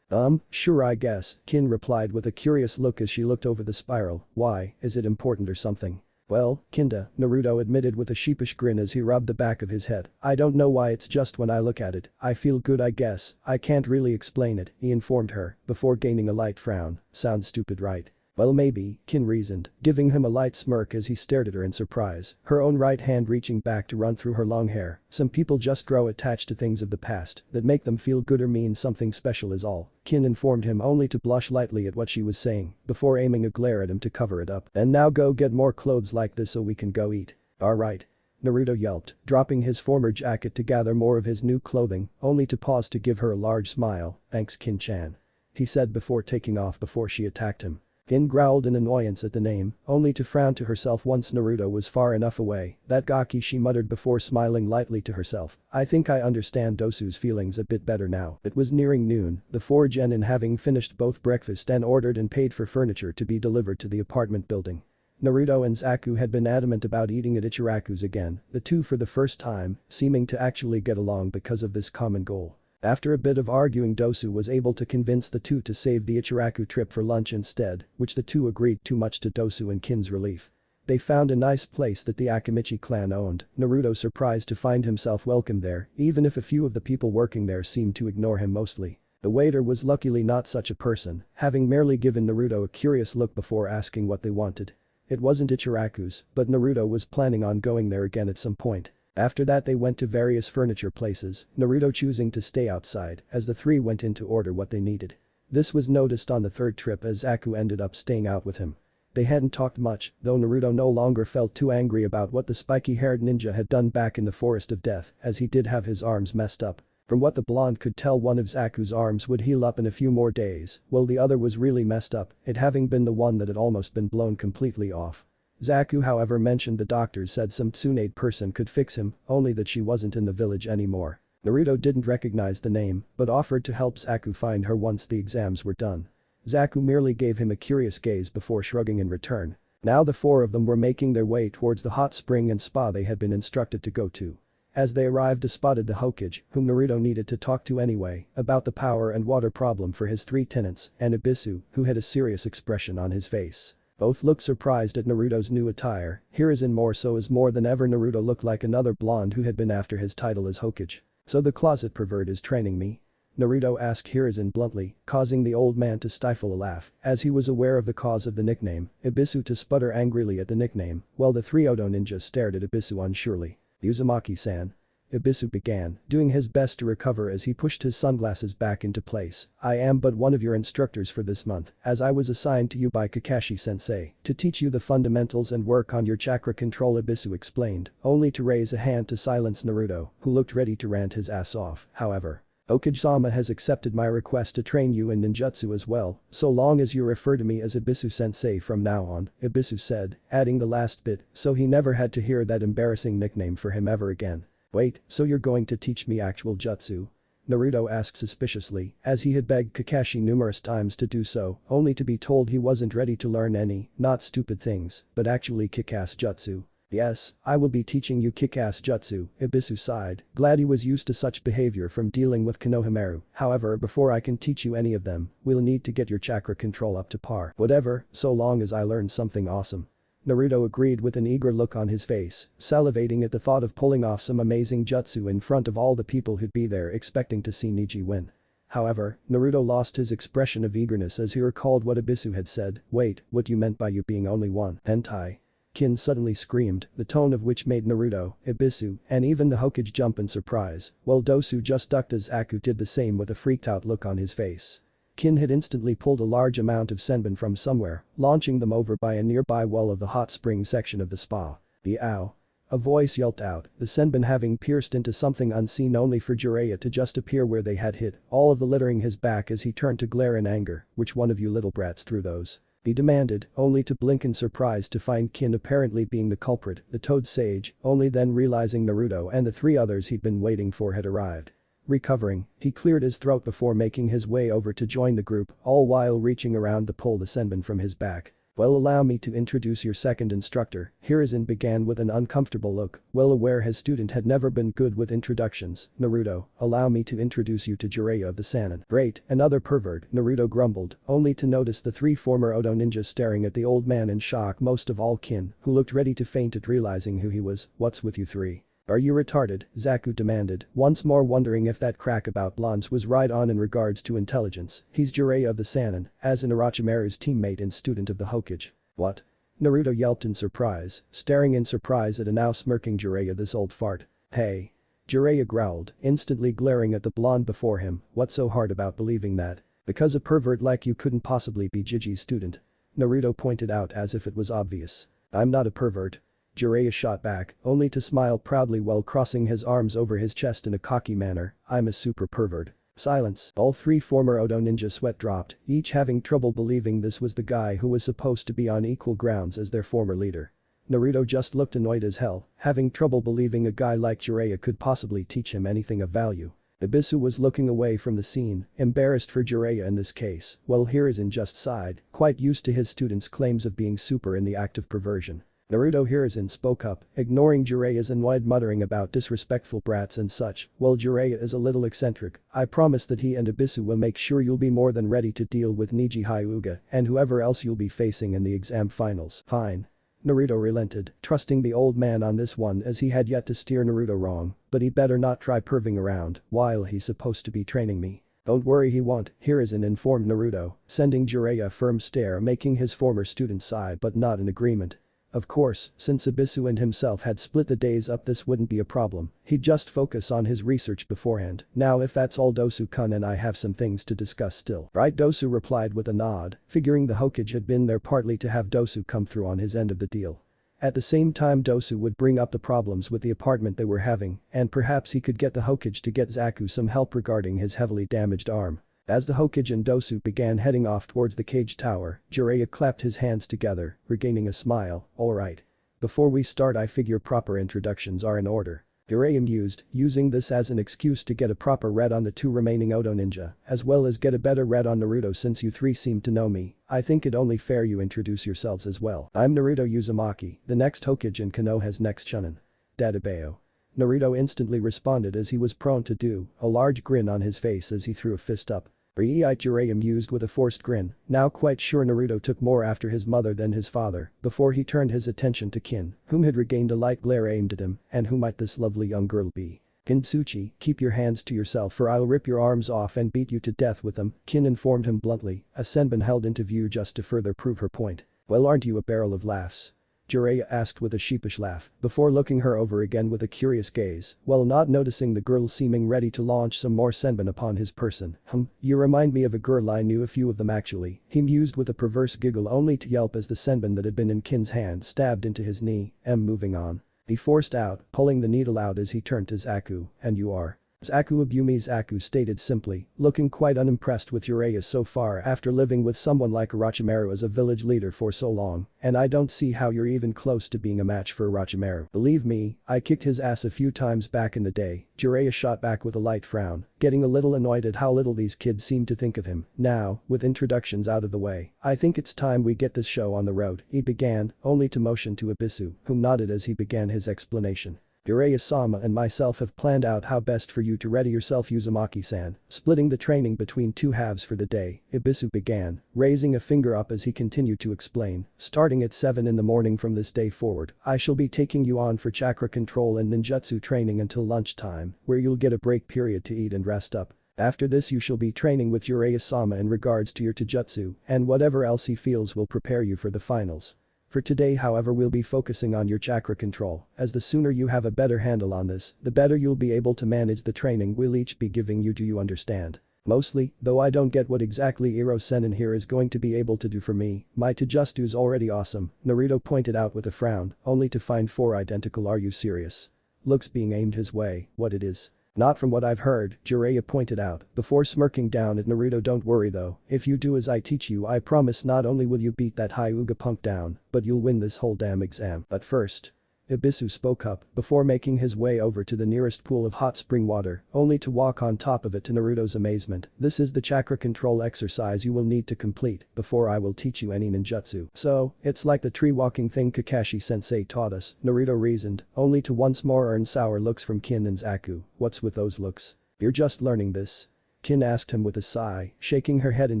Sure I guess, Kin replied with a curious look as she looked over the spiral. Why, is it important or something? Well, kinda, Naruto admitted with a sheepish grin as he rubbed the back of his head. I don't know why, it's just when I look at it, I feel good I guess, I can't really explain it, he informed her, before gaining a light frown. Sounds stupid right? Well maybe, Kin reasoned, giving him a light smirk as he stared at her in surprise, her own right hand reaching back to run through her long hair. Some people just grow attached to things of the past that make them feel good or mean something special is all, Kin informed him only to blush lightly at what she was saying, before aiming a glare at him to cover it up. And now go get more clothes like this so we can go eat. Alright. Naruto yelped, dropping his former jacket to gather more of his new clothing, only to pause to give her a large smile. Thanks Kin-chan. He said before taking off before she attacked him. Kin growled in annoyance at the name, only to frown to herself once Naruto was far enough away. That gaki, she muttered before smiling lightly to herself. I think I understand Dosu's feelings a bit better now. It was nearing noon, the four genin having finished both breakfast and ordered and paid for furniture to be delivered to the apartment building. Naruto and Zaku had been adamant about eating at Ichiraku's again, the two for the first time, seeming to actually get along because of this common goal. After a bit of arguing, Dosu was able to convince the two to save the Ichiraku trip for lunch instead, which the two agreed too much to Dosu and Kin's relief. They found a nice place that the Akamichi clan owned, Naruto surprised to find himself welcomed there, even if a few of the people working there seemed to ignore him mostly. The waiter was luckily not such a person, having merely given Naruto a curious look before asking what they wanted. It wasn't Ichiraku's, but Naruto was planning on going there again at some point. After that they went to various furniture places, Naruto choosing to stay outside as the three went in to order what they needed. This was noticed on the third trip as Zaku ended up staying out with him. They hadn't talked much, though Naruto no longer felt too angry about what the spiky-haired ninja had done back in the Forest of Death, as he did have his arms messed up. From what the blonde could tell, one of Zaku's arms would heal up in a few more days, while the other was really messed up, it having been the one that had almost been blown completely off. Zaku however mentioned the doctors said some Tsunade person could fix him, only that she wasn't in the village anymore. Naruto didn't recognize the name, but offered to help Zaku find her once the exams were done. Zaku merely gave him a curious gaze before shrugging in return. Now the four of them were making their way towards the hot spring and spa they had been instructed to go to. As they arrived, they spotted the Hokage, whom Naruto needed to talk to anyway, about the power and water problem for his three tenants, and Ibisu, who had a serious expression on his face. Both looked surprised at Naruto's new attire. Hiruzen more so, as more than ever Naruto looked like another blonde who had been after his title as Hokage. So the closet pervert is training me? Naruto asked Hiruzen bluntly, causing the old man to stifle a laugh, as he was aware of the cause of the nickname, Ibisu to sputter angrily at the nickname, while the three Odo ninjas stared at Ibisu unsurely. Uzumaki-san. Ibisu began, doing his best to recover as he pushed his sunglasses back into place. I am but one of your instructors for this month, as I was assigned to you by Kakashi-sensei, to teach you the fundamentals and work on your chakra control, Ibisu explained, only to raise a hand to silence Naruto, who looked ready to rant his ass off. However, Hokage-sama has accepted my request to train you in ninjutsu as well, so long as you refer to me as Ibisu-sensei from now on, Ibisu said, adding the last bit so he never had to hear that embarrassing nickname for him ever again. Wait, so you're going to teach me actual jutsu? Naruto asked suspiciously, as he had begged Kakashi numerous times to do so, only to be told he wasn't ready to learn any, not stupid things, but actually kick-ass jutsu. Yes, I will be teaching you kick-ass jutsu, Ibisu sighed, glad he was used to such behavior from dealing with Konohamaru. However, before I can teach you any of them, we'll need to get your chakra control up to par. Whatever, so long as I learn something awesome. Naruto agreed with an eager look on his face, salivating at the thought of pulling off some amazing jutsu in front of all the people who'd be there expecting to see Neji win. However, Naruto lost his expression of eagerness as he recalled what Ibisu had said. Wait, what you meant by you being only one hentai? Kin suddenly screamed, the tone of which made Naruto, Ibisu, and even the Hokage jump in surprise, while Dosu just ducked as Zaku did the same with a freaked out look on his face. Kin had instantly pulled a large amount of senbon from somewhere, launching them over by a nearby wall of the hot spring section of the spa. Ow. A voice yelped out, the senbon having pierced into something unseen only for Jiraiya to just appear where they had hit, all of the littering his back as he turned to glare in anger. Which one of you little brats threw those? He demanded, only to blink in surprise to find Kin apparently being the culprit, the Toad Sage, only then realizing Naruto and the three others he'd been waiting for had arrived. Recovering, he cleared his throat before making his way over to join the group, all while reaching around to pull the senbon from his back. Well, allow me to introduce your second instructor. Hiruzen began with an uncomfortable look, well aware his student had never been good with introductions. Naruto, allow me to introduce you to Jiraiya of the Sannin. Great, another pervert, Naruto grumbled, only to notice the three former Odo ninjas staring at the old man in shock, most of all Kin, who looked ready to faint at realizing who he was. What's with you three? Are you retarded? Zaku demanded, once more wondering if that crack about blondes was right on in regards to intelligence. He's Jiraiya of the Sannin, as in Orochimaru's teammate and student of the Hokage. What? Naruto yelped in surprise, staring in surprise at a now smirking Jiraiya, this old fart. Hey. Jiraiya growled, instantly glaring at the blonde before him. What's so hard about believing that? Because a pervert like you couldn't possibly be Jiji's student. Naruto pointed out as if it was obvious. I'm not a pervert. Jiraiya shot back, only to smile proudly while crossing his arms over his chest in a cocky manner. I'm a super pervert. Silence. All three former Odo ninja sweat dropped, each having trouble believing this was the guy who was supposed to be on equal grounds as their former leader. Naruto just looked annoyed as hell, having trouble believing a guy like Jiraiya could possibly teach him anything of value. Ibisu was looking away from the scene, embarrassed for Jiraiya in this case, while Hiruzen just sighed, quite used to his students' claims of being super in the act of perversion. Naruto Hiruzen spoke up, ignoring Jiraiya's annoyed muttering about disrespectful brats and such. Well, Jiraiya is a little eccentric. I promise that he and Ibisu will make sure you'll be more than ready to deal with Niji Hyuga and whoever else you'll be facing in the exam finals. Fine. Naruto relented, trusting the old man on this one as he had yet to steer Naruto wrong, but he better not try perving around while he's supposed to be training me. Don't worry, he won't, Hiruzen informed Naruto, sending Jiraiya a firm stare, making his former student sigh but not in agreement. Of course, since Ibisu and himself had split the days up, this wouldn't be a problem. He'd just focus on his research beforehand. Now if that's all, Dosu-kun and I have some things to discuss still. Right, Dosu replied with a nod, figuring the Hokage had been there partly to have Dosu come through on his end of the deal. At the same time, Dosu would bring up the problems with the apartment they were having, and perhaps he could get the Hokage to get Zaku some help regarding his heavily damaged arm. As the Hokage and Dosu began heading off towards the cage tower, Jiraiya clapped his hands together, regaining a smile. Alright. Before we start, I figure proper introductions are in order. Jiraiya mused, using this as an excuse to get a proper read on the two remaining Odo ninja, as well as get a better read on Naruto. Since you three seem to know me, I think it only fair you introduce yourselves as well. I'm Naruto Uzumaki, the next Hokage and Konoha's next Chunin. Dadabeo. Naruto instantly responded as he was prone to do, a large grin on his face as he threw a fist up. Jiraiya mused with a forced grin, now quite sure Naruto took more after his mother than his father, before he turned his attention to Kin, whom had regained a light glare aimed at him. And who might this lovely young girl be? Kintsuchi, keep your hands to yourself or I'll rip your arms off and beat you to death with them, Kin informed him bluntly, a senbon held into view just to further prove her point. Well, aren't you a barrel of laughs? Jiraiya asked with a sheepish laugh, before looking her over again with a curious gaze, while not noticing the girl seeming ready to launch some more senbon upon his person. You remind me of a girl I knew, a few of them actually, he mused with a perverse giggle, only to yelp as the senbon that had been in Kin's hand stabbed into his knee. Moving on. He forced out, pulling the needle out as he turned to Zaku. And you are? Zaku Abumi, Zaku stated simply, looking quite unimpressed with Jiraiya so far after living with someone like Orochimaru as a village leader for so long, and I don't see how you're even close to being a match for Orochimaru. Believe me, I kicked his ass a few times back in the day, Jiraiya shot back with a light frown, getting a little annoyed at how little these kids seem to think of him. Now, with introductions out of the way, I think it's time we get this show on the road, he began, only to motion to Ibisu, whom nodded as he began his explanation. Jiraiya-sama and myself have planned out how best for you to ready yourself, Uzumaki-san, splitting the training between two halves for the day, Ibisu began, raising a finger up as he continued to explain. Starting at 7 in the morning from this day forward, I shall be taking you on for chakra control and ninjutsu training until lunchtime, where you'll get a break period to eat and rest up. After this you shall be training with Jiraiya-sama in regards to your taijutsu and whatever else he feels will prepare you for the finals. For today, however, we'll be focusing on your chakra control, as the sooner you have a better handle on this, the better you'll be able to manage the training we'll each be giving you. Do you understand? Mostly, though I don't get what exactly Iro-Senin here is going to be able to do for me. My taijutsu's already awesome, Naruto pointed out with a frown, only to find 4 identical. Are you serious? Looks being aimed his way, what it is. Not from what I've heard, Jiraiya pointed out, before smirking down at Naruto. Don't worry though, if you do as I teach you, I promise not only will you beat that Hyuga punk down, but you'll win this whole damn exam. But first. Ibisu spoke up before making his way over to the nearest pool of hot spring water, only to walk on top of it to Naruto's amazement. This is the chakra control exercise you will need to complete before I will teach you any ninjutsu. So, it's like the tree walking thing Kakashi-sensei taught us, Naruto reasoned, only to once more earn sour looks from Kin and Zaku. What's with those looks? You're just learning this? Kin asked him with a sigh, shaking her head in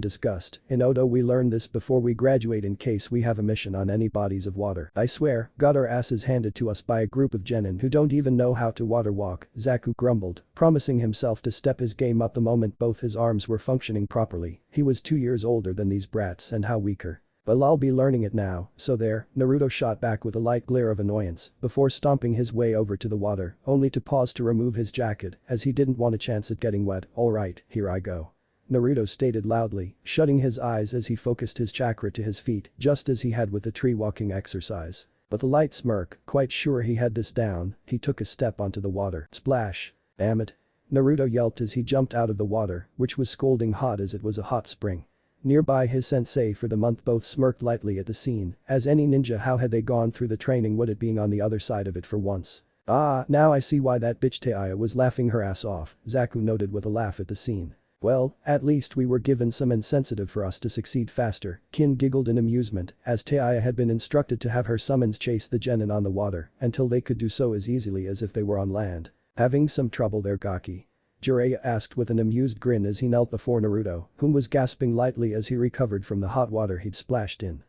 disgust. In Odo we learn this before we graduate in case we have a mission on any bodies of water. I swear, got our asses handed to us by a group of genin who don't even know how to water walk, Zaku grumbled, promising himself to step his game up the moment both his arms were functioning properly. He was 2 years older than these brats and how weaker. Well, I'll be learning it now, so there, Naruto shot back with a light glare of annoyance before stomping his way over to the water, only to pause to remove his jacket as he didn't want a chance at getting wet. Alright, here I go. Naruto stated loudly, shutting his eyes as he focused his chakra to his feet, just as he had with the tree walking exercise. With a light smirk, quite sure he had this down, he took a step onto the water. Splash. Damn it. Naruto yelped as he jumped out of the water, which was scalding hot as it was a hot spring. Nearby his sensei for the month both smirked lightly at the scene, as any ninja how had they gone through the training would it being on the other side of it for once. Ah, now I see why that bitch Jiraiya was laughing her ass off, Zaku noted with a laugh at the scene. Well, at least we were given some incentive for us to succeed faster, Kin giggled in amusement as Jiraiya had been instructed to have her summons chase the genin on the water until they could do so as easily as if they were on land. Having some trouble there Gaki? Jiraiya asked with an amused grin as he knelt before Naruto, whom was gasping lightly as he recovered from the hot water he'd splashed in.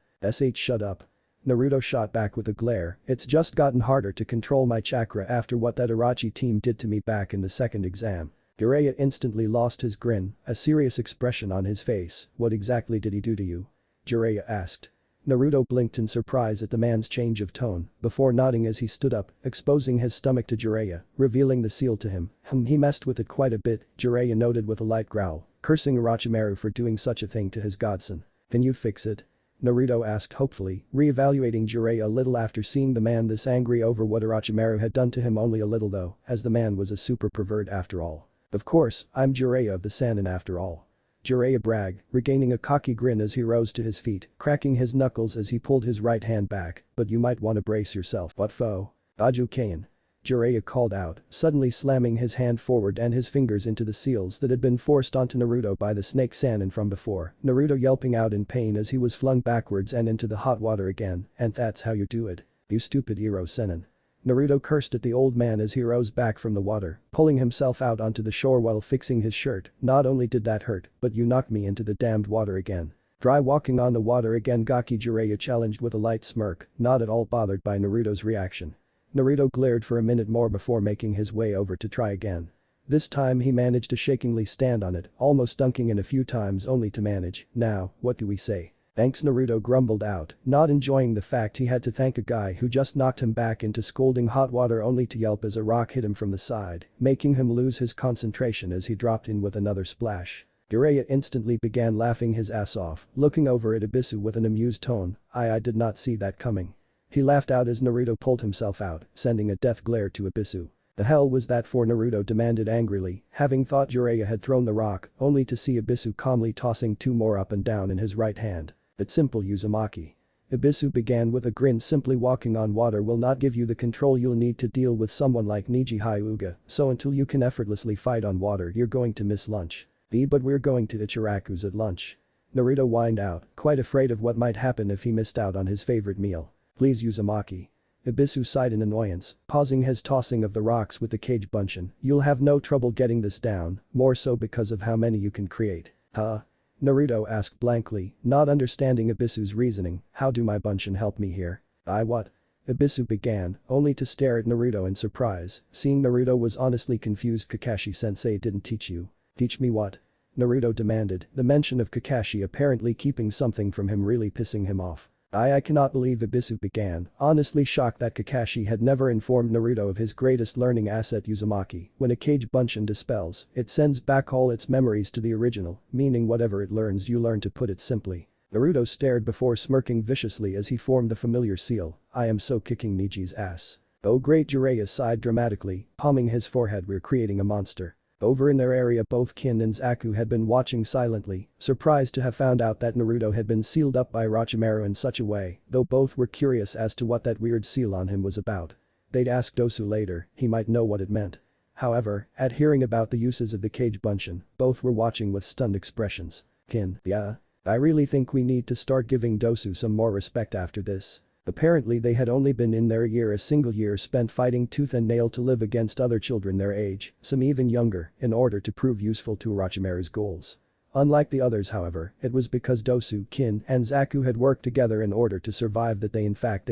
Shut up. Naruto shot back with a glare, it's just gotten harder to control my chakra after what that Orochi team did to me back in the second exam. Jiraiya instantly lost his grin, a serious expression on his face. What exactly did he do to you? Jiraiya asked. Naruto blinked in surprise at the man's change of tone, before nodding as he stood up, exposing his stomach to Jiraiya, revealing the seal to him. He messed with it quite a bit, Jiraiya noted with a light growl, cursing Orochimaru for doing such a thing to his godson. Can you fix it? Naruto asked hopefully, re-evaluating Jiraiya a little after seeing the man this angry over what Orochimaru had done to him only a little though, as the man was a super pervert after all. Of course, I'm Jiraiya of the Sannin after all. Jiraiya bragged, regaining a cocky grin as he rose to his feet, cracking his knuckles as he pulled his right hand back, but you might want to brace yourself. What foe? Ajukain. Jiraiya called out, suddenly slamming his hand forward and his fingers into the seals that had been forced onto Naruto by the snake Sannin from before, Naruto yelping out in pain as he was flung backwards and into the hot water again, and that's how you do it. You stupid Iro Sennin. Naruto cursed at the old man as he rose back from the water, pulling himself out onto the shore while fixing his shirt. Not only did that hurt, but you knocked me into the damned water again. Try walking on the water again Gaki, Jiraiya challenged with a light smirk, not at all bothered by Naruto's reaction. Naruto glared for a minute more before making his way over to try again. This time he managed to shakingly stand on it, almost dunking in a few times only to manage. Now, what do we say? Thanks, Naruto grumbled out, not enjoying the fact he had to thank a guy who just knocked him back into scalding hot water only to yelp as a rock hit him from the side, making him lose his concentration as he dropped in with another splash. Jiraiya instantly began laughing his ass off, looking over at Ibisu with an amused tone. I did not see that coming. He laughed out as Naruto pulled himself out, sending a death glare to Ibisu. The hell was that for? Naruto demanded angrily, having thought Jiraiya had thrown the rock, only to see Ibisu calmly tossing 2 more up and down in his right hand. It's simple, Uzumaki. Ibisu began with a grin. Simply walking on water will not give you the control you'll need to deal with someone like Niji Hyuga, so until you can effortlessly fight on water you're going to miss lunch. But we're going to Ichiraku's at lunch. Naruto whined out, quite afraid of what might happen if he missed out on his favorite meal. Please Uzumaki. Ibisu sighed in annoyance, pausing his tossing of the rocks with the cage bunshin. You'll have no trouble getting this down, more so because of how many you can create. Huh? Naruto asked blankly, not understanding Ibisu's reasoning. How do my bunshin help me here? What? Ibisu began, only to stare at Naruto in surprise, seeing Naruto was honestly confused. Kakashi-sensei didn't teach you. Teach me what? Naruto demanded, the mention of Kakashi apparently keeping something from him really pissing him off. I cannot believe Ibisu began, honestly shocked that Kakashi had never informed Naruto of his greatest learning asset Uzumaki. When a cage bunshin dispels, it sends back all its memories to the original, meaning whatever it learns you learn, to put it simply. Naruto stared before smirking viciously as he formed the familiar seal. I am so kicking Niji's ass. Oh great, Jiraiya sighed dramatically, palming his forehead. We're creating a monster. Over in their area both Kin and Zaku had been watching silently, surprised to have found out that Naruto had been sealed up by Orochimaru in such a way, though both were curious as to what that weird seal on him was about. they'd ask Dosu later, he might know what it meant. However, at hearing about the uses of the cage bunshin, both were watching with stunned expressions. Kin, yeah? I really think we need to start giving Dosu some more respect after this. Apparently they had only been in there a year, a single year spent fighting tooth and nail to live against other children their age, some even younger, in order to prove useful to Orochimaru's goals. Unlike the others however, it was because Dosu, Kin, and Zaku had worked together in order to survive that they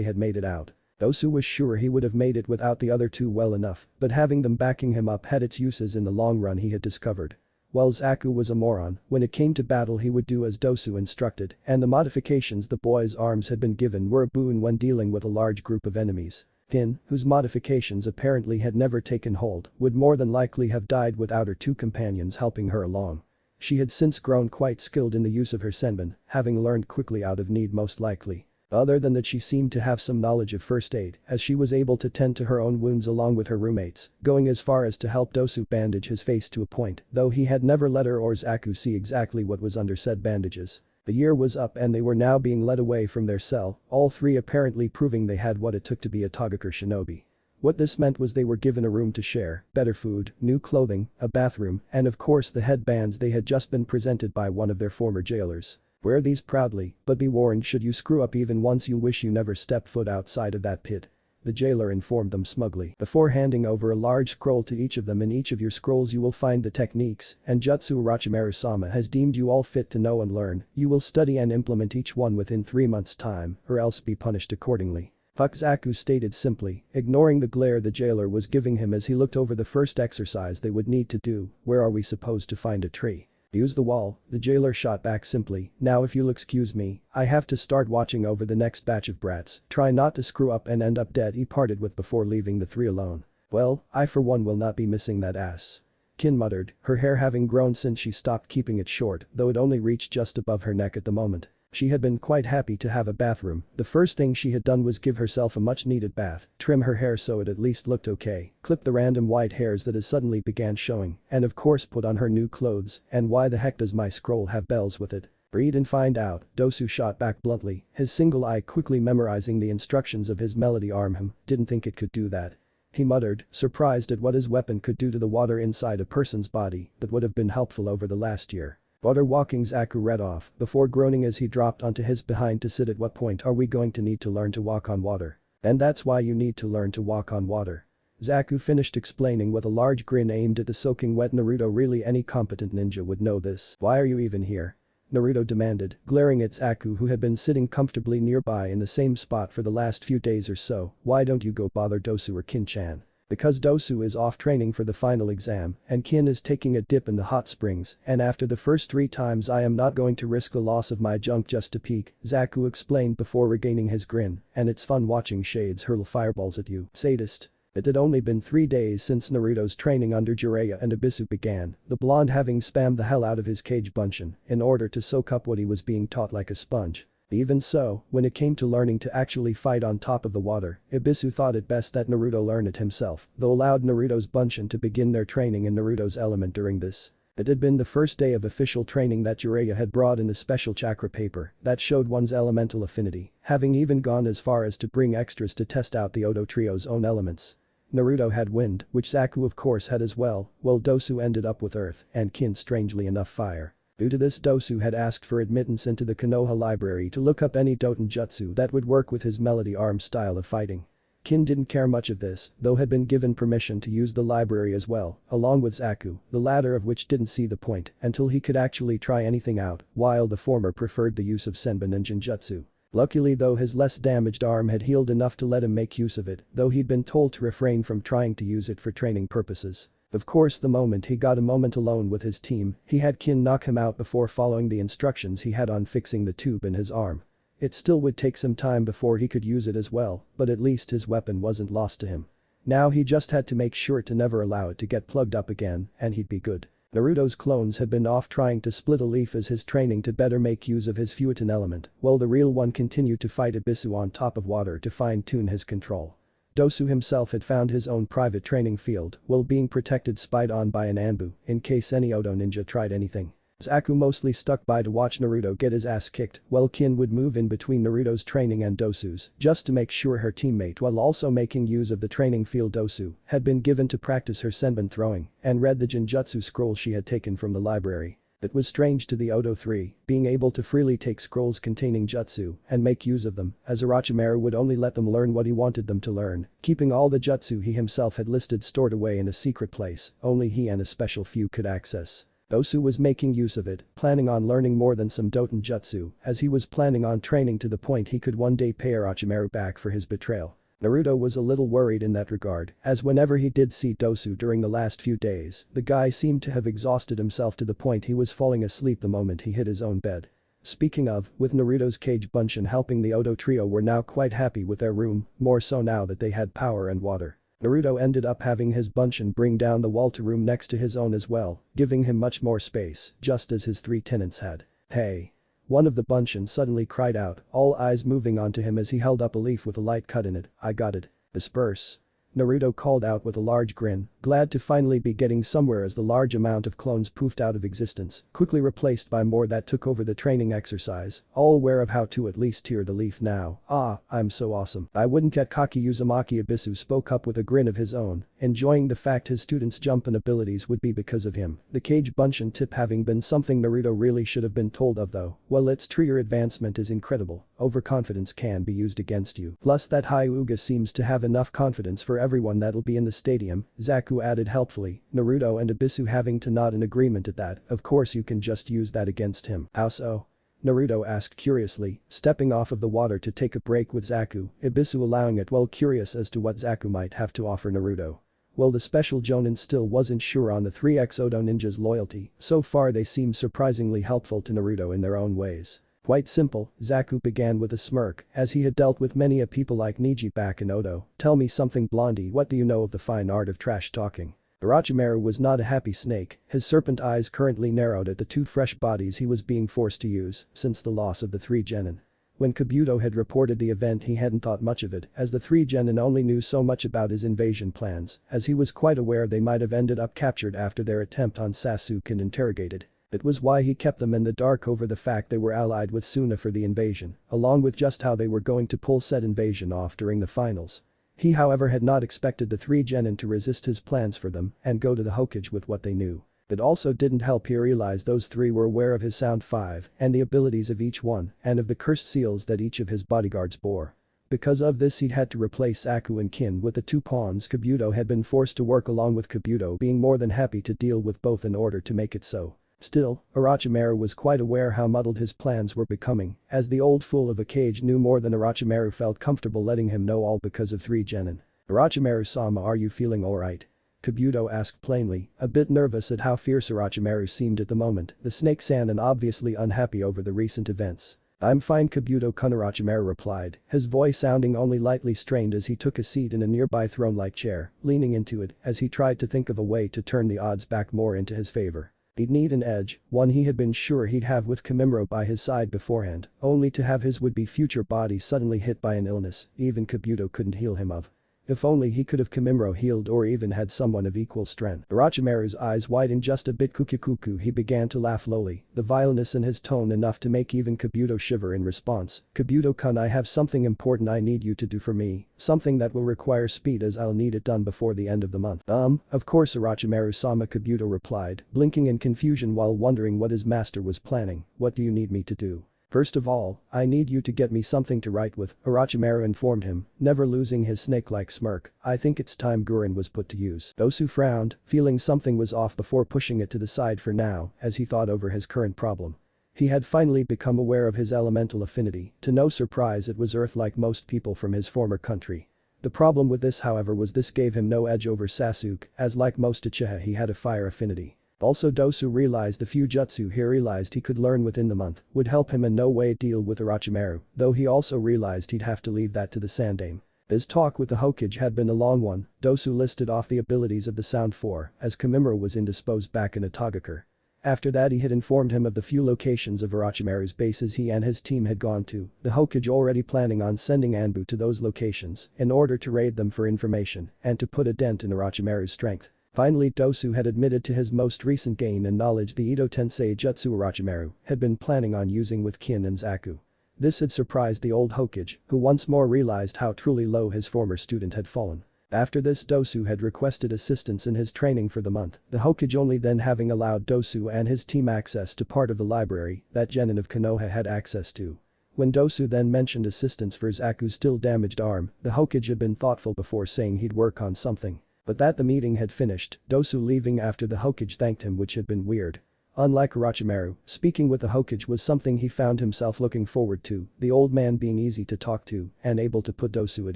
had made it out. Dosu was sure he would have made it without the other two well enough, but having them backing him up had its uses in the long run, he had discovered. While Zaku was a moron, when it came to battle he would do as Dosu instructed, and the modifications the boy's arms had been given were a boon when dealing with a large group of enemies. Kin, whose modifications apparently had never taken hold, would more than likely have died without her two companions helping her along. She had since grown quite skilled in the use of her senbon, having learned quickly out of need most likely. Other than that, she seemed to have some knowledge of first aid, as she was able to tend to her own wounds along with her roommates, going as far as to help Dosu bandage his face to a point, though he had never let her or Zaku see exactly what was under said bandages. The year was up and they were now being led away from their cell, all three apparently proving they had what it took to be a Togakure shinobi. What this meant was they were given a room to share, better food, new clothing, a bathroom, and of course the headbands they had just been presented by one of their former jailers. Wear these proudly, but be warned, should you screw up even once you'll wish you never stepped foot outside of that pit. The jailer informed them smugly before handing over a large scroll to each of them. In each of your scrolls you will find the techniques and jutsu Orochimaru-sama has deemed you all fit to know and learn. You will study and implement each one within 3 months' time, or else be punished accordingly. Zaku stated simply, ignoring the glare the jailer was giving him as he looked over the first exercise they would need to do. Where are we supposed to find a tree? Use the wall, the jailer shot back simply. Now if you'll excuse me, I have to start watching over the next batch of brats. Try not to screw up and end up dead, he parted with before leaving the three alone. Well, I for one will not be missing that ass. Kin muttered, her hair having grown since she stopped keeping it short, though it only reached just above her neck at the moment. She had been quite happy to have a bathroom. The first thing she had done was give herself a much needed bath, trim her hair so it at least looked okay, clip the random white hairs that suddenly began showing, and of course put on her new clothes. And why the heck does my scroll have bells with it? Read and find out, Dosu shot back bluntly, his single eye quickly memorizing the instructions of his melody arm. Didn't think it could do that. He muttered, surprised at what his weapon could do to the water inside a person's body that would have been helpful over the last year. Water walking, Zaku read off, before groaning as he dropped onto his behind to sit. At what point are we going to need to learn to walk on water? And that's why you need to learn to walk on water. Zaku finished explaining with a large grin aimed at the soaking wet Naruto. Really, any competent ninja would know this. Why are you even here? Naruto demanded, glaring at Zaku, who had been sitting comfortably nearby in the same spot for the last few days or so. Why don't you go bother Dosu or Kin-chan? Because Dosu is off training for the final exam and Kin is taking a dip in the hot springs, and after the first 3 times I am not going to risk the loss of my junk just to peek, Zaku explained before regaining his grin, and it's fun watching shades hurl fireballs at you, sadist. It had only been 3 days since Naruto's training under Jiraiya and Abisu began, the blonde having spammed the hell out of his cage bunshin in order to soak up what he was being taught like a sponge. Even so, when it came to learning to actually fight on top of the water, Abisu thought it best that Naruto learn it himself, though allowed Naruto's bunshin to begin their training in Naruto's element during this. It had been the first day of official training that Jiraiya had brought in a special chakra paper that showed one's elemental affinity, having even gone as far as to bring extras to test out the Oto Trio's own elements. Naruto had wind, which Zaku of course had as well, while Dosu ended up with earth and Kin strangely enough fire. Due to this, Dosu had asked for admittance into the Konoha library to look up any Doten jutsu that would work with his melody arm style of fighting. Kin didn't care much of this, though had been given permission to use the library as well, along with Zaku, the latter of which didn't see the point until he could actually try anything out, while the former preferred the use of senbon and jinjutsu. Luckily though, his less damaged arm had healed enough to let him make use of it, though he'd been told to refrain from trying to use it for training purposes. Of course, the moment he got a moment alone with his team, he had Kin knock him out before following the instructions he had on fixing the tube in his arm. It still would take some time before he could use it as well, but at least his weapon wasn't lost to him. Now he just had to make sure to never allow it to get plugged up again, and he'd be good. Naruto's clones had been off trying to split a leaf as his training to better make use of his Fueton element, while the real one continued to fight Abisu on top of water to fine-tune his control. Dosu himself had found his own private training field while being protected, spied on by an Anbu in case any Oto ninja tried anything. Zaku mostly stuck by to watch Naruto get his ass kicked, while Kin would move in between Naruto's training and Dosu's, just to make sure her teammate, while also making use of the training field Dosu, had been given to practice her senbon throwing, and read the Genjutsu scroll she had taken from the library. It was strange to the Oto 3, being able to freely take scrolls containing jutsu and make use of them, as Orochimaru would only let them learn what he wanted them to learn, keeping all the jutsu he himself had listed stored away in a secret place only he and a special few could access. Dosu was making use of it, planning on learning more than some Doten jutsu, as he was planning on training to the point he could one day pay Orochimaru back for his betrayal. Naruto was a little worried in that regard, as whenever he did see Dosu during the last few days, the guy seemed to have exhausted himself to the point he was falling asleep the moment he hit his own bed. Speaking of, with Naruto's cage Bunshin helping, the Oto trio were now quite happy with their room, more so now that they had power and water. Naruto ended up having his Bunshin bring down the wall to room next to his own as well, giving him much more space, just as his three tenants had. Hey. One of the Bunshin suddenly cried out, all eyes moving onto him as he held up a leaf with a light cut in it. I got it. Disperse. Naruto called out with a large grin, glad to finally be getting somewhere as the large amount of clones poofed out of existence, quickly replaced by more that took over the training exercise, all aware of how to at least tear the leaf now. Ah, I'm so awesome. I wouldn't get cocky. Uzumaki Abisu spoke up with a grin of his own, enjoying the fact his students' jumping abilities would be because of him. The cage Bunshin tip having been something Naruto really should have been told of though, well, its trigger advancement is incredible, overconfidence can be used against you. Plus that Hyuga seems to have enough confidence for everyone that'll be in the stadium, Zaku added helpfully, Naruto and Abisu having to nod in agreement at that. Of course you can just use that against him. How so? Naruto asked curiously, stepping off of the water to take a break with Zaku, Abisu allowing it, well curious as to what Zaku might have to offer Naruto. Well, the special Jonin still wasn't sure on the 3x Odo ninjas' loyalty, so far they seemed surprisingly helpful to Naruto in their own ways. Quite simple, Zaku began with a smirk, as he had dealt with many a people like Niji back in Odo. Tell me something, Blondie, what do you know of the fine art of trash talking? Orochimaru was not a happy snake, his serpent eyes currently narrowed at the two fresh bodies he was being forced to use since the loss of the three genin. When Kabuto had reported the event, he hadn't thought much of it, as the three genin only knew so much about his invasion plans, as he was quite aware they might have ended up captured after their attempt on Sasuke and interrogated. It was why he kept them in the dark over the fact they were allied with Suna for the invasion, along with just how they were going to pull said invasion off during the finals. He however had not expected the three genin to resist his plans for them and go to the Hokage with what they knew. It also didn't help he realized those three were aware of his Sound 5 and the abilities of each one and of the cursed seals that each of his bodyguards bore. Because of this he'd had to replace Zaku and Kin with the two pawns. Kabuto had been forced to work along with Kabuto being more than happy to deal with both in order to make it so. Still, Orochimaru was quite aware how muddled his plans were becoming, as the old fool of a cage knew more than Orochimaru felt comfortable letting him know, all because of three genin. Orochimaru-sama, are you feeling alright? Kabuto asked plainly, a bit nervous at how fierce Orochimaru seemed at the moment, the snake-san and obviously unhappy over the recent events. I'm fine, Kabuto-kun, Orochimaru replied, his voice sounding only lightly strained as he took a seat in a nearby throne-like chair, leaning into it as he tried to think of a way to turn the odds back more into his favor. He'd need an edge, one he had been sure he'd have with Kimimaro by his side beforehand, only to have his would-be future body suddenly hit by an illness even Kabuto couldn't heal him of. If only he could have Kimimaro healed or even had someone of equal strength. Orochimaru's eyes widened just a bit. Kukukuku, he began to laugh lowly, the vileness in his tone enough to make even Kabuto shiver in response. Kabuto-kun, I have something important I need you to do for me, something that will require speed as I'll need it done before the end of the month. Of course Orochimaru-sama, Kabuto replied, blinking in confusion while wondering what his master was planning. What do you need me to do? First of all, I need you to get me something to write with, Orochimaru informed him, never losing his snake-like smirk. I think it's time Gurin was put to use. Dosu frowned, feeling something was off before pushing it to the side for now as he thought over his current problem. He had finally become aware of his elemental affinity, to no surprise it was earth like most people from his former country. The problem with this however was this gave him no edge over Sasuke, as like most Uchiha he had a fire affinity. Also Dosu realized the few jutsu he realized he could learn within the month would help him in no way deal with Orochimaru, though he also realized he'd have to leave that to the Sandaime. His talk with the Hokage had been a long one. Dosu listed off the abilities of the Sound 4 as Kimimaro was indisposed back in Atagakur. After that he had informed him of the few locations of Orochimaru's bases he and his team had gone to, the Hokage already planning on sending Anbu to those locations in order to raid them for information and to put a dent in Orochimaru's strength. Finally Dosu had admitted to his most recent gain in knowledge the Edo Tensei Jutsu Orochimaru had been planning on using with Kin and Zaku. This had surprised the old Hokage, who once more realized how truly low his former student had fallen. After this Dosu had requested assistance in his training for the month, the Hokage only then having allowed Dosu and his team access to part of the library that Genin of Konoha had access to. When Dosu then mentioned assistance for Zaku's still damaged arm, the Hokage had been thoughtful before saying he'd work on something. But that the meeting had finished, Dosu leaving after the Hokage thanked him, which had been weird. Unlike Orochimaru, speaking with the Hokage was something he found himself looking forward to, the old man being easy to talk to and able to put Dosu at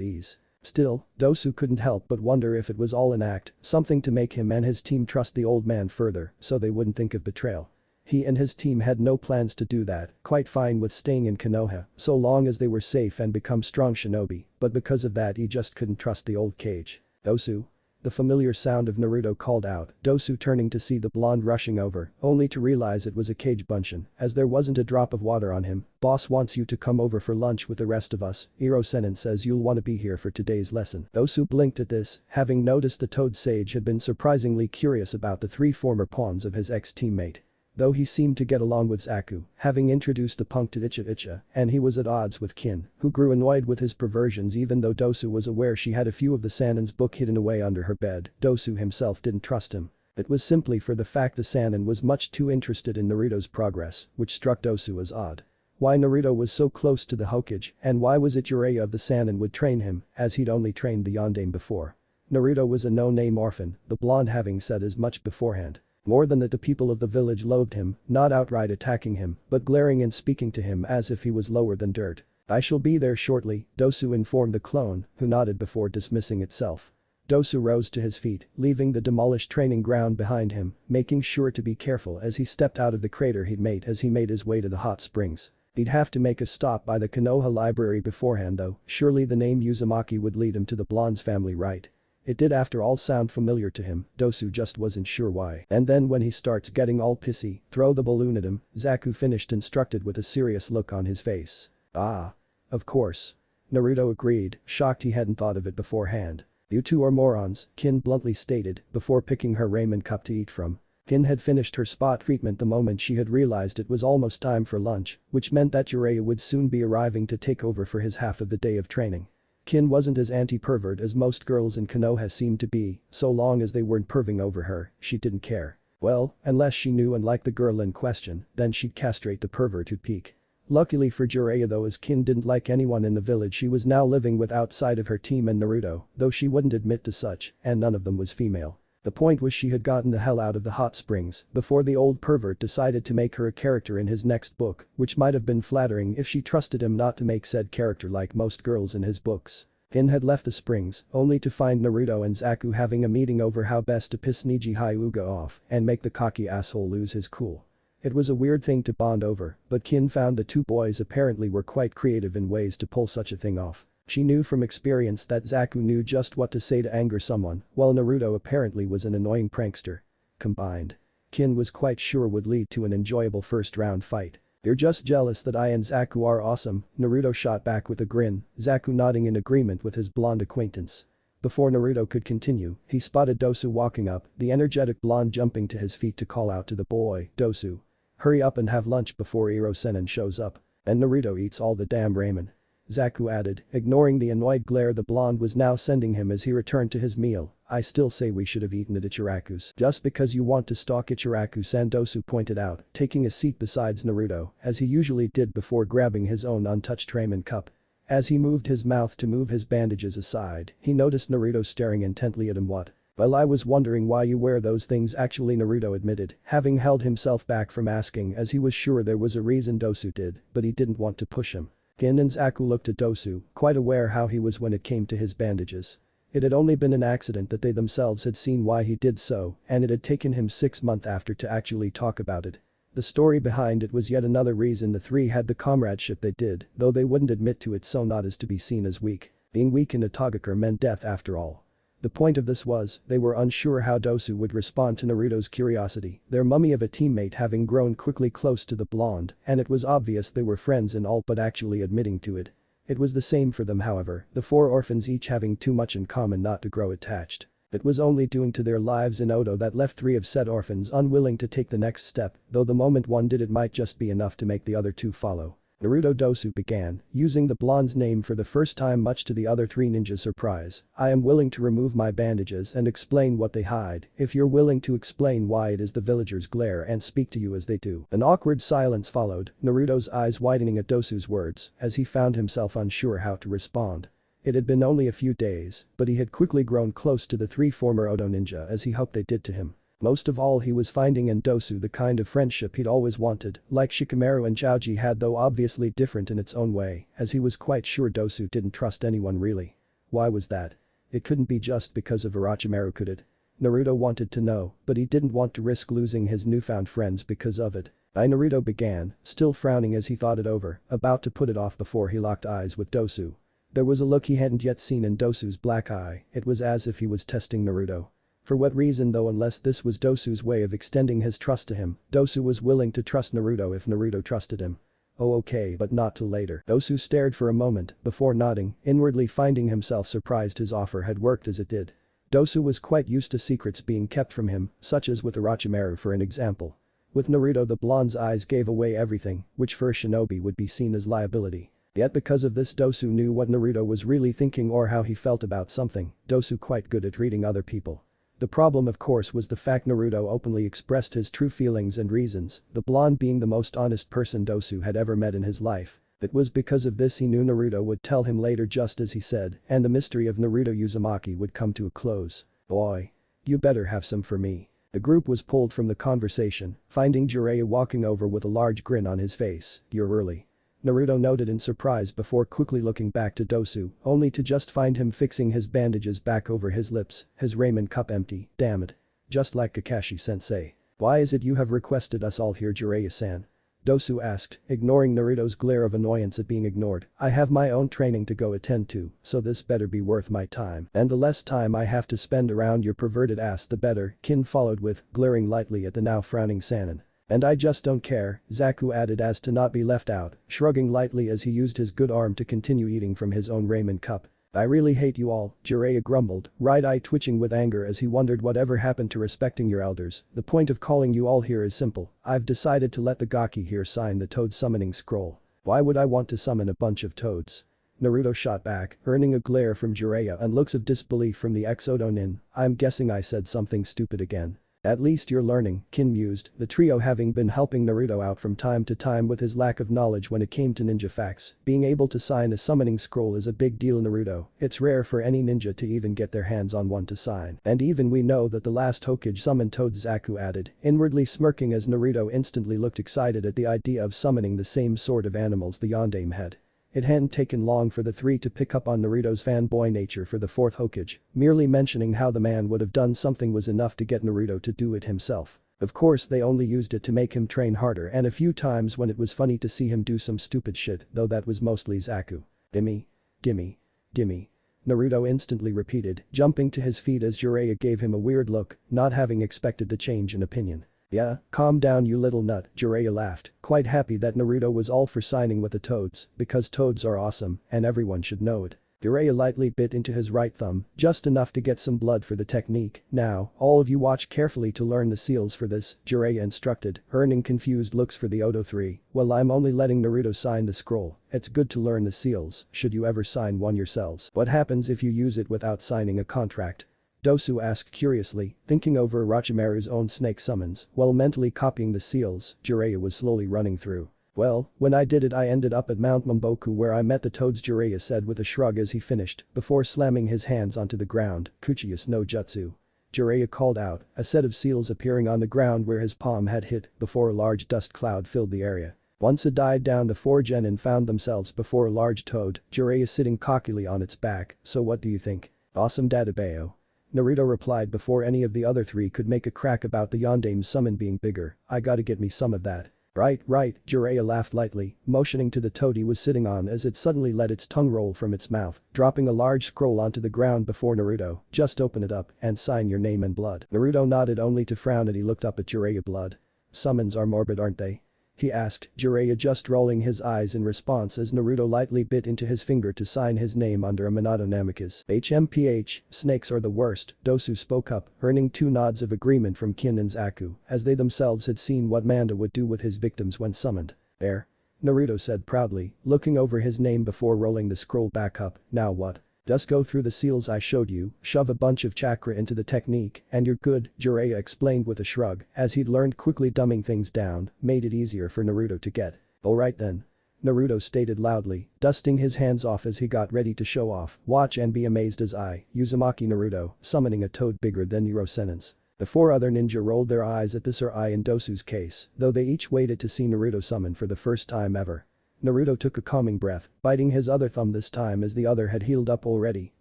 ease. Still, Dosu couldn't help but wonder if it was all an act, something to make him and his team trust the old man further so they wouldn't think of betrayal. He and his team had no plans to do that, quite fine with staying in Konoha so long as they were safe and become strong shinobi, but because of that he just couldn't trust the old cage. Dosu? The familiar sound of Naruto called out, Dosu turning to see the blonde rushing over, only to realize it was a Kage Bunshin, as there wasn't a drop of water on him. Boss wants you to come over for lunch with the rest of us, Iro-senin says you'll want to be here for today's lesson. Dosu blinked at this, having noticed the Toad Sage had been surprisingly curious about the 3 former pawns of his ex-teammate. Though he seemed to get along with Zaku, having introduced the punk to Icha, and he was at odds with Kin, who grew annoyed with his perversions even though Dosu was aware she had a few of the Sannin's book hidden away under her bed, Dosu himself didn't trust him. It was simply for the fact the Sannin was much too interested in Naruto's progress, which struck Dosu as odd. Why Naruto was so close to the Hokage, and why was it Jiraiya of the Sannin would train him, as he'd only trained the Yondaime before. Naruto was a no-name orphan, the blonde having said as much beforehand. More than that, the people of the village loathed him, not outright attacking him, but glaring and speaking to him as if he was lower than dirt. I shall be there shortly, Dosu informed the clone, who nodded before dismissing itself. Dosu rose to his feet, leaving the demolished training ground behind him, making sure to be careful as he stepped out of the crater he'd made as he made his way to the hot springs. He'd have to make a stop by the Konoha library beforehand though, surely the name Uzumaki would lead him to the blonde's family, right? It did after all sound familiar to him, Dosu just wasn't sure why. And then when he starts getting all pissy, throw the balloon at him, Zaku finished instructed with a serious look on his face. Ah. Of course. Naruto agreed, shocked he hadn't thought of it beforehand. You two are morons, Kin bluntly stated, before picking her ramen cup to eat from. Kin had finished her spot treatment the moment she had realized it was almost time for lunch, which meant that Jiraiya would soon be arriving to take over for his half of the day of training. Kin wasn't as anti-pervert as most girls in Konoha seemed to be, so long as they weren't perving over her, she didn't care. Well, unless she knew and liked the girl in question, then she'd castrate the pervert who'd peek. Luckily for Jiraiya though, as Kin didn't like anyone in the village she was now living with outside of her team and Naruto, though she wouldn't admit to such, and none of them was female. The point was she had gotten the hell out of the hot springs before the old pervert decided to make her a character in his next book, which might have been flattering if she trusted him not to make said character like most girls in his books. Kin had left the springs, only to find Naruto and Zaku having a meeting over how best to piss Niji Hyuga off and make the cocky asshole lose his cool. It was a weird thing to bond over, but Kin found the two boys apparently were quite creative in ways to pull such a thing off. She knew from experience that Zaku knew just what to say to anger someone, while Naruto apparently was an annoying prankster. Combined. Kin was quite sure would lead to an enjoyable first round fight. You're just jealous that I and Zaku are awesome, Naruto shot back with a grin, Zaku nodding in agreement with his blonde acquaintance. Before Naruto could continue, he spotted Dosu walking up, the energetic blonde jumping to his feet to call out to the boy, Dosu. Hurry up and have lunch before Iro-senin shows up. And Naruto eats all the damn ramen. Zaku added, ignoring the annoyed glare the blonde was now sending him as he returned to his meal. I still say we should have eaten at Ichiraku's. Just because you want to stalk Ichiraku-san, Dosu pointed out, taking a seat beside Naruto, as he usually did before grabbing his own untouched ramen cup. As he moved his mouth to move his bandages aside, he noticed Naruto staring intently at him. What? Well, I was wondering why you wear those things actually, Naruto admitted, having held himself back from asking as he was sure there was a reason Dosu did, but he didn't want to push him. Kin and Zaku looked at Dosu, quite aware how he was when it came to his bandages. It had only been an accident that they themselves had seen why he did so, and it had taken him 6 months after to actually talk about it. The story behind it was yet another reason the three had the comradeship they did, though they wouldn't admit to it so not as to be seen as weak. Being weak in Otogakure meant death after all. The point of this was, they were unsure how Dosu would respond to Naruto's curiosity, their mummy of a teammate having grown quickly close to the blonde, and it was obvious they were friends and all but actually admitting to it. It was the same for them however, the 4 orphans each having too much in common not to grow attached. It was only doing to their lives in Odo that left 3 of said orphans unwilling to take the next step, though the moment one did it might just be enough to make the other 2 follow. Naruto Dosu began, using the blonde's name for the first time much to the other 3 ninjas' surprise. I am willing to remove my bandages and explain what they hide, if you're willing to explain why it is the villagers glare and speak to you as they do. An awkward silence followed, Naruto's eyes widening at Dosu's words, as he found himself unsure how to respond. It had been only a few days, but he had quickly grown close to the 3 former Odo ninja as he hoped they did to him. Most of all he was finding in Dosu the kind of friendship he'd always wanted, like Shikamaru and Choji had though obviously different in its own way, as he was quite sure Dosu didn't trust anyone really. Why was that? It couldn't be just because of Orochimaru, could it? Naruto wanted to know, but he didn't want to risk losing his newfound friends because of it. Naruto began, still frowning as he thought it over, about to put it off before he locked eyes with Dosu. There was a look he hadn't yet seen in Dosu's black eye, it was as if he was testing Naruto. For what reason though, unless this was Dosu's way of extending his trust to him, Dosu was willing to trust Naruto if Naruto trusted him. Oh okay, but not till later. Dosu stared for a moment before nodding, inwardly finding himself surprised his offer had worked as it did. Dosu was quite used to secrets being kept from him, such as with Orochimaru for an example. With Naruto the blonde's eyes gave away everything, which for a shinobi would be seen as liability. Yet because of this Dosu knew what Naruto was really thinking or how he felt about something, Dosu quite good at reading other people. The problem of course was the fact Naruto openly expressed his true feelings and reasons, the blonde being the most honest person Dosu had ever met in his life. It was because of this he knew Naruto would tell him later just as he said, and the mystery of Naruto Uzumaki would come to a close. Boy. You better have some for me. The group was pulled from the conversation, finding Jiraiya walking over with a large grin on his face. You're early. Naruto noted in surprise before quickly looking back to Dosu, only to just find him fixing his bandages back over his lips, his ramen cup empty, damn it. Just like Kakashi-sensei. Why is it you have requested us all here, Jiraiya-san? Dosu asked, ignoring Naruto's glare of annoyance at being ignored. I have my own training to go attend to, so this better be worth my time. And the less time I have to spend around your perverted ass the better, Kin followed with, glaring lightly at the now frowning Sannin. And I just don't care, Zaku added as to not be left out, shrugging lightly as he used his good arm to continue eating from his own ramen cup. I really hate you all, Jiraiya grumbled, right eye twitching with anger as he wondered whatever happened to respecting your elders. The point of calling you all here is simple, I've decided to let the Gaki here sign the toad summoning scroll. Why would I want to summon a bunch of toads? Naruto shot back, earning a glare from Jiraiya and looks of disbelief from the ex-Odo nin. I'm guessing I said something stupid again. At least you're learning, Kin mused, the trio having been helping Naruto out from time to time with his lack of knowledge when it came to ninja facts. Being able to sign a summoning scroll is a big deal, Naruto. It's rare for any ninja to even get their hands on one to sign. And even we know that the last Hokage summoned toads, Zaku added, inwardly smirking as Naruto instantly looked excited at the idea of summoning the same sort of animals the Yondaime had. It hadn't taken long for the 3 to pick up on Naruto's fanboy nature for the 4th Hokage, merely mentioning how the man would have done something was enough to get Naruto to do it himself. Of course they only used it to make him train harder and a few times when it was funny to see him do some stupid shit, though that was mostly Zaku. Gimme. Gimme. Gimme. Naruto instantly repeated, jumping to his feet as Jiraiya gave him a weird look, not having expected the change in opinion. Yeah, calm down you little nut, Jiraiya laughed, quite happy that Naruto was all for signing with the toads, because toads are awesome, and everyone should know it. Jiraiya lightly bit into his right thumb, just enough to get some blood for the technique. Now, all of you watch carefully to learn the seals for this, Jiraiya instructed, earning confused looks for the Odo 3. Well, I'm only letting Naruto sign the scroll. It's good to learn the seals, should you ever sign one yourselves. What happens if you use it without signing a contract? Dosu asked curiously, thinking over Orochimaru's own snake summons, while mentally copying the seals Jiraiya was slowly running through. Well, when I did it I ended up at Mount Mamboku where I met the toads, Jiraiya said with a shrug as he finished, before slamming his hands onto the ground. Kuchiyus no jutsu. Jiraiya called out, a set of seals appearing on the ground where his palm had hit, before a large dust cloud filled the area. Once it died down, the 4 genin found themselves before a large toad, Jiraiya sitting cockily on its back. So what do you think? Awesome databao. Naruto replied before any of the other 3 could make a crack about the Yondaime's summon being bigger. I gotta get me some of that. Right, Jiraiya laughed lightly, motioning to the toad he was sitting on as it suddenly let its tongue roll from its mouth, dropping a large scroll onto the ground before Naruto. Just open it up and sign your name in blood. Naruto nodded only to frown as he looked up at Jiraiya. Blood. Summons are morbid, aren't they? he asked, Jiraiya just rolling his eyes in response as Naruto lightly bit into his finger to sign his name under a Minato Namikaze. HMPH, snakes are the worst, Dosu spoke up, earning 2 nods of agreement from Kin and Zaku, as they themselves had seen what Manda would do with his victims when summoned. There. Naruto said proudly, looking over his name before rolling the scroll back up, now what? Just go through the seals I showed you, shove a bunch of chakra into the technique, and you're good, Jiraiya explained with a shrug, as he'd learned quickly dumbing things down, made it easier for Naruto to get. Alright then. Naruto stated loudly, dusting his hands off as he got ready to show off, watch and be amazed as I, Uzumaki Naruto, summoning a toad bigger than Neurosenence. The 4 other ninja rolled their eyes at this or I in Dosu's case, though they each waited to see Naruto summon for the first time ever. Naruto took a calming breath, biting his other thumb this time as the other had healed up already,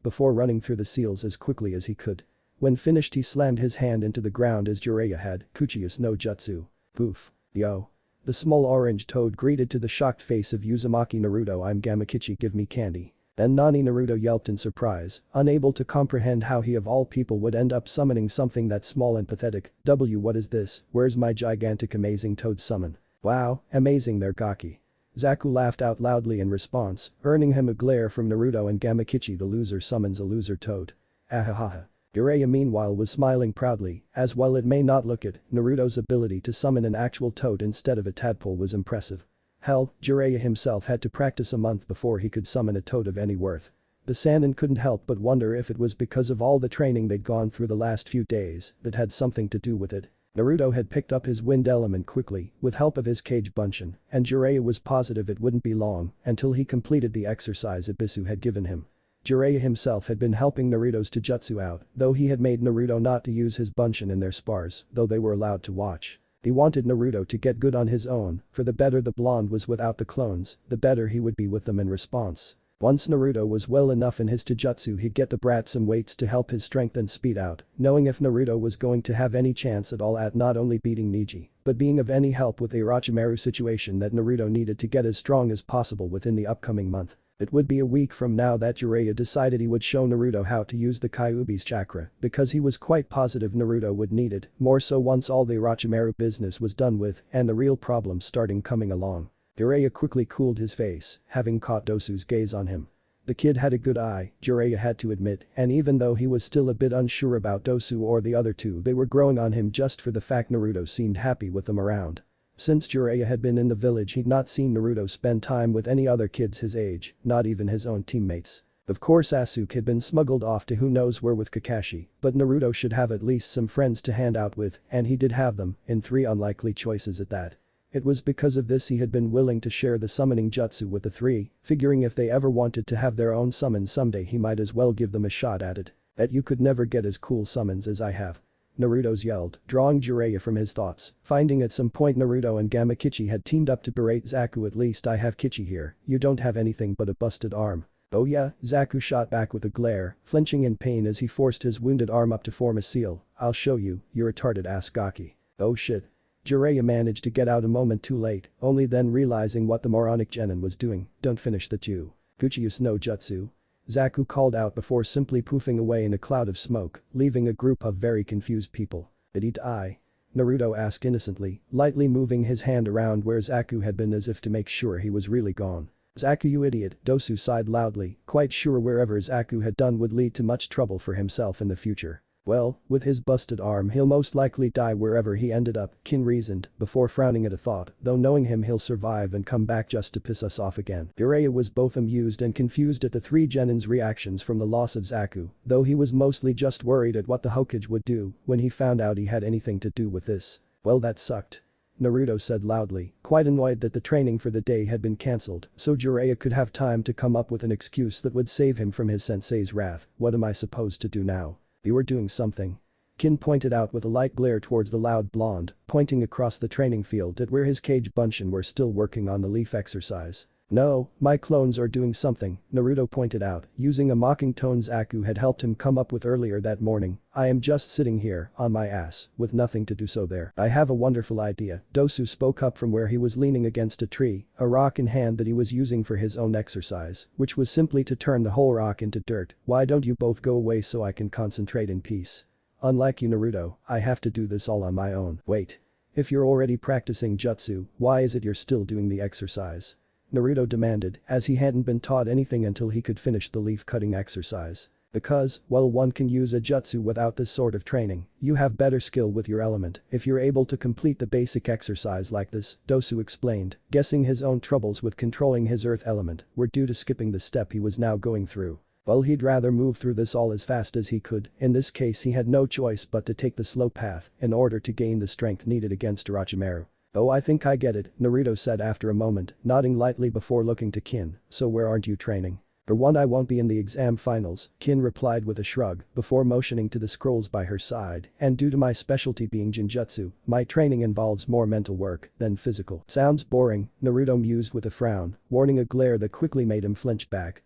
before running through the seals as quickly as he could. When finished he slammed his hand into the ground as Jiraiya had, Kuchius no Jutsu. Poof. Yo. The small orange toad greeted to the shocked face of Uzumaki Naruto, I'm Gamakichi, give me candy. Then Nani Naruto yelped in surprise, unable to comprehend how he of all people would end up summoning something that small and pathetic. What is this, where's my gigantic amazing toad summon? Wow, amazing there Gaki. Zaku laughed out loudly in response, earning him a glare from Naruto and Gamakichi, the loser summons a loser toad. Ahahaha. Jiraiya meanwhile was smiling proudly, as while it may not look it, Naruto's ability to summon an actual toad instead of a tadpole was impressive. Hell, Jiraiya himself had to practice a month before he could summon a toad of any worth. The Sannin couldn't help but wonder if it was because of all the training they'd gone through the last few days that had something to do with it. Naruto had picked up his wind element quickly, with help of his cage bunshin, and Jiraiya was positive it wouldn't be long until he completed the exercise Ibisu had given him. Jiraiya himself had been helping Naruto's Taijutsu out, though he had made Naruto not to use his bunshin in their spars, though they were allowed to watch. He wanted Naruto to get good on his own, for the better the blonde was without the clones, the better he would be with them in response. Once Naruto was well enough in his Taijutsu he'd get the brat some weights to help his strength and speed out, knowing if Naruto was going to have any chance at all at not only beating Neji, but being of any help with the Orochimaru situation that Naruto needed to get as strong as possible within the upcoming month. It would be a week from now that Jiraiya decided he would show Naruto how to use the Kyuubi's chakra, because he was quite positive Naruto would need it, more so once all the Orochimaru business was done with and the real problems starting coming along. Jiraiya quickly cooled his face, having caught Dosu's gaze on him. The kid had a good eye, Jiraiya had to admit, and even though he was still a bit unsure about Dosu or the other two, they were growing on him just for the fact Naruto seemed happy with them around. Since Jiraiya had been in the village he'd not seen Naruto spend time with any other kids his age, not even his own teammates. Of course Sasuke had been smuggled off to who knows where with Kakashi, but Naruto should have at least some friends to hand out with, and he did have them, in 3 unlikely choices at that. It was because of this he had been willing to share the summoning jutsu with the 3, figuring if they ever wanted to have their own summon someday he might as well give them a shot at it. Bet you could never get as cool summons as I have. Naruto's yelled, drawing Jiraiya from his thoughts, finding at some point Naruto and Gamakichi had teamed up to berate Zaku. At least I have Kichi here, you don't have anything but a busted arm. Oh yeah, Zaku shot back with a glare, flinching in pain as he forced his wounded arm up to form a seal. I'll show you, you retarded ass Gaki. Oh shit. Jiraiya managed to get out a moment too late, only then realizing what the moronic genin was doing. Don't finish the Jew. Kuchius no Jutsu. Zaku called out before simply poofing away in a cloud of smoke, leaving a group of very confused people. Did he die? Naruto asked innocently, lightly moving his hand around where Zaku had been as if to make sure he was really gone. Zaku, you idiot, Dosu sighed loudly, quite sure wherever Zaku had done would lead to much trouble for himself in the future. Well, with his busted arm he'll most likely die wherever he ended up, Kin reasoned, before frowning at a thought, though knowing him he'll survive and come back just to piss us off again. Jiraiya was both amused and confused at the 3 genins' reactions from the loss of Zaku, though he was mostly just worried at what the Hokage would do when he found out he had anything to do with this. Well, that sucked. Naruto said loudly, quite annoyed that the training for the day had been cancelled, so Jiraiya could have time to come up with an excuse that would save him from his sensei's wrath. What am I supposed to do now? You were doing something. Kin pointed out with a light glare towards the loud blonde, pointing across the training field at where his cage bunshin were still working on the leaf exercise. No, my clones are doing something, Naruto pointed out, using a mocking tone Zaku had helped him come up with earlier that morning. I am just sitting here, on my ass, with nothing to do so there. I have a wonderful idea, Dosu spoke up from where he was leaning against a tree, a rock in hand that he was using for his own exercise, which was simply to turn the whole rock into dirt. Why don't you both go away so I can concentrate in peace? Unlike you Naruto, I have to do this all on my own. Wait. If you're already practicing jutsu, why is it you're still doing the exercise? Naruto demanded, as he hadn't been taught anything until he could finish the leaf-cutting exercise. Because, well, one can use a jutsu without this sort of training, you have better skill with your element if you're able to complete the basic exercise like this, Dosu explained, guessing his own troubles with controlling his earth element were due to skipping the step he was now going through. Well, he'd rather move through this all as fast as he could, in this case he had no choice but to take the slow path in order to gain the strength needed against Orochimaru. Oh, I think I get it, Naruto said after a moment, nodding lightly before looking to Kin, so where aren't you training? For one, I won't be in the exam finals, Kin replied with a shrug before motioning to the scrolls by her side, and due to my specialty being jinjutsu, my training involves more mental work than physical. Sounds boring, Naruto mused with a frown, warning a glare that quickly made him flinch back.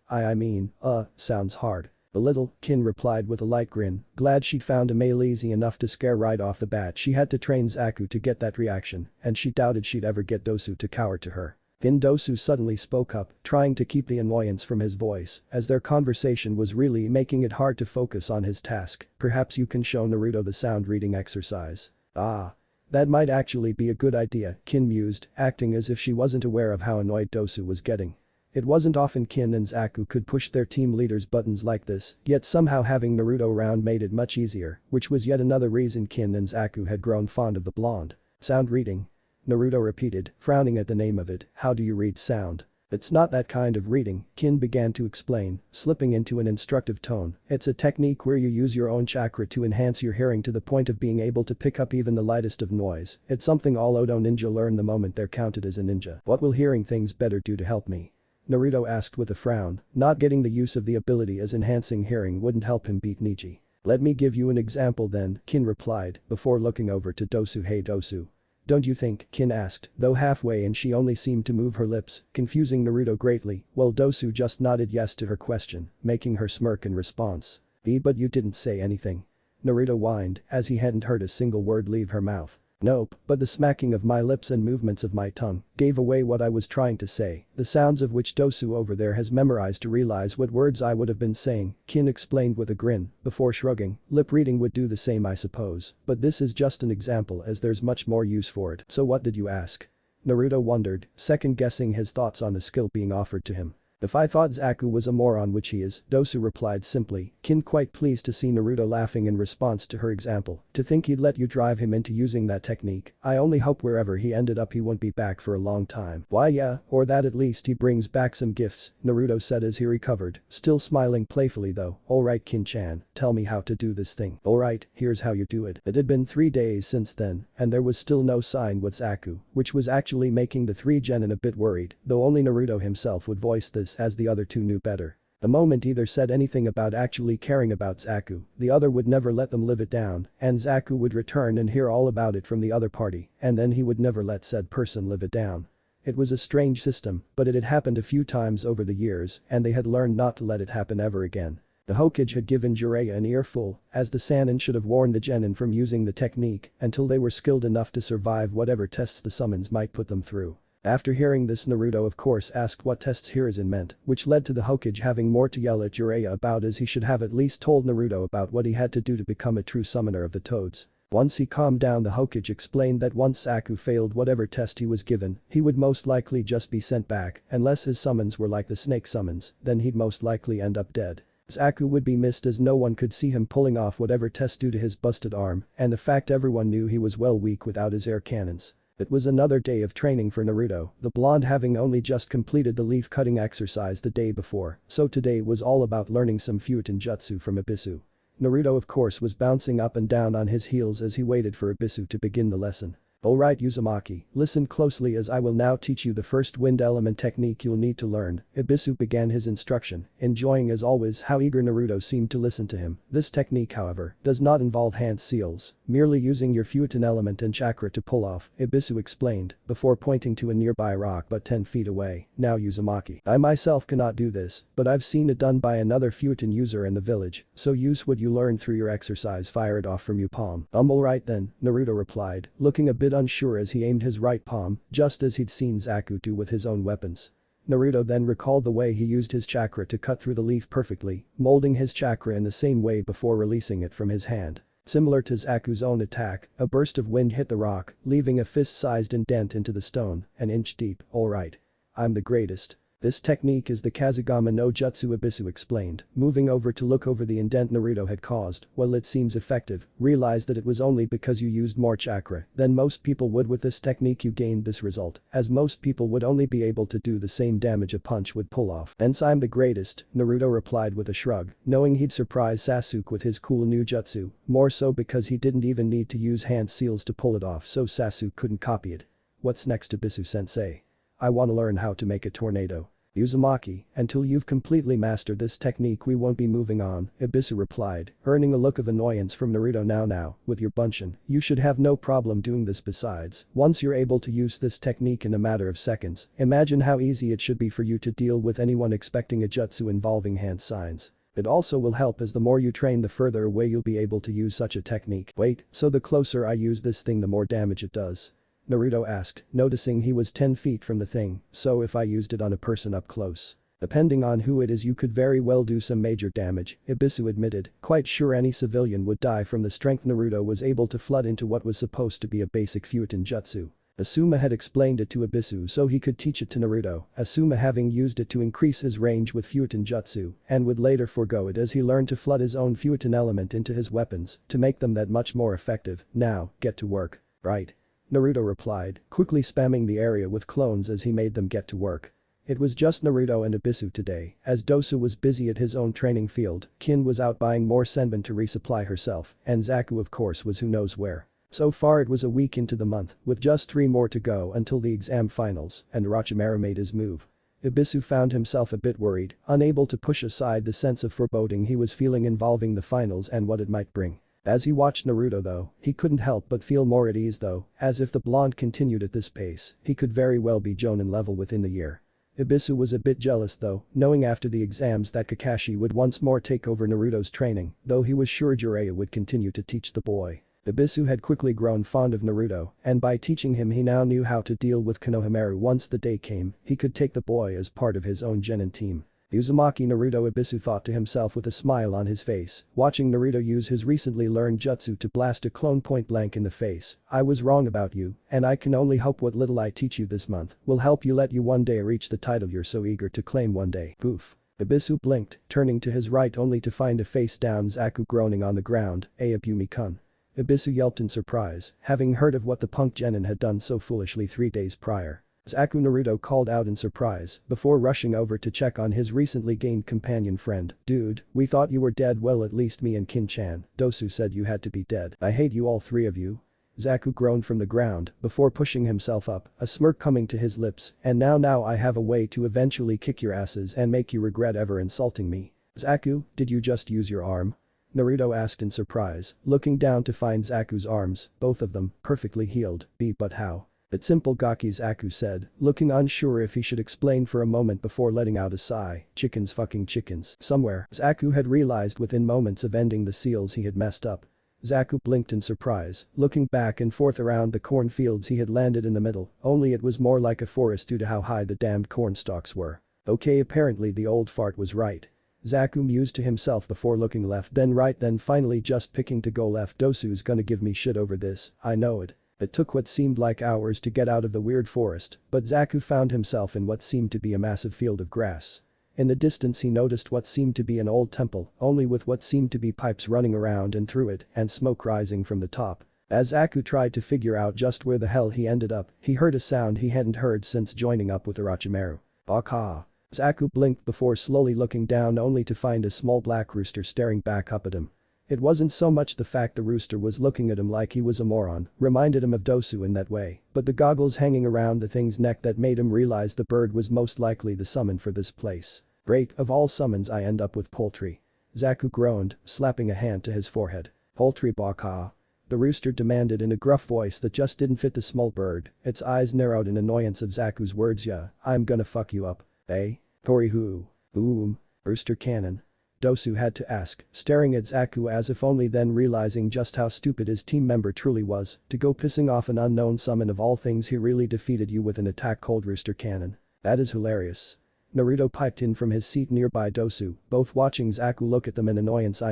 Sounds hard. A little, Kin replied with a light grin, glad she'd found a male easy enough to scare right off the bat. She had to train Zaku to get that reaction, and she doubted she'd ever get Dosu to cower to her. Then Dosu suddenly spoke up, trying to keep the annoyance from his voice, as their conversation was really making it hard to focus on his task. Perhaps you can show Naruto the sound reading exercise. Ah. That might actually be a good idea, Kin mused, acting as if she wasn't aware of how annoyed Dosu was getting. It wasn't often Kin and Zaku could push their team leaders' buttons like this, yet somehow having Naruto around made it much easier, which was yet another reason Kin and Zaku had grown fond of the blonde. Sound reading? Naruto repeated, frowning at the name of it. How do you read sound? It's not that kind of reading, Kin began to explain, slipping into an instructive tone. It's a technique where you use your own chakra to enhance your hearing to the point of being able to pick up even the lightest of noise. It's something all Odo ninja learn the moment they're counted as a ninja. What will hearing things better do to help me? Naruto asked with a frown, not getting the use of the ability as enhancing hearing wouldn't help him beat Neji. Let me give you an example then, Kin replied, before looking over to Dosu. Hey Dosu. Don't you think, Kin asked, though halfway and she only seemed to move her lips, confusing Naruto greatly, while Dosu just nodded yes to her question, making her smirk in response. But you didn't say anything. Naruto whined, as he hadn't heard a single word leave her mouth. Nope, but the smacking of my lips and movements of my tongue gave away what I was trying to say, the sounds of which Dosu over there has memorized to realize what words I would have been saying, Kin explained with a grin, before shrugging. Lip reading would do the same I suppose, but this is just an example as there's much more use for it. So what did you ask? Naruto wondered, second-guessing his thoughts on the skill being offered to him. If I thought Zaku was a moron, which he is, Dosu replied simply, Kin quite pleased to see Naruto laughing in response to her example. To think he'd let you drive him into using that technique. I only hope wherever he ended up he won't be back for a long time. Why yeah, or that at least he brings back some gifts, Naruto said as he recovered, still smiling playfully though. Alright Kin-chan, tell me how to do this thing. Alright, here's how you do it. It had been 3 days since then, and there was still no sign with Zaku, which was actually making the 3 genin a bit worried, though only Naruto himself would voice this as the other two knew better. The moment either said anything about actually caring about Zaku, the other would never let them live it down, and Zaku would return and hear all about it from the other party, and then he would never let said person live it down. It was a strange system, but it had happened a few times over the years, and they had learned not to let it happen ever again. The Hokage had given Jiraiya an earful, as the Sannin should have warned the genin from using the technique until they were skilled enough to survive whatever tests the summons might put them through. After hearing this, Naruto of course asked what tests Hiruzen meant, which led to the Hokage having more to yell at Jiraiya about, as he should have at least told Naruto about what he had to do to become a true summoner of the toads. Once he calmed down, the Hokage explained that once Zaku failed whatever test he was given, he would most likely just be sent back, unless his summons were like the snake summons, then he'd most likely end up dead. Zaku would be missed as no one could see him pulling off whatever test due to his busted arm and the fact everyone knew he was well weak without his air cannons. It was another day of training for Naruto, the blonde having only just completed the leaf-cutting exercise the day before, so today was all about learning some Futon jutsu from Ibisu. Naruto of course was bouncing up and down on his heels as he waited for Ibisu to begin the lesson. Alright Uzumaki, listen closely as I will now teach you the first wind element technique you'll need to learn. Ibisu began his instruction, enjoying as always how eager Naruto seemed to listen to him. This technique however, does not involve hand seals, merely using your Futon element and chakra to pull off, Ibisu explained, before pointing to a nearby rock but 10 feet away. Now Uzumaki, I myself cannot do this, but I've seen it done by another Futon user in the village, so use what you learned through your exercise, fire it off from your palm. Alright then, Naruto replied, looking a bit unsure as he aimed his right palm, just as he'd seen Zaku do with his own weapons. Naruto then recalled the way he used his chakra to cut through the leaf perfectly, molding his chakra in the same way before releasing it from his hand. Similar to Zaku's own attack, a burst of wind hit the rock, leaving a fist-sized indent into the stone, an inch deep. Alright. I'm the greatest. This technique is the Kazugama no Jutsu, Ibisu explained, moving over to look over the indent Naruto had caused. While it seems effective, realize that it was only because you used more chakra than most people would. With this technique you gained this result, as most people would only be able to do the same damage a punch would pull off. Hence I'm the greatest, Naruto replied with a shrug, knowing he'd surprise Sasuke with his cool new jutsu, more so because he didn't even need to use hand seals to pull it off, so Sasuke couldn't copy it. What's next, Ibisu-sensei? I wanna learn how to make a tornado. Uzumaki, until you've completely mastered this technique we won't be moving on, Ibisu replied, earning a look of annoyance from Naruto. Now, with your bunshin, you should have no problem doing this. Besides, once you're able to use this technique in a matter of seconds, imagine how easy it should be for you to deal with anyone expecting a jutsu involving hand signs. It also will help, as the more you train the further away you'll be able to use such a technique. Wait, so the closer I use this thing the more damage it does? Naruto asked, noticing he was 10 feet from the thing, so if I used it on a person up close. Depending on who it is you could very well do some major damage, Ibisu admitted, quite sure any civilian would die from the strength Naruto was able to flood into what was supposed to be a basic Futon jutsu. Asuma had explained it to Ibisu so he could teach it to Naruto, Asuma having used it to increase his range with Futon jutsu, and would later forego it as he learned to flood his own Futon element into his weapons to make them that much more effective. Now, get to work. Right. Naruto replied, quickly spamming the area with clones as he made them get to work. It was just Naruto and Ibisu today, as Dosu was busy at his own training field, Kin was out buying more senbon to resupply herself, and Zaku of course was who knows where. So far it was a week into the month, with just 3 more to go until the exam finals, and Orochimaru made his move. Ibisu found himself a bit worried, unable to push aside the sense of foreboding he was feeling involving the finals and what it might bring. As he watched Naruto though, he couldn't help but feel more at ease though, as if the blonde continued at this pace, he could very well be Jonin level within the year. Ibisu was a bit jealous though, knowing after the exams that Kakashi would once more take over Naruto's training, though he was sure Jiraiya would continue to teach the boy. Ibisu had quickly grown fond of Naruto, and by teaching him he now knew how to deal with Konohamaru. Once the day came, he could take the boy as part of his own genin team. Uzumaki Naruto, Ibisu thought to himself with a smile on his face, watching Naruto use his recently learned jutsu to blast a clone point blank in the face. I was wrong about you, and I can only hope what little I teach you this month will help you let you one day reach the title you're so eager to claim one day. Poof. Ibisu blinked, turning to his right only to find a face-down Zaku groaning on the ground. Ayabumi-kun. Ibisu yelped in surprise, having heard of what the punk genin had done so foolishly 3 days prior. Zaku, Naruto called out in surprise, before rushing over to check on his recently gained companion friend. Dude, we thought you were dead. Well, at least me and Kin-chan. Dosu said you had to be dead. I hate you, all 3 of you. Zaku groaned from the ground, before pushing himself up, a smirk coming to his lips, and now I have a way to eventually kick your asses and make you regret ever insulting me. Zaku, did you just use your arm? Naruto asked in surprise, looking down to find Zaku's arms, both of them, perfectly healed. But how? It's simple, Gaki, Zaku said, looking unsure if he should explain for a moment before letting out a sigh. Chickens, fucking chickens. Somewhere, Zaku had realized within moments of ending the seals he had messed up. Zaku blinked in surprise, looking back and forth around the cornfields. He had landed in the middle, only it was more like a forest due to how high the damned corn stalks were. Okay, apparently the old fart was right. Zaku mused to himself before looking left then right then finally just picking to go left. Dosu's gonna give me shit over this, I know it. It took what seemed like hours to get out of the weird forest, but Zaku found himself in what seemed to be a massive field of grass. In the distance he noticed what seemed to be an old temple, only with what seemed to be pipes running around and through it and smoke rising from the top. As Zaku tried to figure out just where the hell he ended up, he heard a sound he hadn't heard since joining up with Orochimaru. Baka. Zaku blinked before slowly looking down only to find a small black rooster staring back up at him. It wasn't so much the fact the rooster was looking at him like he was a moron, reminded him of Dosu in that way, but the goggles hanging around the thing's neck that made him realize the bird was most likely the summon for this place. Great, of all summons I end up with poultry. Zaku groaned, slapping a hand to his forehead. Poultry, baka. The rooster demanded in a gruff voice that just didn't fit the small bird, its eyes narrowed in annoyance of Zaku's words. Yeah, I'm gonna fuck you up. Eh? Tori who? Boom. Rooster cannon. Dosu had to ask, staring at Zaku as if only then realizing just how stupid his team member truly was, to go pissing off an unknown summon of all things. He really defeated you with an attack called Rooster Cannon. That is hilarious. Naruto piped in from his seat nearby Dosu, both watching Zaku look at them in annoyance.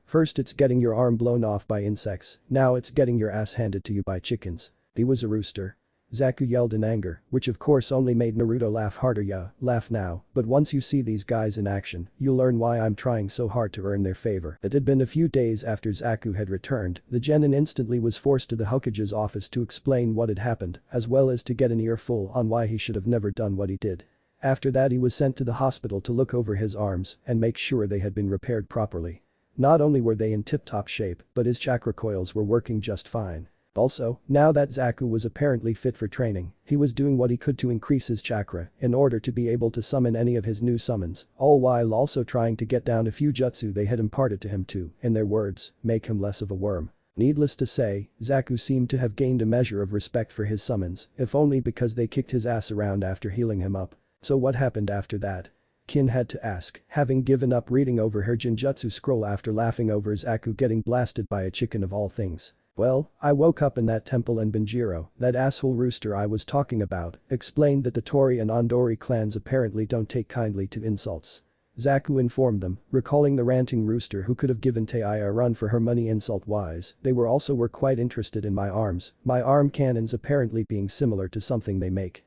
First it's getting your arm blown off by insects, now it's getting your ass handed to you by chickens. He was a rooster. Zaku yelled in anger, which of course only made Naruto laugh harder. Yeah, laugh now, but once you see these guys in action, you'll learn why I'm trying so hard to earn their favor. It had been a few days after Zaku had returned, the genin instantly was forced to the Hokage's office to explain what had happened, as well as to get an earful on why he should have never done what he did. After that he was sent to the hospital to look over his arms and make sure they had been repaired properly. Not only were they in tip-top shape, but his chakra coils were working just fine. Also, now that Zaku was apparently fit for training, he was doing what he could to increase his chakra in order to be able to summon any of his new summons, all while also trying to get down a few jutsu they had imparted to him to, in their words, make him less of a worm. Needless to say, Zaku seemed to have gained a measure of respect for his summons, if only because they kicked his ass around after healing him up. So what happened after that? Kin had to ask, having given up reading over her Jinjutsu scroll after laughing over Zaku getting blasted by a chicken of all things. Well, I woke up in that temple and Banjiro, that asshole rooster I was talking about, explained that the Tori and Ondori clans apparently don't take kindly to insults. Zaku informed them, recalling the ranting rooster who could have given Taiya a run for her money insult-wise. They were quite interested in my arm cannons apparently being similar to something they make.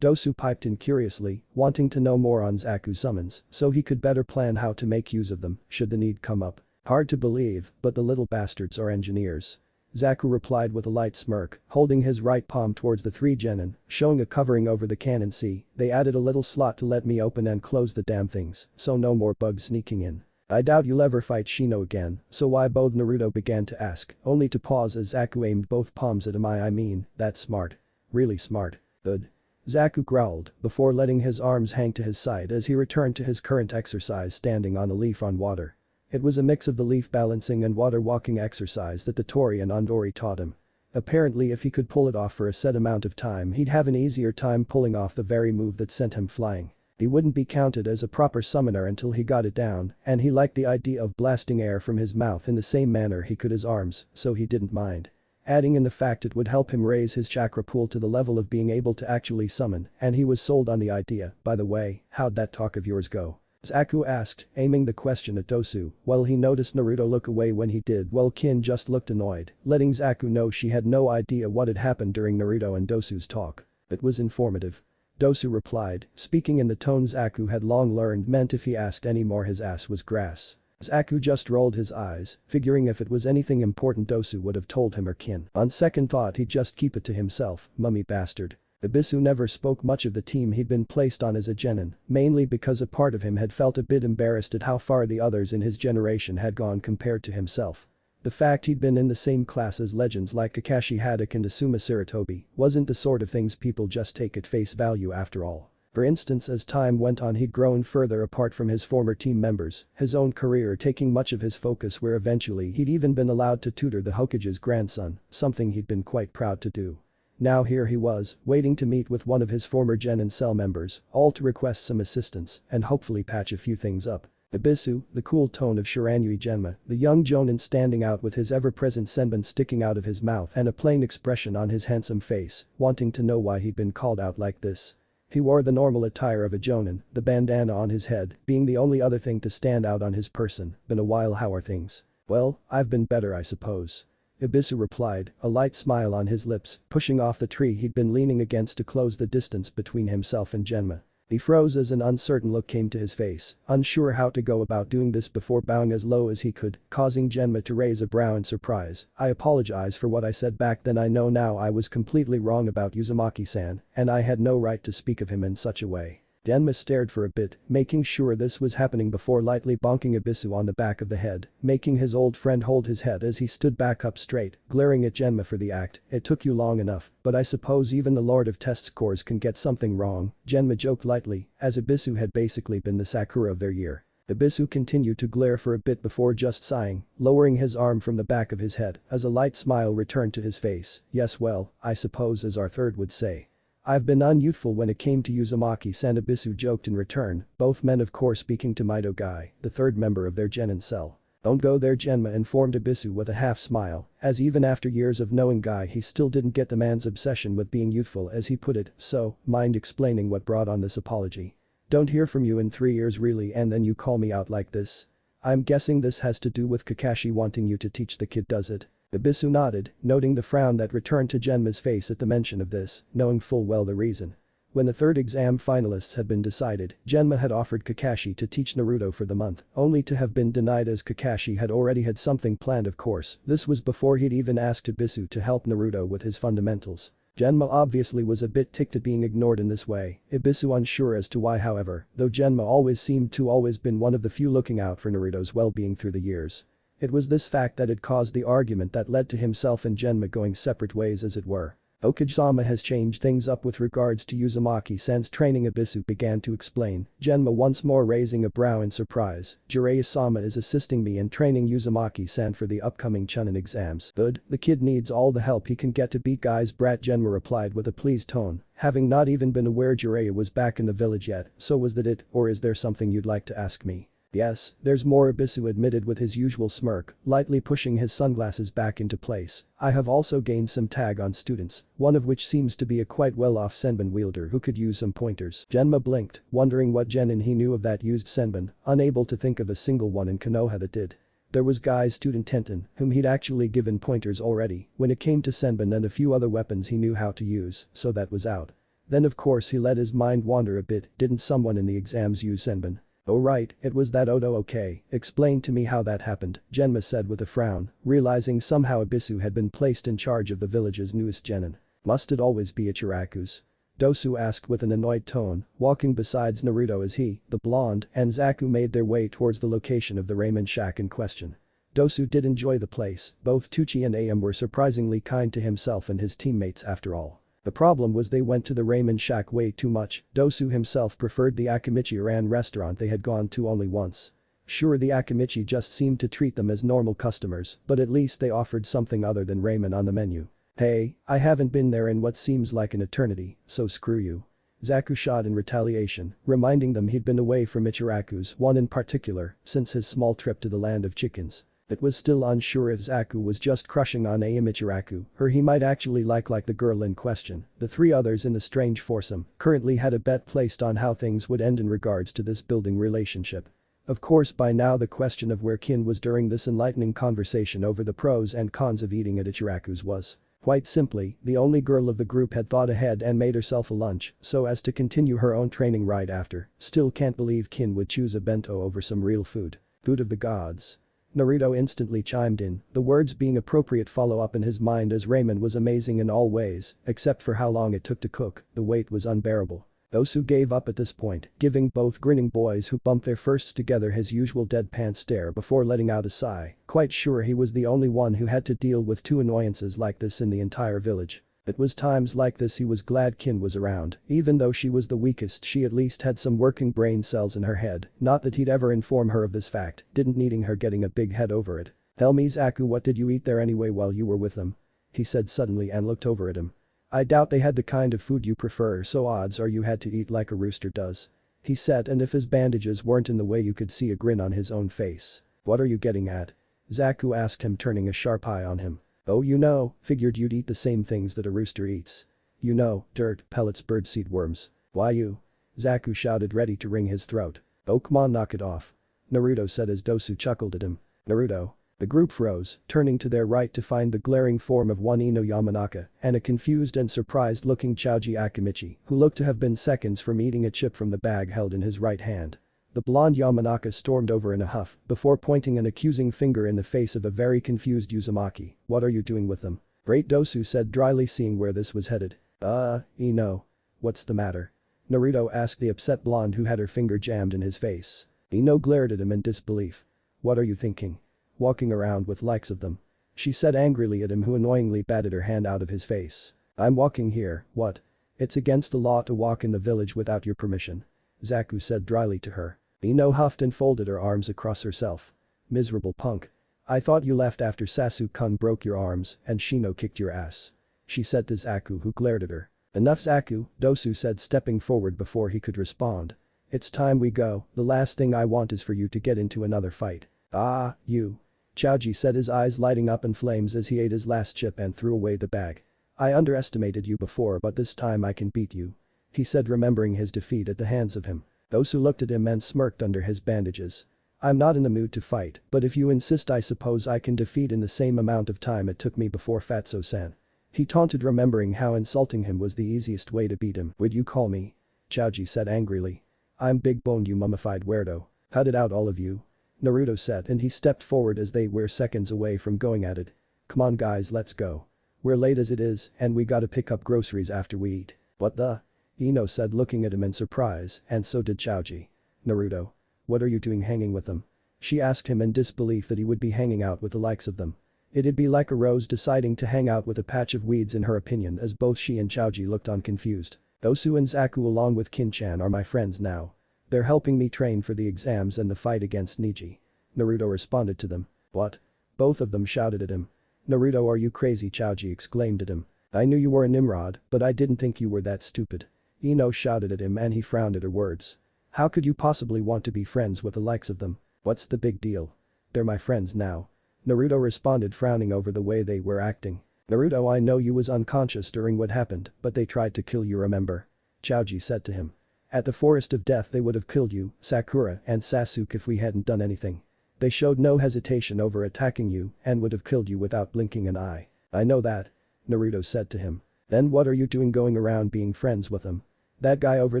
Dosu piped in curiously, wanting to know more on Zaku's summons, so he could better plan how to make use of them, should the need come up. Hard to believe, but the little bastards are engineers. Zaku replied with a light smirk, holding his right palm towards the three genin, showing a covering over the cannon. See, they added a little slot to let me open and close the damn things, so no more bugs sneaking in. I doubt you'll ever fight Shino again, so why both Naruto began to ask, only to pause as Zaku aimed both palms at him. That's smart. Really smart. Good. Zaku growled, before letting his arms hang to his side as he returned to his current exercise standing on a leaf on water. It was a mix of the leaf balancing and water walking exercise that the Tori and Ondori taught him. Apparently if he could pull it off for a set amount of time he'd have an easier time pulling off the very move that sent him flying. He wouldn't be counted as a proper summoner until he got it down, and he liked the idea of blasting air from his mouth in the same manner he could his arms, so he didn't mind. Adding in the fact it would help him raise his chakra pool to the level of being able to actually summon, and he was sold on the idea. By the way, how'd that talk of yours go? Zaku asked, aiming the question at Dosu, while he noticed Naruto look away when he did. Well, Kin just looked annoyed, letting Zaku know she had no idea what had happened during Naruto and Dosu's talk. It was informative. Dosu replied, speaking in the tone Zaku had long learned meant if he asked any more his ass was grass. Zaku just rolled his eyes, figuring if it was anything important Dosu would have told him or Kin. On second thought he'd just keep it to himself, mummy bastard. Ibisu never spoke much of the team he'd been placed on as a genin, mainly because a part of him had felt a bit embarrassed at how far the others in his generation had gone compared to himself. The fact he'd been in the same class as legends like Kakashi Haddock and Asuma Sarutobi wasn't the sort of things people just take at face value after all. For instance, as time went on he'd grown further apart from his former team members, his own career taking much of his focus where eventually he'd even been allowed to tutor the Hokage's grandson, something he'd been quite proud to do. Now here he was, waiting to meet with one of his former genin cell members, all to request some assistance and hopefully patch a few things up. Ibisu, the cool tone of Shiranui Genma, the young jonin standing out with his ever-present senbon sticking out of his mouth and a plain expression on his handsome face, wanting to know why he'd been called out like this. He wore the normal attire of a jonin, the bandana on his head being the only other thing to stand out on his person. Been a while, how are things? Well, I've been better I suppose. Ibisu replied, a light smile on his lips, pushing off the tree he'd been leaning against to close the distance between himself and Genma. He froze as an uncertain look came to his face, unsure how to go about doing this before bowing as low as he could, causing Genma to raise a brow in surprise. I apologize for what I said back then. I know now I was completely wrong about Uzumaki-san, and I had no right to speak of him in such a way. Genma stared for a bit, making sure this was happening before lightly bonking Ibisu on the back of the head, making his old friend hold his head as he stood back up straight, glaring at Genma for the act. It took you long enough, but I suppose even the Lord of Test Scores can get something wrong, Genma joked lightly, as Ibisu had basically been the Sakura of their year. Ibisu continued to glare for a bit before just sighing, lowering his arm from the back of his head as a light smile returned to his face. Yes, well, I suppose as our third would say. I've been unyouthful when it came to Uzumaki-san, Ibisu joked in return, both men of course speaking to Mito Guy, the third member of their genin cell. Don't go there, Genma informed Ibisu with a half smile, as even after years of knowing Guy he still didn't get the man's obsession with being youthful as he put it, so, mind explaining what brought on this apology? Don't hear from you in 3 years really and then you call me out like this. I'm guessing this has to do with Kakashi wanting you to teach the kid, does it? Ibisu nodded, noting the frown that returned to Genma's face at the mention of this, knowing full well the reason. When the third exam finalists had been decided, Genma had offered Kakashi to teach Naruto for the month, only to have been denied as Kakashi had already had something planned. Of course, this was before he'd even asked Ibisu to help Naruto with his fundamentals. Genma obviously was a bit ticked at being ignored in this way, Ibisu unsure as to why. However, though Genma always seemed to always been one of the few looking out for Naruto's well-being through the years. It was this fact that had caused the argument that led to himself and Genma going separate ways, as it were. Hokage-sama has changed things up with regards to Uzumaki-san's training, Ibisu began to explain, Genma once more raising a brow in surprise. Jiraiya-sama is assisting me in training Uzumaki-san for the upcoming Chunin exams. Good, the kid needs all the help he can get to beat guys brat, Genma replied with a pleased tone, having not even been aware Jiraiya was back in the village yet. So was that it, or is there something you'd like to ask me? Yes, there's more, Ibisu admitted with his usual smirk, lightly pushing his sunglasses back into place. I have also gained some tag on students, one of which seems to be a quite well-off senbon wielder who could use some pointers. Genma blinked, wondering what genin he knew of that used senbon, unable to think of a single one in Konoha that did. There was guy's student Tenten, whom he'd actually given pointers already, when it came to senbon and a few other weapons he knew how to use, so that was out. Then of course he let his mind wander a bit, didn't someone in the exams use senbon? Oh right, it was that Odo. Okay, explain to me how that happened, Genma said with a frown, realizing somehow Ibisu had been placed in charge of the village's newest genin. Must it always be Ichiraku's? Dosu asked with an annoyed tone, walking besides Naruto as he, the blonde, and Zaku made their way towards the location of the ramen shack in question. Dosu did enjoy the place, both Tucci and Ayam were surprisingly kind to himself and his teammates after all. The problem was they went to the ramen shack way too much. Dosu himself preferred the Akimichi-ran restaurant they had gone to only once. Sure, the Akimichi just seemed to treat them as normal customers, but at least they offered something other than ramen on the menu. Hey, I haven't been there in what seems like an eternity, so screw you. Zaku shot in retaliation, reminding them he'd been away from Ichiraku's, one in particular, since his small trip to the land of chickens. It was still unsure if Zaku was just crushing on Ayam Ichiraku or he might actually like the girl in question. The three others in the strange foursome currently had a bet placed on how things would end in regards to this building relationship. Of course by now the question of where Kin was during this enlightening conversation over the pros and cons of eating at Ichiraku's was. Quite simply, the only girl of the group had thought ahead and made herself a lunch so as to continue her own training right after. Still can't believe Kin would choose a bento over some real food. Food of the gods. Naruto instantly chimed in, the words being appropriate follow-up in his mind as ramen was amazing in all ways, except for how long it took to cook, the wait was unbearable. Dosu gave up at this point, giving both grinning boys who bumped their fists together his usual deadpan stare before letting out a sigh, quite sure he was the only one who had to deal with two annoyances like this in the entire village. It was times like this he was glad Kin was around, even though she was the weakest she at least had some working brain cells in her head, not that he'd ever inform her of this fact, didn't needing her getting a big head over it. Tell me Zaku, what did you eat there anyway while you were with them? He said suddenly and looked over at him. I doubt they had the kind of food you prefer, so odds are you had to eat like a rooster does. He said, and if his bandages weren't in the way you could see a grin on his own face. What are you getting at? Zaku asked him, turning a sharp eye on him. Oh, you know, figured you'd eat the same things that a rooster eats. You know, dirt, pellets, birdseed worms. Why you? Zaku shouted, ready to wring his throat. Oh come on, knock it off. Naruto said as Dosu chuckled at him. Naruto. The group froze, turning to their right to find the glaring form of one Ino Yamanaka and a confused and surprised looking Choji Akimichi, who looked to have been seconds from eating a chip from the bag held in his right hand. The blonde Yamanaka stormed over in a huff before pointing an accusing finger in the face of a very confused Uzumaki. What are you doing with them? Great, Dosu said dryly, seeing where this was headed. Ino. What's the matter? Naruto asked the upset blonde who had her finger jammed in his face. Ino glared at him in disbelief. What are you thinking? Walking around with likes of them? She said angrily at him, who annoyingly batted her hand out of his face. I'm walking here, what? It's against the law to walk in the village without your permission. Zaku said dryly to her. Ino huffed and folded her arms across herself. Miserable punk. I thought you left after Sasuke-kun broke your arms and Shino kicked your ass. She said to Zaku, who glared at her. Enough Zaku, Dosu said, stepping forward before he could respond. It's time we go, the last thing I want is for you to get into another fight. Ah, you. Choji said, his eyes lighting up in flames as he ate his last chip and threw away the bag. I underestimated you before, but this time I can beat you. He said, remembering his defeat at the hands of him. Dosu looked at him and smirked under his bandages. I'm not in the mood to fight, but if you insist I suppose I can defeat in the same amount of time it took me before Fatso-san. He taunted, remembering how insulting him was the easiest way to beat him. Would you call me? Choji said angrily. I'm big-boned, you mummified weirdo. Cut it out, all of you. Naruto said, and he stepped forward as they were seconds away from going at it. Come on guys, let's go. We're late as it is and we gotta pick up groceries after we eat. What the? Ino said, looking at him in surprise, and so did Choji. Naruto. What are you doing hanging with them? She asked him in disbelief that he would be hanging out with the likes of them. It'd be like a rose deciding to hang out with a patch of weeds in her opinion, as both she and Choji looked on confused. Dosu and Zaku along with Kin-chan are my friends now. They're helping me train for the exams and the fight against Niji. Naruto responded to them. What? Both of them shouted at him. Naruto, are you crazy? Choji exclaimed at him. I knew you were a Nimrod, but I didn't think you were that stupid. Ino shouted at him and he frowned at her words. How could you possibly want to be friends with the likes of them? What's the big deal? They're my friends now. Naruto responded, frowning over the way they were acting. Naruto, I know you was unconscious during what happened, but they tried to kill you, remember? Choji said to him. At the Forest of Death they would have killed you, Sakura and Sasuke if we hadn't done anything. They showed no hesitation over attacking you and would have killed you without blinking an eye. I know that. Naruto said to him. Then what are you doing going around being friends with them? That guy over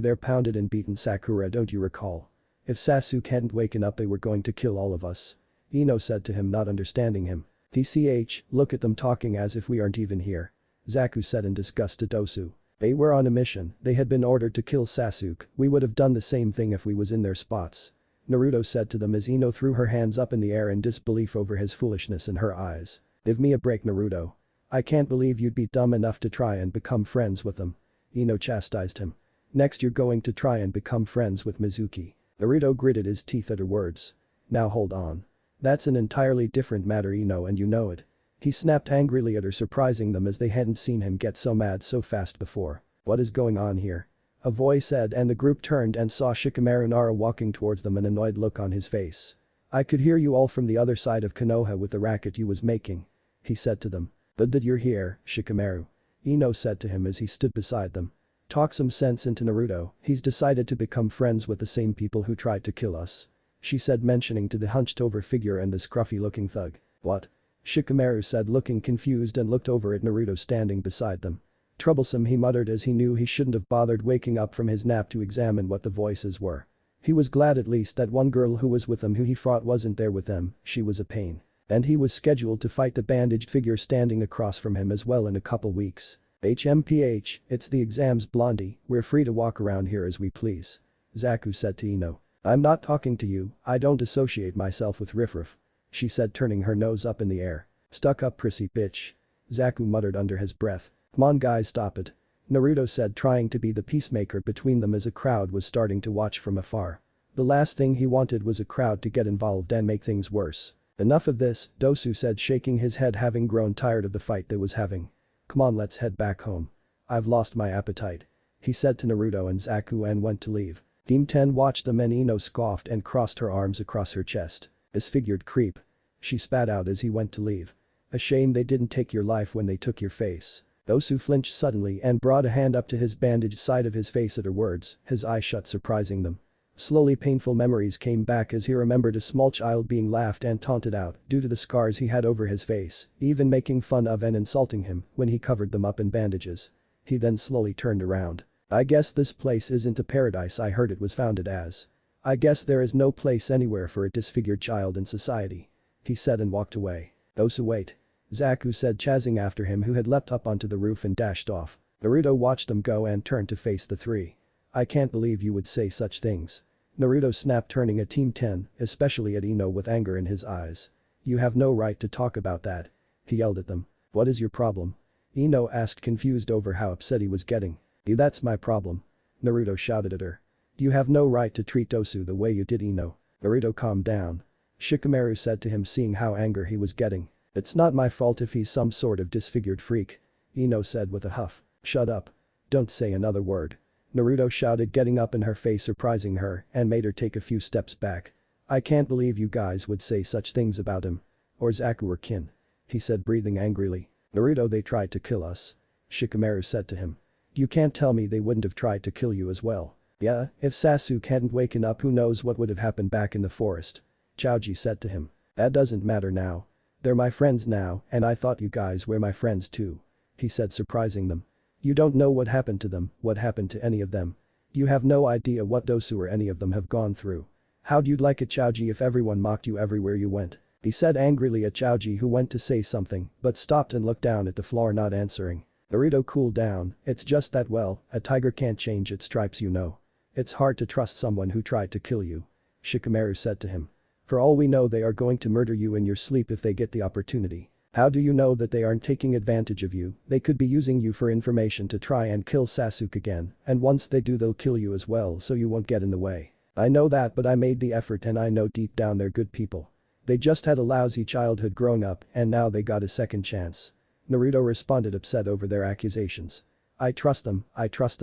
there pounded and beaten Sakura, don't you recall? If Sasuke hadn't waken up they were going to kill all of us. Ino said to him, not understanding him. TCH, look at them talking as if we aren't even here. Zaku said in disgust to Dosu. They were on a mission, they had been ordered to kill Sasuke, we would have done the same thing if we was in their spots. Naruto said to them as Ino threw her hands up in the air in disbelief over his foolishness in her eyes. Give me a break, Naruto. I can't believe you'd be dumb enough to try and become friends with them. Ino chastised him. Next you're going to try and become friends with Mizuki. Naruto gritted his teeth at her words. Now hold on. That's an entirely different matter, Ino, and you know it. He snapped angrily at her, surprising them as they hadn't seen him get so mad so fast before. What is going on here? A voice said, and the group turned and saw Shikamaru Nara walking towards them, an annoyed look on his face. I could hear you all from the other side of Konoha with the racket you was making. He said to them. Good that you're here, Shikamaru. Ino said to him as he stood beside them. Talk some sense into Naruto, he's decided to become friends with the same people who tried to kill us. She said, mentioning to the hunched over figure and the scruffy looking thug. What? Shikamaru said, looking confused, and looked over at Naruto standing beside them. Troublesome, he muttered as he knew he shouldn't have bothered waking up from his nap to examine what the voices were. He was glad at least that one girl who was with them who he fought wasn't there with them, she was a pain. And he was scheduled to fight the bandaged figure standing across from him as well in a couple weeks. HMPH, it's the exams, Blondie, we're free to walk around here as we please. Zaku said to Ino. I'm not talking to you, I don't associate myself with riffraff. She said, turning her nose up in the air. Stuck up prissy bitch. Zaku muttered under his breath. Come on guys, stop it. Naruto said, trying to be the peacemaker between them as a crowd was starting to watch from afar. The last thing he wanted was a crowd to get involved and make things worse. Enough of this, Dosu said, shaking his head, having grown tired of the fight they was having. Come on, let's head back home. I've lost my appetite. He said to Naruto and Zaku and went to leave. Team 10 watched them and Ino scoffed and crossed her arms across her chest. Disfigured creep. She spat out as he went to leave. A shame they didn't take your life when they took your face. Dosu flinched suddenly and brought a hand up to his bandaged side of his face at her words, his eyes shut, surprising them. Slowly painful memories came back as he remembered a small child being laughed and taunted out due to the scars he had over his face, even making fun of and insulting him when he covered them up in bandages. He then slowly turned around. I guess this place isn't a paradise I heard it was founded as. I guess there is no place anywhere for a disfigured child in society. He said and walked away. Dosu, wait. Zaku said, chasing after him, who had leapt up onto the roof and dashed off. Naruto watched them go and turned to face the three. I can't believe you would say such things. Naruto snapped, turning at Team 10, especially at Ino, with anger in his eyes. You have no right to talk about that. He yelled at them. What is your problem? Ino asked, confused over how upset he was getting. That's my problem. Naruto shouted at her. You have no right to treat Dosu the way you did, Ino. Naruto, calm down. Shikamaru said to him, seeing how angry he was getting. It's not my fault if he's some sort of disfigured freak. Ino said with a huff. Shut up. Don't say another word. Naruto shouted, getting up in her face, surprising her, and made her take a few steps back. I can't believe you guys would say such things about him. Or Zaku or Kin. He said, breathing angrily. Naruto, they tried to kill us. Shikamaru said to him. You can't tell me they wouldn't have tried to kill you as well. Yeah, if Sasuke hadn't waken up who knows what would have happened back in the forest. Choji said to him. That doesn't matter now. They're my friends now and I thought you guys were my friends too. He said, surprising them. You don't know what happened to them, what happened to any of them. You have no idea what Dosu or any of them have gone through. How'd you like it, Choji, if everyone mocked you everywhere you went? He said angrily at Choji, who went to say something but stopped and looked down at the floor, not answering. Naruto cooled down. It's just that, well, a tiger can't change its stripes, you know. It's hard to trust someone who tried to kill you. Shikamaru said to him. For all we know, they are going to murder you in your sleep if they get the opportunity. How do you know that they aren't taking advantage of you? They could be using you for information to try and kill Sasuke again, and once they do they'll kill you as well, so you won't get in the way. I know that, but I made the effort and I know deep down they're good people. They just had a lousy childhood growing up and now they got a second chance. Naruto responded, upset over their accusations. I trust them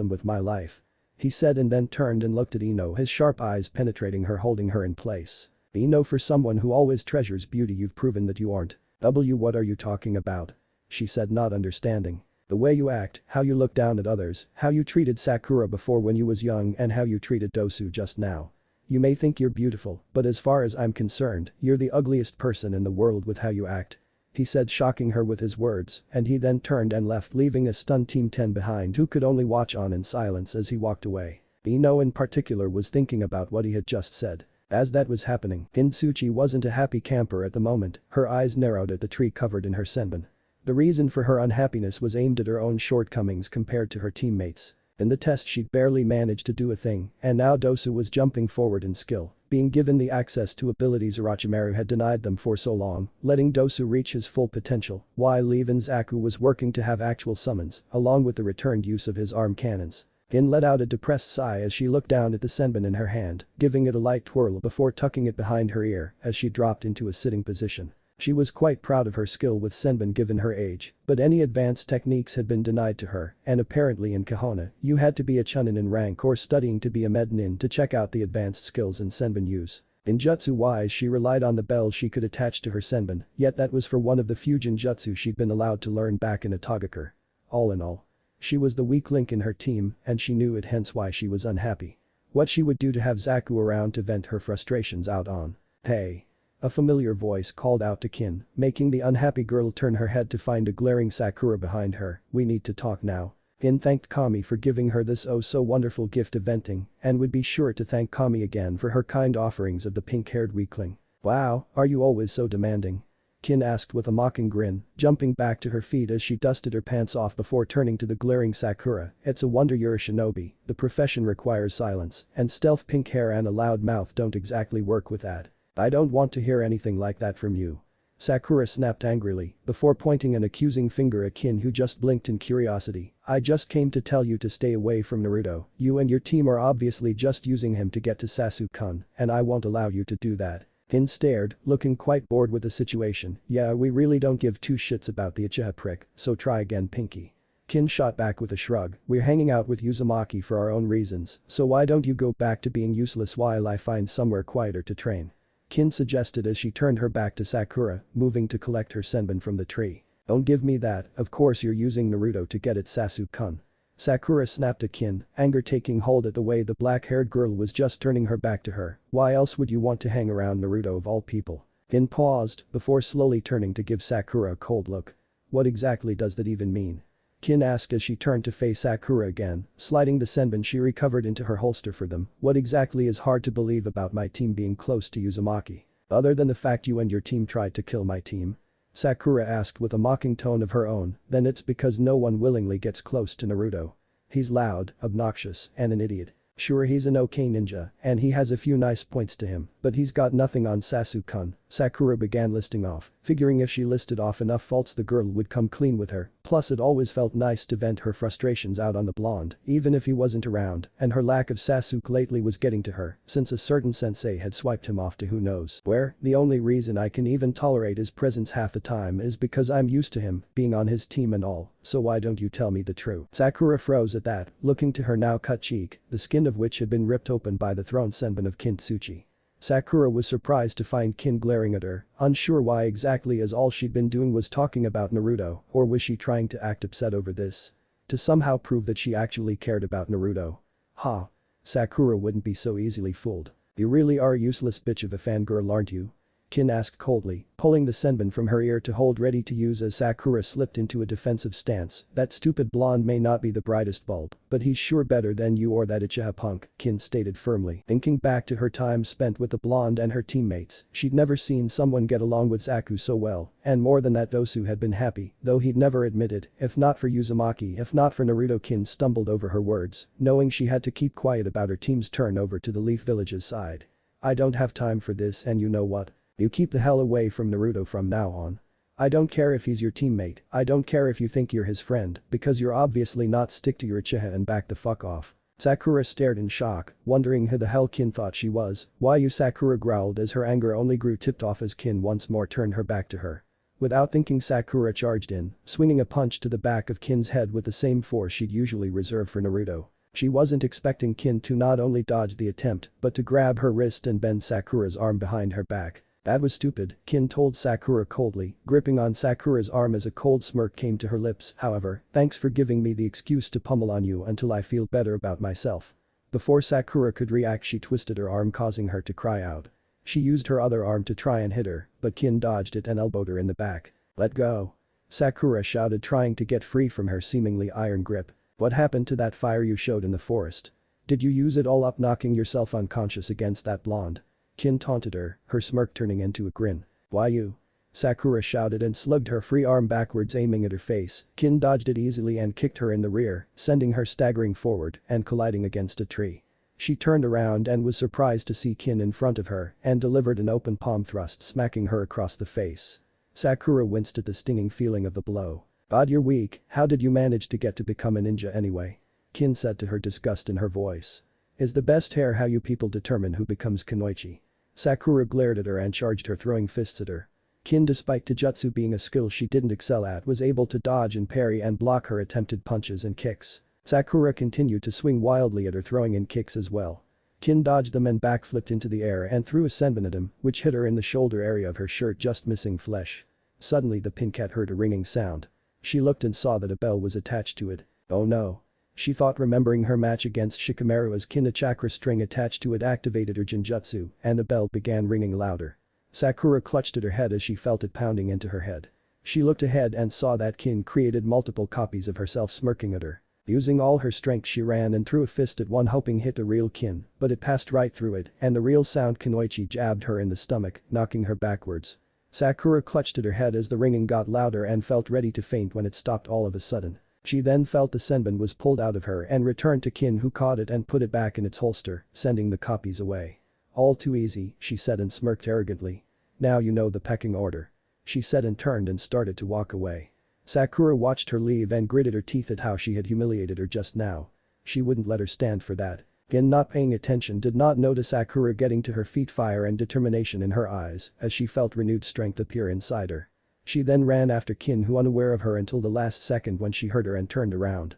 with my life. He said, and then turned and looked at Ino, his sharp eyes penetrating her, holding her in place. Ino, for someone who always treasures beauty, you've proven that you aren't. What are you talking about? She said, not understanding. The way you act, how you look down at others, how you treated Sakura before when you was young and how you treated Dosu just now. You may think you're beautiful, but as far as I'm concerned, you're the ugliest person in the world with how you act. He said, shocking her with his words, and he then turned and left, leaving a stunned Team 10 behind who could only watch on in silence as he walked away. Ino in particular was thinking about what he had just said. As that was happening, Hinsuchi wasn't a happy camper at the moment, her eyes narrowed at the tree covered in her senbon. The reason for her unhappiness was aimed at her own shortcomings compared to her teammates. In the test she'd barely managed to do a thing, and now Dosu was jumping forward in skill, being given the access to abilities Orochimaru had denied them for so long, letting Dosu reach his full potential, while even Zaku was working to have actual summons, along with the returned use of his arm cannons. Rin let out a depressed sigh as she looked down at the senbon in her hand, giving it a light twirl before tucking it behind her ear as she dropped into a sitting position. She was quite proud of her skill with senbon given her age, but any advanced techniques had been denied to her, and apparently in Kahona, you had to be a chunin in rank or studying to be a mednin to check out the advanced skills in senbon use. In jutsu-wise, she relied on the bells she could attach to her senbon, yet that was for one of the few jutsu she'd been allowed to learn back in Atogakure. All in all, she was the weak link in her team and she knew it, hence why she was unhappy. What she would do to have Zaku around to vent her frustrations out on. Hey. A familiar voice called out to Kin, making the unhappy girl turn her head to find a glaring Sakura behind her. We need to talk now. Kin thanked Kami for giving her this oh so wonderful gift of venting and would be sure to thank Kami again for her kind offerings of the pink-haired weakling. Wow, are you always so demanding? Kin asked with a mocking grin, jumping back to her feet as she dusted her pants off before turning to the glaring Sakura. It's a wonder you're a shinobi, the profession requires silence, and stealth pink hair and a loud mouth don't exactly work with that. I don't want to hear anything like that from you. Sakura snapped angrily, before pointing an accusing finger at Kin, who just blinked in curiosity. I just came to tell you to stay away from Naruto. You and your team are obviously just using him to get to Sasuke-kun, and I won't allow you to do that. Kin stared, looking quite bored with the situation. Yeah, we really don't give two shits about the Uchiha prick, so try again, Pinky. Kin shot back with a shrug. We're hanging out with Uzumaki for our own reasons, so why don't you go back to being useless while I find somewhere quieter to train? Kin suggested as she turned her back to Sakura, moving to collect her senbon from the tree. Don't give me that, of course you're using Naruto to get at Sasuke-kun. Sakura snapped at Kin, anger taking hold at the way the black-haired girl was just turning her back to her. Why else would you want to hang around Naruto of all people? Kin paused, before slowly turning to give Sakura a cold look. What exactly does that even mean? Kin asked as she turned to face Sakura again, sliding the senbon she recovered into her holster for them. What exactly is hard to believe about my team being close to Uzumaki? Other than the fact you and your team tried to kill my team? Sakura asked with a mocking tone of her own. Then it's because no one willingly gets close to Naruto. He's loud, obnoxious, and an idiot. Sure, he's an okay ninja, and he has a few nice points to him, but he's got nothing on Sasuke-kun. Sakura began listing off, figuring if she listed off enough faults the girl would come clean with her. Plus it always felt nice to vent her frustrations out on the blonde, even if he wasn't around, and her lack of Sasuke lately was getting to her, since a certain sensei had swiped him off to who knows where. The only reason I can even tolerate his presence half the time is because I'm used to him being on his team and all, so why don't you tell me the truth? Sakura froze at that, looking to her now cut cheek, the skin of which had been ripped open by the thrown senbon of Kintsuchi. Sakura was surprised to find Kin glaring at her, unsure why exactly, as all she'd been doing was talking about Naruto, or was she trying to act upset over this? To somehow prove that she actually cared about Naruto? Ha. Sakura wouldn't be so easily fooled. You really are a useless bitch of a fangirl, aren't you? Kin asked coldly, pulling the senbon from her ear to hold ready to use as Sakura slipped into a defensive stance. That stupid blonde may not be the brightest bulb, but he's sure better than you or that Uchiha punk, Kin stated firmly. Thinking back to her time spent with the blonde and her teammates, she'd never seen someone get along with Zaku so well, and more than that Dosu had been happy, though he'd never admit it, if not for Uzumaki, if not for Naruto. Kin stumbled over her words, knowing she had to keep quiet about her team's turn over to the Leaf Village's side. I don't have time for this, and you know what? You keep the hell away from Naruto from now on. I don't care if he's your teammate, I don't care if you think you're his friend, because you're obviously not. Stick to your Uchiha and back the fuck off. Sakura stared in shock, wondering who the hell Kin thought she was. Why you? Sakura growled as her anger only grew tipped off as Kin once more turned her back to her. Without thinking, Sakura charged in, swinging a punch to the back of Kin's head with the same force she'd usually reserve for Naruto. She wasn't expecting Kin to not only dodge the attempt, but to grab her wrist and bend Sakura's arm behind her back. That was stupid, Kin told Sakura coldly, gripping on Sakura's arm as a cold smirk came to her lips. However, thanks for giving me the excuse to pummel on you until I feel better about myself. Before Sakura could react, she twisted her arm, causing her to cry out. She used her other arm to try and hit her, but Kin dodged it and elbowed her in the back. Let go. Sakura shouted, trying to get free from her seemingly iron grip. What happened to that fire you showed in the forest? Did you use it all up knocking yourself unconscious against that blonde? Kin taunted her, her smirk turning into a grin. Why you? Sakura shouted and slugged her free arm backwards, aiming at her face. Kin dodged it easily and kicked her in the rear, sending her staggering forward and colliding against a tree. She turned around and was surprised to see Kin in front of her and delivered an open palm thrust, smacking her across the face. Sakura winced at the stinging feeling of the blow. God, you're weak, how did you manage to get to become a ninja anyway? Kin said to her, disgust in her voice. Is the best hair how you people determine who becomes Kunoichi? Sakura glared at her and charged her, throwing fists at her. Kin, despite Taijutsu being a skill she didn't excel at, was able to dodge and parry and block her attempted punches and kicks. Sakura continued to swing wildly at her, throwing in kicks as well. Kin dodged them and backflipped into the air and threw a senbon at him, which hit her in the shoulder area of her shirt, just missing flesh. Suddenly the pincat heard a ringing sound. She looked and saw that a bell was attached to it. Oh no. She thought, remembering her match against Shikamaru, as Kin, a chakra string attached to it activated her genjutsu, and the bell began ringing louder. Sakura clutched at her head as she felt it pounding into her head. She looked ahead and saw that Kin created multiple copies of herself, smirking at her. Using all her strength, she ran and threw a fist at one, hoping hit the real Kin, but it passed right through it, and the real sound Kunoichi jabbed her in the stomach, knocking her backwards. Sakura clutched at her head as the ringing got louder and felt ready to faint when it stopped all of a sudden. She then felt the senbon was pulled out of her and returned to Kin, who caught it and put it back in its holster, sending the copies away. All too easy, she said and smirked arrogantly. Now you know the pecking order. She said and turned and started to walk away. Sakura watched her leave and gritted her teeth at how she had humiliated her just now. She wouldn't let her stand for that. Kin, not paying attention, did not notice Sakura getting to her feet, fire and determination in her eyes as she felt renewed strength appear inside her. She then ran after Kin, who unaware of her until the last second when she heard her and turned around.